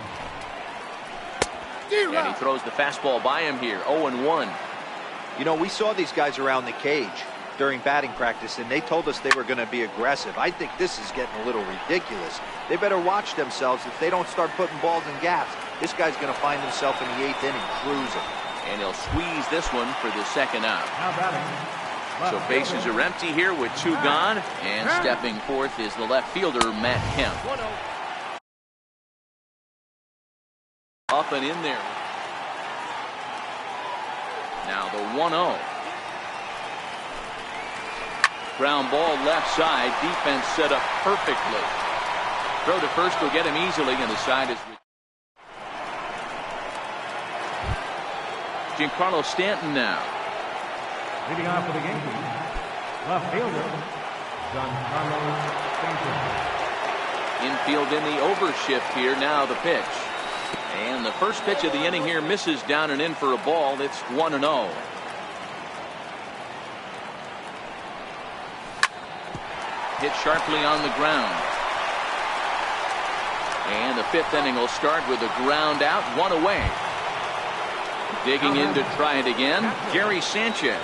And he throws the fastball by him here. 0-1. You know, we saw these guys around the cage during batting practice, and they told us they were going to be aggressive. I think this is getting a little ridiculous. They better watch themselves if they don't start putting balls in gaps. This guy's going to find himself in the 8th inning cruising. And he'll squeeze this one for the second out. So bases are empty here with 2 gone. And stepping forth is the left fielder, Matt Kemp. Up and in there. Now the 1-0. Ground ball left side. Defense set up perfectly. Throw to first will get him easily, and the side is. Giancarlo Stanton now. Leading off for the Yankees, left fielder, Giancarlo Stanton. Infield in the overshift here. Now the pitch. And the first pitch of the inning here misses down and in for a ball. It's 1-0. Hit sharply on the ground. And the 5th inning will start with a ground out, 1 away. Digging in to try it again, Gary Sanchez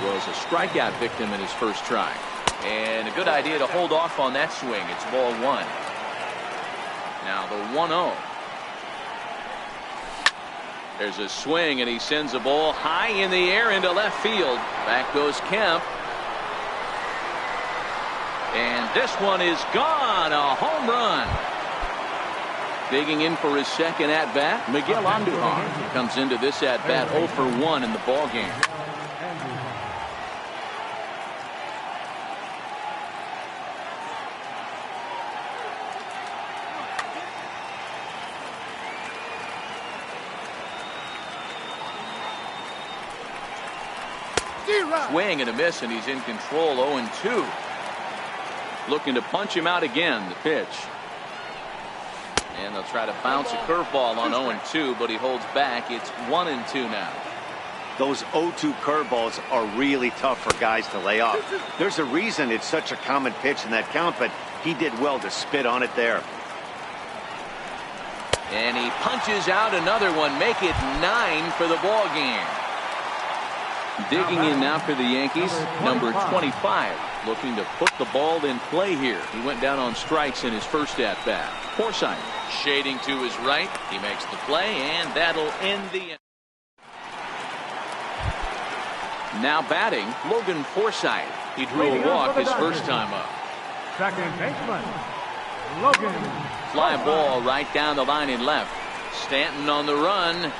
was a strikeout victim in his first try. And a good idea to hold off on that swing. It's ball 1. Now the 1-0. There's a swing, and he sends a ball high in the air into left field. Back goes Kemp. And this one is gone. A home run. Digging in for his second at-bat, Miguel Andujar comes into this at-bat 0 for 1 in the ballgame. Swing and a miss, and he's in control. 0-2. Looking to punch him out again. The pitch. And they'll try to bounce a curveball on 0-2, but he holds back. It's 1-2 now. Those 0-2 curveballs are really tough for guys to lay off. There's a reason it's such a common pitch in that count, but he did well to spit on it there. And he punches out another one. Make it 9 for the ball game. Digging in now for the Yankees, number 25, looking to put the ball in play here. He went down on strikes in his first at-bat. Forsythe shading to his right. He makes the play, and that'll end the inning. Now batting, Logan Forsythe. He drew a walk his first time up. Second baseman, Logan. Fly ball right down the line in left. Stanton on the run.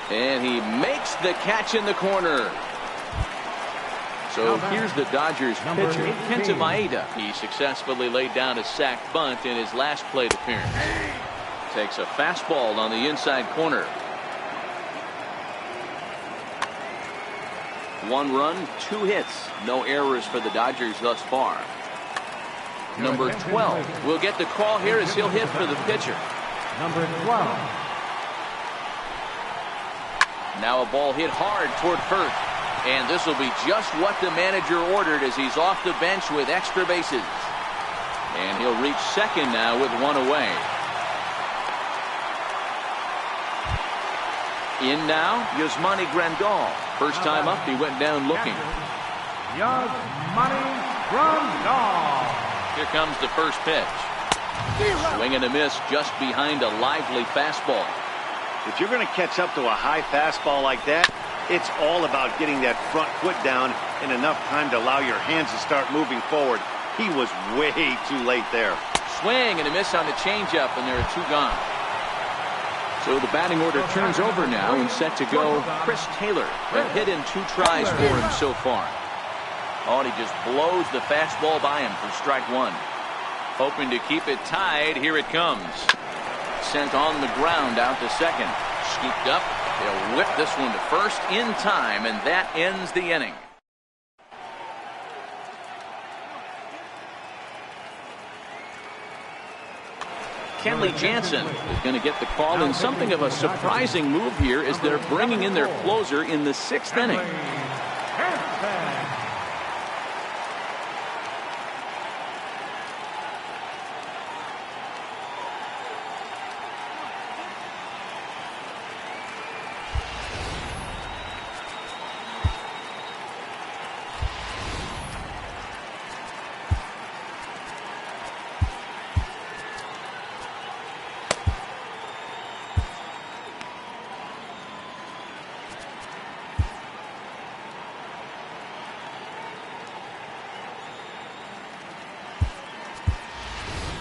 And he makes the catch in the corner. So here's the Dodgers pitcher, Kenta Maeda. He successfully laid down a sac bunt in his last plate appearance. Takes a fastball on the inside corner. 1 run, 2 hits. No errors for the Dodgers thus far. Number 12 will get the call here as he'll hit for the pitcher. Number 12. Now a ball hit hard toward first. And this will be just what the manager ordered as he's off the bench with extra bases. And he'll reach second now with one away. In now, Yasmani Grandal. First time up, he went down looking. Yasmani Grandal. Here comes the first pitch. Swing and a miss just behind a lively fastball. If you're going to catch up to a high fastball like that, it's all about getting that front foot down in enough time to allow your hands to start moving forward. He was way too late there. Swing and a miss on the changeup, and there are two gone. So the batting order turns over now and set to go Chris Taylor. A hit in 2 tries for him so far. Oh, and he just blows the fastball by him for strike 1. Hoping to keep it tied. Here it comes. Sent on the ground out to second. Scooped up. They'll whip this one to first in time, and that ends the inning. Kenley Jansen is going to get the call, and something of a surprising move here is they're bringing in their closer in the 6th inning.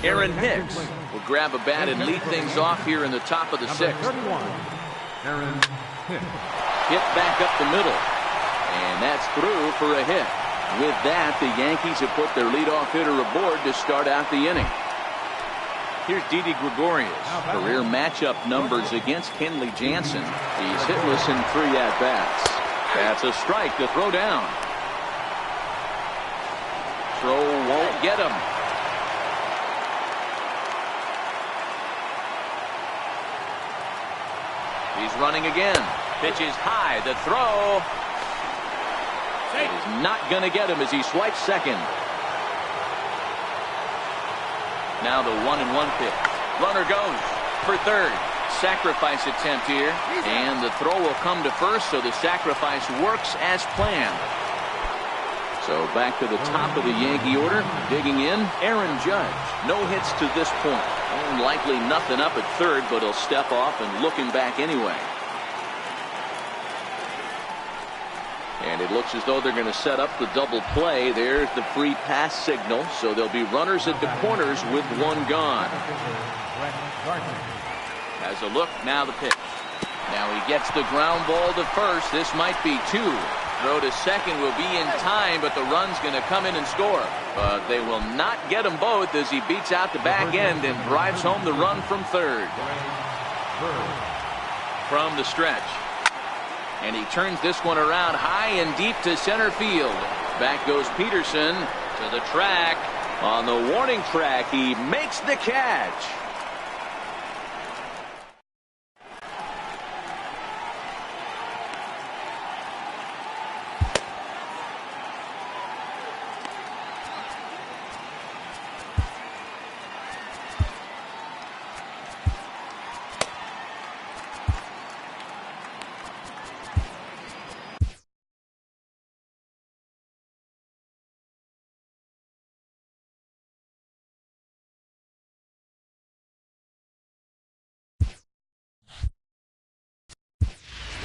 Aaron Hicks will grab a bat and lead things off here in the top of the 6th. Aaron Hicks. Hit back up the middle. And that's through for a hit. With that, the Yankees have put their leadoff hitter aboard to start out the inning. Here's Didi Gregorius. Career matchup numbers against Kenley Jansen. He's hitless in 3 at-bats. That's a strike to throw down. Throw won't get him. He's running again. Pitch is high. The throw is not going to get him as he swipes second. Now the 1-1 pitch. Runner goes for third. Sacrifice attempt here. And the throw will come to first, so the sacrifice works as planned. So back to the top of the Yankee order. Digging in, Aaron Judge. No hits to this point. And likely nothing up at third, but he'll step off and look him back anyway. And it looks as though they're going to set up the double play. There's the free pass signal. So there'll be runners at the corners with one gone. Has a look. Now the pitch. Now he gets the ground ball to first. This might be 2. Throw to second will be in time, but the run's going to come in and score. But they will not get them both as he beats out the back end and drives home the run from third. From the stretch. And he turns this one around high and deep to center field. Back goes Peterson to the track. On the warning track, he makes the catch.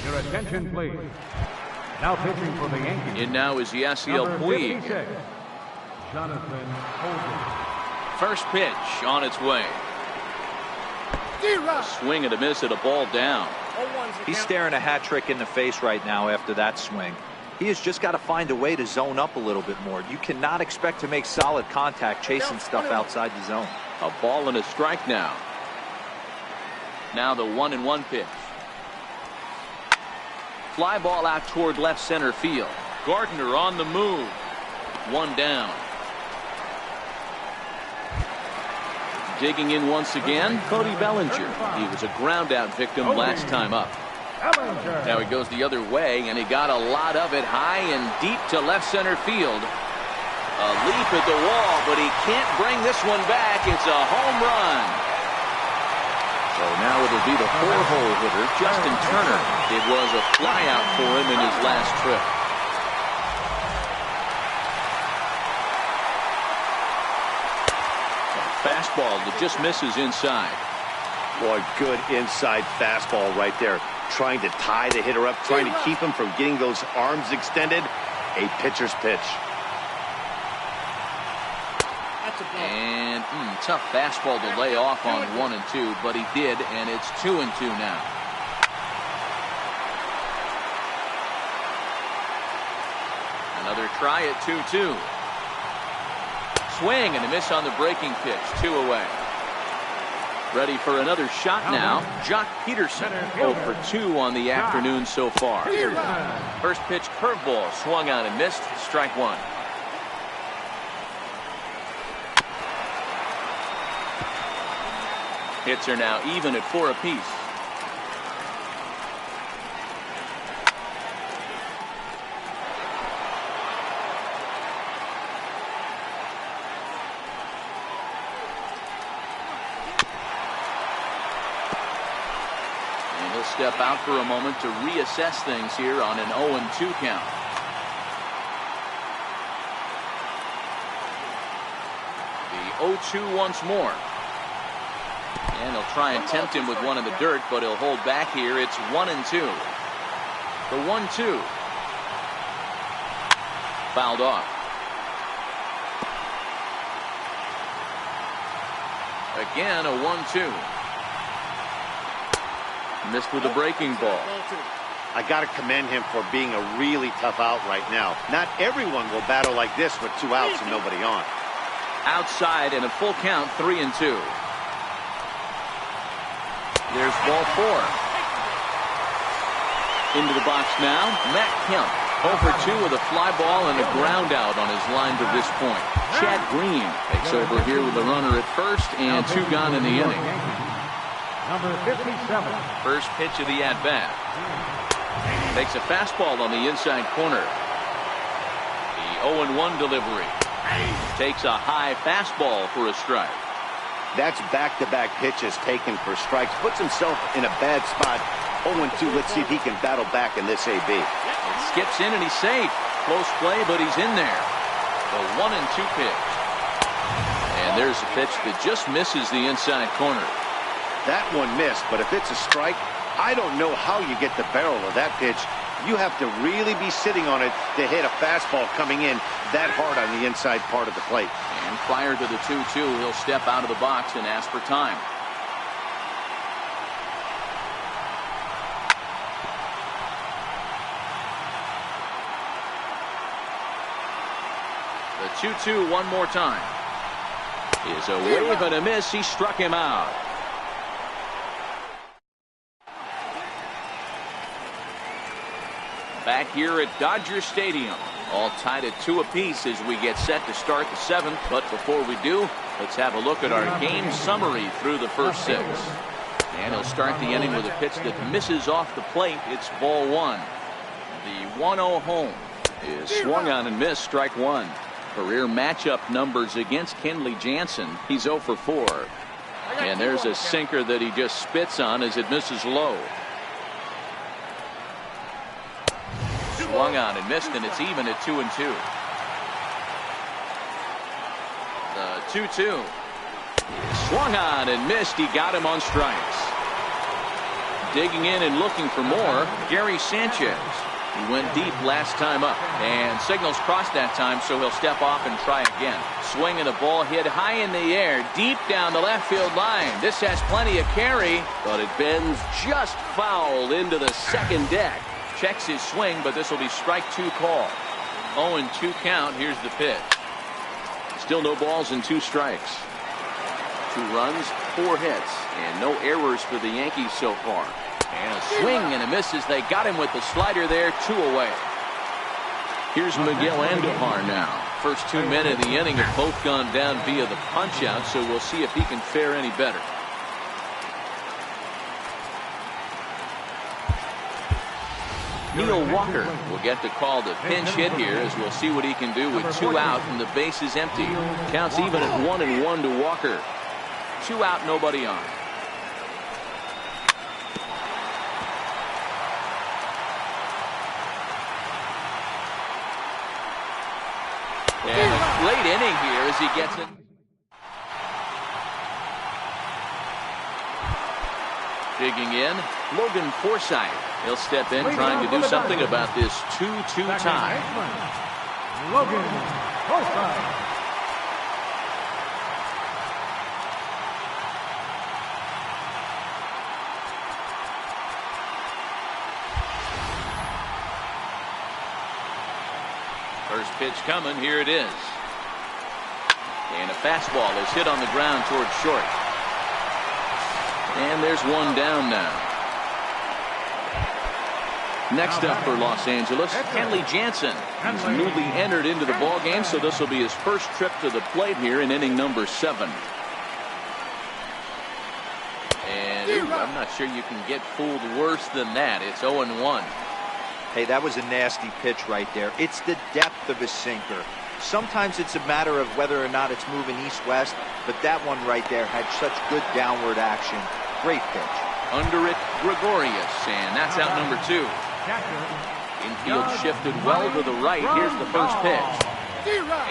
Your attention, please. Now pitching for the Yankees. And now is Yasiel Puig. Jonathan Holden. First pitch on its way. Swing and a miss at a ball down. He's staring a hat trick in the face right now after that swing. He has just got to find a way to zone up a little bit more. You cannot expect to make solid contact chasing stuff outside the zone. A ball and a strike now. Now the 1-1 pitch. Fly ball out toward left center field. Gardner on the move. One down. Digging in once again, Cody Bellinger. He was a ground out victim last time up. Now he goes the other way, and he got a lot of it high and deep to left center field. A leap at the wall, but he can't bring this one back. It's a home run. So now it'll be the 4-hole hitter, Justin Turner. It was a flyout for him in his last trip. Fastball that just misses inside. Boy, good inside fastball right there. Trying to tie the hitter up, trying to keep him from getting those arms extended. A pitcher's pitch. And tough fastball to lay off on 1 and 2, but he did, and it's 2 and 2 now. Another try at 2-2. Swing and a miss on the breaking pitch. 2 away. Ready for another shot now. Jock Peterson 0 for 2 on the afternoon so far. First pitch curveball swung on and missed. Strike 1. Hits are now even at 4 apiece. Step out for a moment to reassess things here on an 0-2 count. The 0-2 once more. And he'll try and tempt him with one in the dirt, but he'll hold back here. It's 1 and 2. The 1-2. Fouled off. Again, a 1-2. Missed with a breaking ball. I got to commend him for being a really tough out right now. Not everyone will battle like this with 2 outs and nobody on. Outside and a full count, 3 and 2. There's ball 4. Into the box now, Matt Kemp. 0 for 2 with a fly ball and a ground out on his line to this point. Chad Green takes over here with a runner at first and 2 gone in the inning. Number 57. First pitch of the at-bat. Takes a fastball on the inside corner. The 0-1 delivery. Takes a high fastball for a strike. That's back-to-back pitches taken for strikes. Puts himself in a bad spot. 0-2. Let's see if he can battle back in this AB. It skips in and he's safe. Close play, but he's in there. The 1-2 pitch. And there's a pitch that just misses the inside corner. That one missed, but if it's a strike, I don't know how you get the barrel of that pitch. You have to really be sitting on it to hit a fastball coming in that hard on the inside part of the plate. And prior to the 2-2, he'll step out of the box and ask for time. The 2-2 one more time. Is a wave and a miss. He struck him out. Back here at Dodger Stadium, all tied at 2 apiece as we get set to start the 7th. But before we do, let's have a look at our game summary through the first 6. And he'll start the inning with a pitch that misses off the plate. It's ball 1. The 1-0 home is swung on and missed. Strike 1. Career matchup numbers against Kenley Jansen. He's 0 for 4. And there's a sinker that he just spits on as it misses low. Swung on and missed, and it's even at 2 and 2. The 2-2. Swung on and missed. He got him on strikes. Digging in and looking for more, Gary Sanchez. He went deep last time up, and signals crossed that time, so he'll step off and try again. Swing and a ball hit high in the air, deep down the left field line. This has plenty of carry, but it bends just foul into the second deck. Checks his swing, but this will be strike 2 call. 0-2 count. Here's the pitch. Still no balls and 2 strikes. 2 runs, 4 hits, and no errors for the Yankees so far. And a swing and a miss as they got him with the slider there. 2 away. Here's Miguel Andujar now. First 2 men of the inning have both gone down via the punch out, so we'll see if he can fare any better. Neil Walker will get the call to pinch hit here, as we'll see what he can do with 2 out and the base is empty. Counts even at 1-1 to Walker. 2 out, nobody on. And a late inning here as he gets it. Digging in, Logan Forsythe. He'll step in trying to do something about this 2-2 tie. Logan Forsythe. First pitch coming, here it is. And a fastball is hit on the ground towards short. And there's one down now. Next up for Los Angeles, Kenley Jansen. He's newly entered into the ballgame, so this will be his first trip to the plate here in inning number 7. And I'm not sure you can get fooled worse than that. It's 0-1. Hey, that was a nasty pitch right there. It's the depth of his sinker. Sometimes it's a matter of whether or not it's moving east-west, but that one right there had such good downward action. Great pitch. Under it, Gregorius, and that's out number 2. Infield shifted well to the right. Here's the first pitch.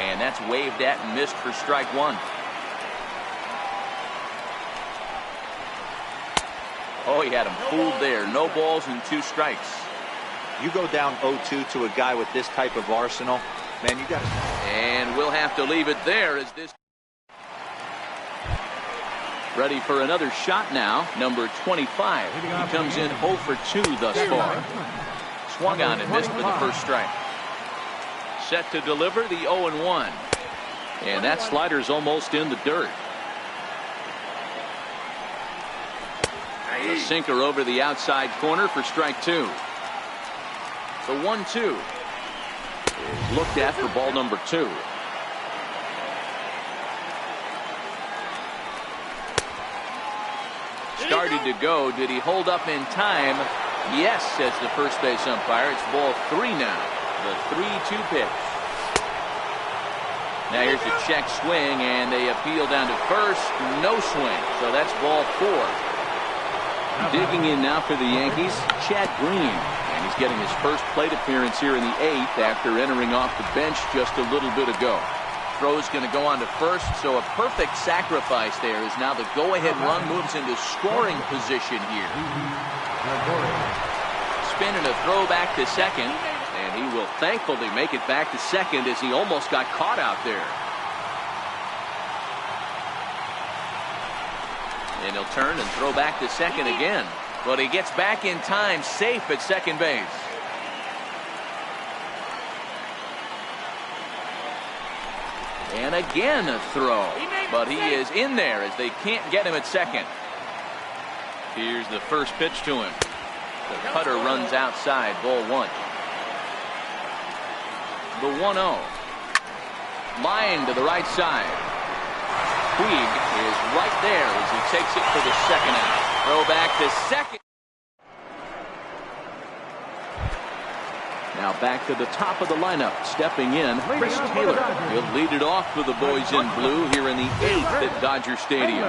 And that's waved at and missed for strike 1. Oh, he had him fooled there. No balls and 2 strikes. You go down 0-2 to a guy with this type of arsenal, man, you got to... And we'll have to leave it there as this... Ready for another shot now, number 25. He comes in 0 for 2 thus far. Swung on and missed for the first strike. Set to deliver the 0-1. And that slider's almost in the dirt. The sinker over the outside corner for strike 2. The 1-2 is looked at for ball number 2. Started to go. Did he hold up in time? Yes, says the first base umpire. It's ball 3 now. The 3-2 pitch. Now here's a check swing, and they appeal down to first. No swing. So that's ball 4. Digging in now for the Yankees, Chad Green. And he's getting his first plate appearance here in the 8th after entering off the bench just a little bit ago. Throw's going to go on to first, so a perfect sacrifice there as now the go-ahead run moves into scoring position here. Spin and a throw back to second, and he will thankfully make it back to second as he almost got caught out there. And he'll turn and throw back to second again. But he gets back in time, safe at second base. And again a throw. But he is in there as they can't get him at second. Here's the first pitch to him. The cutter runs outside, ball 1. The 1-0. Line to the right side. Puig is right there as he takes it for the second out. Throw back to second. Now back to the top of the lineup. Stepping in, Chris Taylor. He'll lead it off for the boys in blue here in the 8th at Dodger Stadium.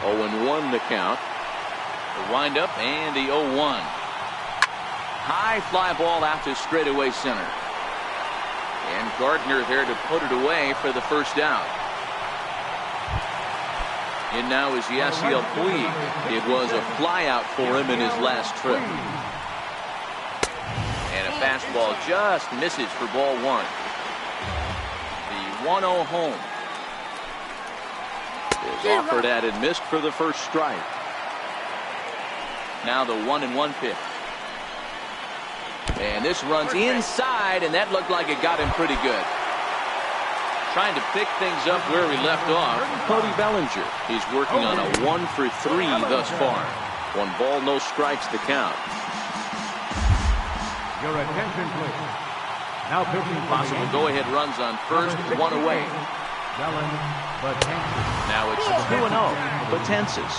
0-1 the count. The windup and the 0-1. High fly ball out to straightaway center. And Gardner there to put it away for the first out. And now is Yasiel Puig. It was a fly out for him in his last trip. And a fastball just misses for ball 1. The 1-0 home is offered at and missed for the first strike. Now the 1-1 pitch. And this runs inside, and that looked like it got him pretty good. Trying to pick things up where we left off, Cody Bellinger. He's working on a 1 for 3 thus far. 1 ball, no strikes to count. Your attention, please. Now pitching for Possible go-ahead runs on first, one away. Now it's 2-0. Betances,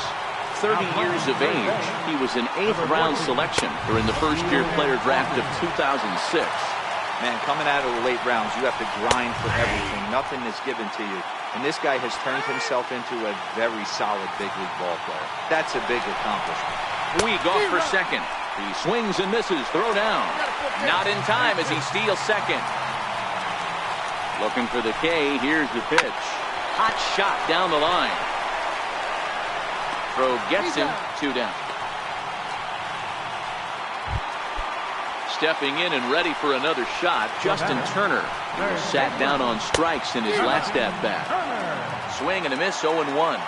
30 years of age. He was an 8th-round selection during the first-year player draft of 2006. Man, coming out of the late rounds, you have to grind for everything. Nothing is given to you. And this guy has turned himself into a very solid big league ball player. That's a big accomplishment. Puig off for second. He swings and misses. Throw down. Not in time as he steals second. Looking for the K. Here's the pitch. Hot shot down the line. Throw gets him. 2 down. Stepping in and ready for another shot, Justin Turner. He was sat down on strikes in his last at-bat. Swing and a miss, 0-1.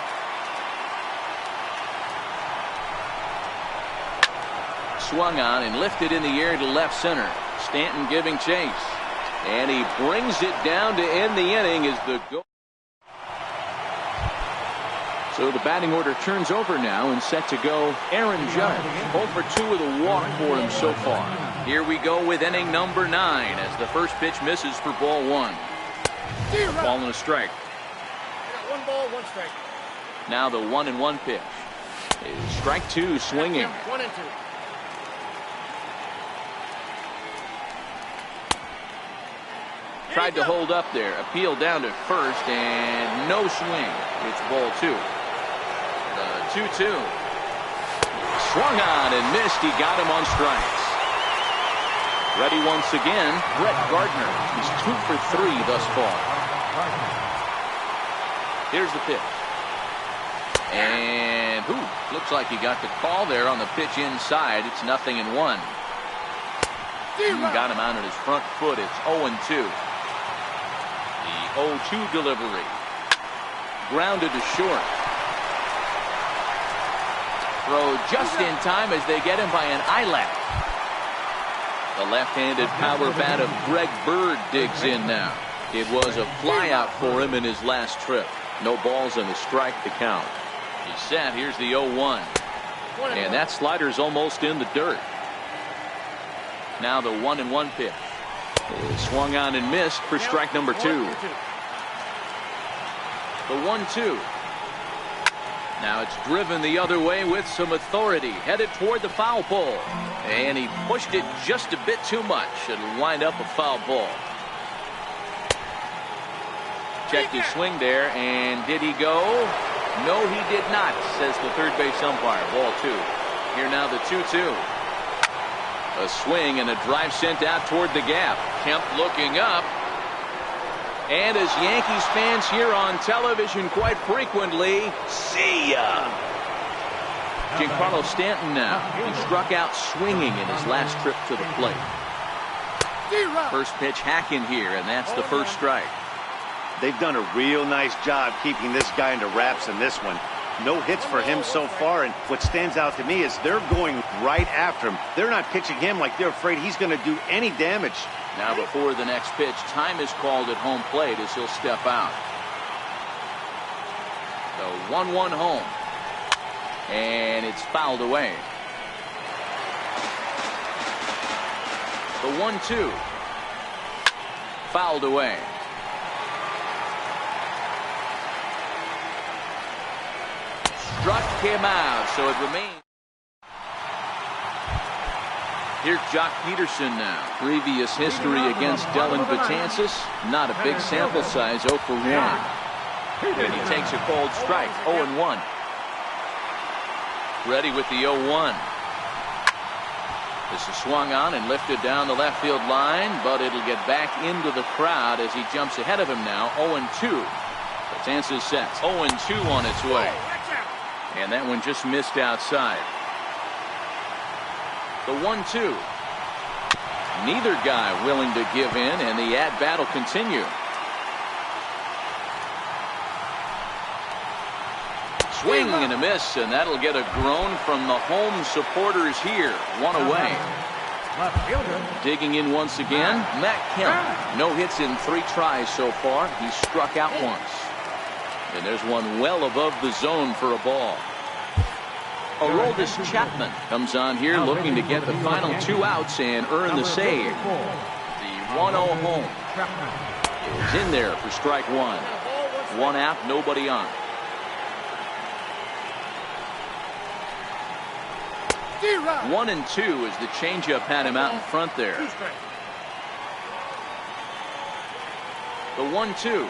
Swung on and lifted in the air to left center. Stanton giving chase. And he brings it down to end the inning as the go. So the batting order turns over now and set to go Aaron Judge. 0 for 2 with a walk for him so far. Here we go with inning number 9 as the first pitch misses for ball 1. A ball and a strike. 1 ball, 1 strike. Now the 1-1 pitch. Is strike 2 swinging. 1-2. Tried to hold up there. Appeal down to first and no swing. It's ball 2. The 2-2. Swung on and missed. He got him on strikes. Ready once again, Brett Gardner. He's 2 for 3 thus far. Here's the pitch. And looks like he got the call there on the pitch inside. It's 0-1. Got him out on his front foot. It's 0-2. The 0-2 delivery. Grounded to short. Throw just in time as they get him by an eyelap. The left-handed power bat of Greg Bird digs in now. It was a flyout for him in his last trip. No balls and a strike to count. He's set. Here's the 0-1. And that slider's almost in the dirt. Now the 1-1 pitch. Swung on and missed for strike number 2. The 1-2. Now it's driven the other way with some authority. Headed toward the foul pole. And he pushed it just a bit too much. It'll wind up a foul ball. Checked his swing there. And did he go? No, he did not, says the third base umpire. Ball 2. Here now the 2-2. A swing and a drive sent out toward the gap. Kemp looking up. And as Yankees fans hear on television quite frequently, see ya. Giancarlo Stanton now. He struck out swinging in his last trip to the plate. First pitch hacking here, and that's the first strike. They've done a real nice job keeping this guy into wraps in this one. No hits for him so far, and what stands out to me is they're going right after him. They're not pitching him like they're afraid he's going to do any damage. Now before the next pitch, time is called at home plate as he'll step out. The 1-1 home. And it's fouled away. The 1-2. Fouled away. Struck him out, so it remains. Here's Jock Peterson now. Previous history against Dellin Betances. Not a big sample size, 0 for 1. And he takes a cold strike, 0-1. Ready with the 0-1. This is swung on and lifted down the left field line, but it'll get back into the crowd as he jumps ahead of him now, 0-2. Betances sets, 0-2 on its way. And that one just missed outside. The 1-2. Neither guy willing to give in, and the at-bat will continue. Swing and a miss, and that'll get a groan from the home supporters here. 1 away. Digging in once again, Matt Kemp. No hits in 3 tries so far. He struck out once. And there's one well above the zone for a ball. Aroldis Chapman comes on here looking to get the final 2 outs and earn the save. The 1-0 home. Is in there for strike one. One out, nobody on. G-Rod. 1-2 as the changeup had him out in front there. The 1-2.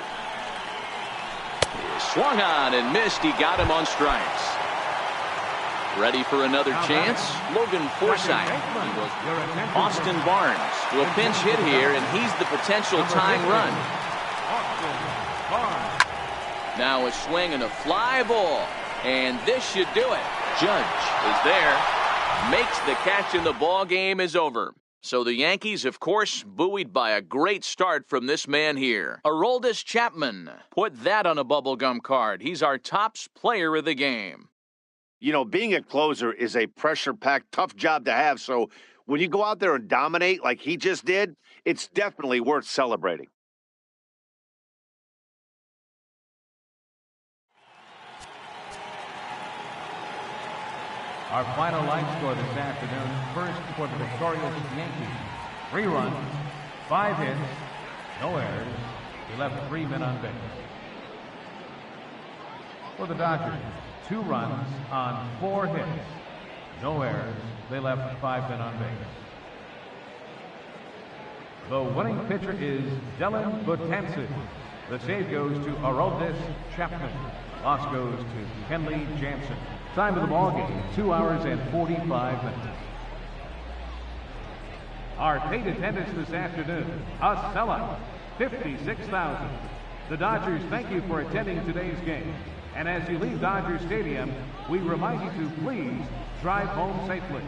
Swung on and missed. He got him on strikes. Ready for another chance? Logan Forsythe. He was Austin Barnes to a pinch hit here, and he's the potential tying run. Now a swing and a fly ball, and this should do it. Judge is there, makes the catch, and the ball game is over. So the Yankees, of course, buoyed by a great start from this man here. Aroldis Chapman. Put that on a bubblegum card. He's our tops player of the game. You know, being a closer is a pressure-packed, tough job to have. So when you go out there and dominate like he just did, it's definitely worth celebrating. Our final line score this afternoon, first for the victorious Yankees. 3 runs, 5 hits, no errors. He left 3 men on base. For the Dodgers, 2 runs on 4 hits, no errors. They left 5 men on base. The winning pitcher is Dylan Betances. The save goes to Aroldis Chapman. Loss goes to Kenley Jansen. Time of the ball game, 2 hours and 45 minutes. Our paid attendance this afternoon, a sellout, 56,000. The Dodgers thank you for attending today's game. And as you leave Dodger Stadium, we remind you to please drive home safely.